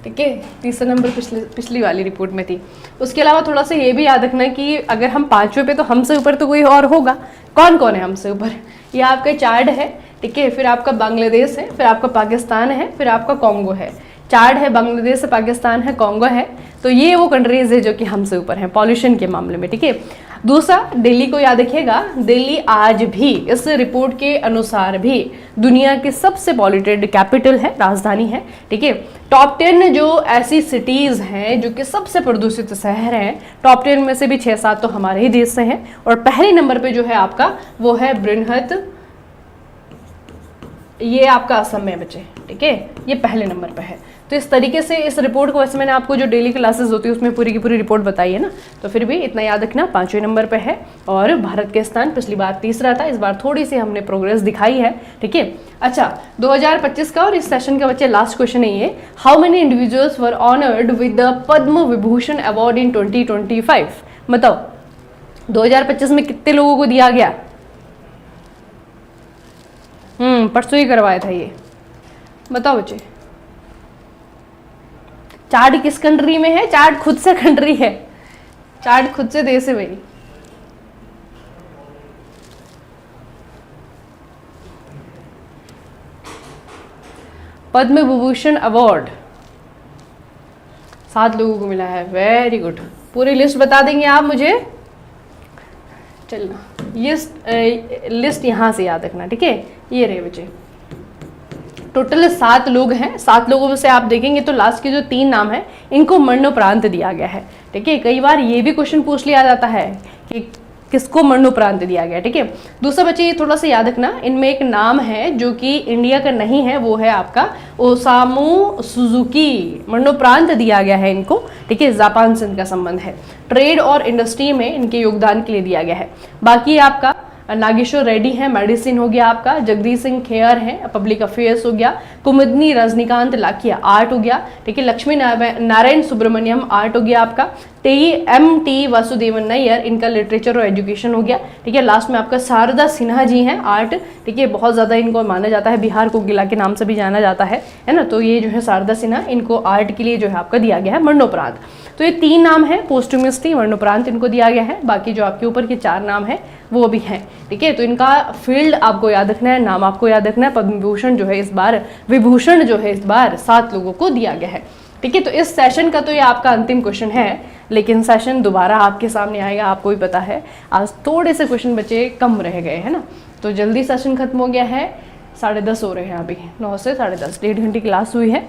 A: ठीक है, तीसरा नंबर पिछली वाली रिपोर्ट में थी। उसके अलावा थोड़ा सा ये भी याद रखना कि अगर हम पांचवें पे, तो हमसे ऊपर तो कोई और होगा। कौन कौन है हमसे ऊपर? ये आपका चाड है, ठीक है, फिर आपका बांग्लादेश है, फिर आपका पाकिस्तान है, फिर आपका कॉन्गो है। चाड है, बांग्लादेश है, पाकिस्तान है, कॉन्गो है। तो ये वो कंट्रीज है जो कि हमसे ऊपर हैं पॉल्यूशन के मामले में। ठीक है, दूसरा दिल्ली को याद रखिएगा। दिल्ली आज भी इस रिपोर्ट के अनुसार भी दुनिया की सबसे पॉल्यूटेड कैपिटल है, राजधानी है। ठीक है, टॉप 10 जो ऐसी सिटीज हैं जो कि सबसे प्रदूषित शहर हैं, टॉप 10 में से भी 6-7 तो हमारे ही देश से हैं। और पहले नंबर पे जो है आपका वो है बृहत, ये आपका असम में बचे। ठीक है, ये पहले नंबर पे है। तो इस तरीके से इस रिपोर्ट को, वैसे मैंने आपको जो डेली क्लासेस होती है उसमें पूरी की पूरी रिपोर्ट बताई है ना, तो फिर भी इतना याद रखना, 5वें नंबर पे है। और भारत के स्थान पिछली बार तीसरा था, इस बार थोड़ी सी हमने प्रोग्रेस दिखाई है। ठीक है, अच्छा 2025 का और इस सेशन का बच्चे लास्ट क्वेश्चन है ये, how many individuals were honoured with the Padma Vibhushan award in 2025? बताओ 2025 में कितने लोगों को दिया गया? परसों ही करवाया था ये, बताओ बच्चे। चार्ट किस कंट्री में है? चार्ट खुद से कंट्री है, चार्ट खुद से देश है भाई। पद्म विभूषण अवार्ड 7 लोगों को मिला है, वेरी गुड। पूरी लिस्ट बता देंगे आप मुझे? चलना, ये लिस्ट यहां से याद रखना। ठीक है, ये रहे बच्चे, टोटल 7 लोग हैं। 7 लोगों में से आप देखेंगे तो लास्ट के जो 3 नाम हैं इनको मरणोपरांत दिया गया है। ठीक है, कई बार ये भी क्वेश्चन पूछ लिया जाता है कि किसको मरणोपरांत दिया गया। ठीक है, दूसरा बच्चे ये थोड़ा सा याद रखना, इनमें एक नाम है जो कि इंडिया का नहीं है, वो है आपका ओसामू सुजुकी। मरणोपरांत दिया गया है इनको। ठीक है, जापान से इनका संबंध है, ट्रेड और इंडस्ट्री में इनके योगदान के लिए दिया गया है। बाकी आपका नागेश्वर रेड्डी है, मेडिसिन हो गया आपका, जगदीश सिंह खेयर है, पब्लिक अफेयर्स हो गया, कुमुदनी रजनीकांत लाखिया आर्ट हो गया। ठीक है, लक्ष्मी नारायण सुब्रमण्यम आर्ट हो गया आपका, MT वासुदेवन नैयर, इनका लिटरेचर और एजुकेशन हो गया। ठीक है, लास्ट में आपका शारदा सिन्हा जी हैं, आर्ट। ठीक है, बहुत ज़्यादा इनको माना जाता है, बिहार कोकिला के नाम से भी जाना जाता है ना। तो ये जो है शारदा सिन्हा, इनको आर्ट के लिए जो है आपका दिया गया है मरणोपरांत। तो ये 3 नाम है, पोस्टुमसली मरणोपरांत इनको दिया गया है। बाकी जो आपके ऊपर के 4 नाम है वो भी हैं। ठीक है, तो इनका फील्ड आपको याद रखना है, नाम आपको याद रखना है। पद्म विभूषण जो है इस बार, विभूषण जो है इस बार 7 लोगों को दिया गया है। ठीक है, तो इस सेशन का तो ये आपका अंतिम क्वेश्चन है, लेकिन सेशन दोबारा आपके सामने आएगा, आपको भी पता है। आज थोड़े से क्वेश्चन बचे कम रह गए है ना, तो जल्दी सेशन खत्म हो गया है। 10:30 हो रहे हैं अभी, 9 से 10:30, 1.5 घंटे क्लास हुई है।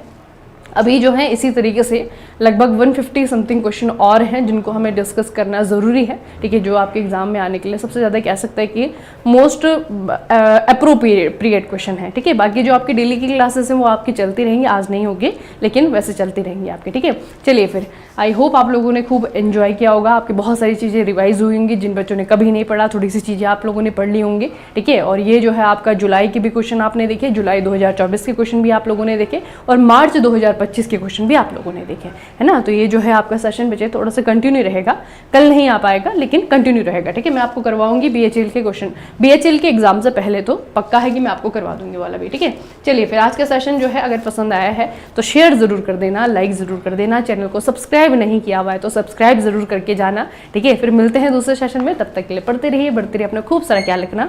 A: अभी जो है इसी तरीके से लगभग 150 समथिंग क्वेश्चन और हैं जिनको हमें डिस्कस करना ज़रूरी है। ठीक है, जो आपके एग्जाम में आने के लिए सबसे ज़्यादा कह सकता है कि मोस्ट अप्रोप्रिएट क्वेश्चन है। ठीक है, बाकी जो आपकी डेली की क्लासेस हैं वो आपकी चलती रहेंगी, आज नहीं होगी लेकिन वैसे चलती रहेंगी आपकी। ठीक है, चलिए फिर, आई होप आप लोगों ने खूब एंजॉय किया होगा। आपकी बहुत सारी चीज़ें रिवाइज हुई होंगी, जिन बच्चों ने कभी नहीं पढ़ा थोड़ी सी चीज़ें आप लोगों ने पढ़ ली होंगी। ठीक है, और ये जो है आपका जुलाई के भी क्वेश्चन आपने देखे, जुलाई 2024 के क्वेश्चन भी आप लोगों ने देखे, और मार्च 2025 के क्वेश्चन भी आप लोगों ने देखे, है ना। तो ये जो है आपका सेशन बचे थोड़ा सा कंटिन्यू रहेगा, कल नहीं आ पाएगा लेकिन कंटिन्यू रहेगा। ठीक है, मैं आपको करवाऊंगी BHL के क्वेश्चन, BHL के एग्जाम से पहले तो पक्का है कि मैं आपको करवा दूंगी वाला भी। ठीक है, चलिए फिर आज का सेशन जो है अगर पसंद आया है तो शेयर जरूर कर देना, लाइक जरूर कर देना, चैनल को सब्सक्राइब नहीं किया हुआ है तो सब्सक्राइब जरूर करके जाना। ठीक है, फिर मिलते हैं दूसरे सेशन में, तब तक के लिए पढ़ते रहिए, बढ़ते रहिए, अपना खूब सारा ख्याल रखना।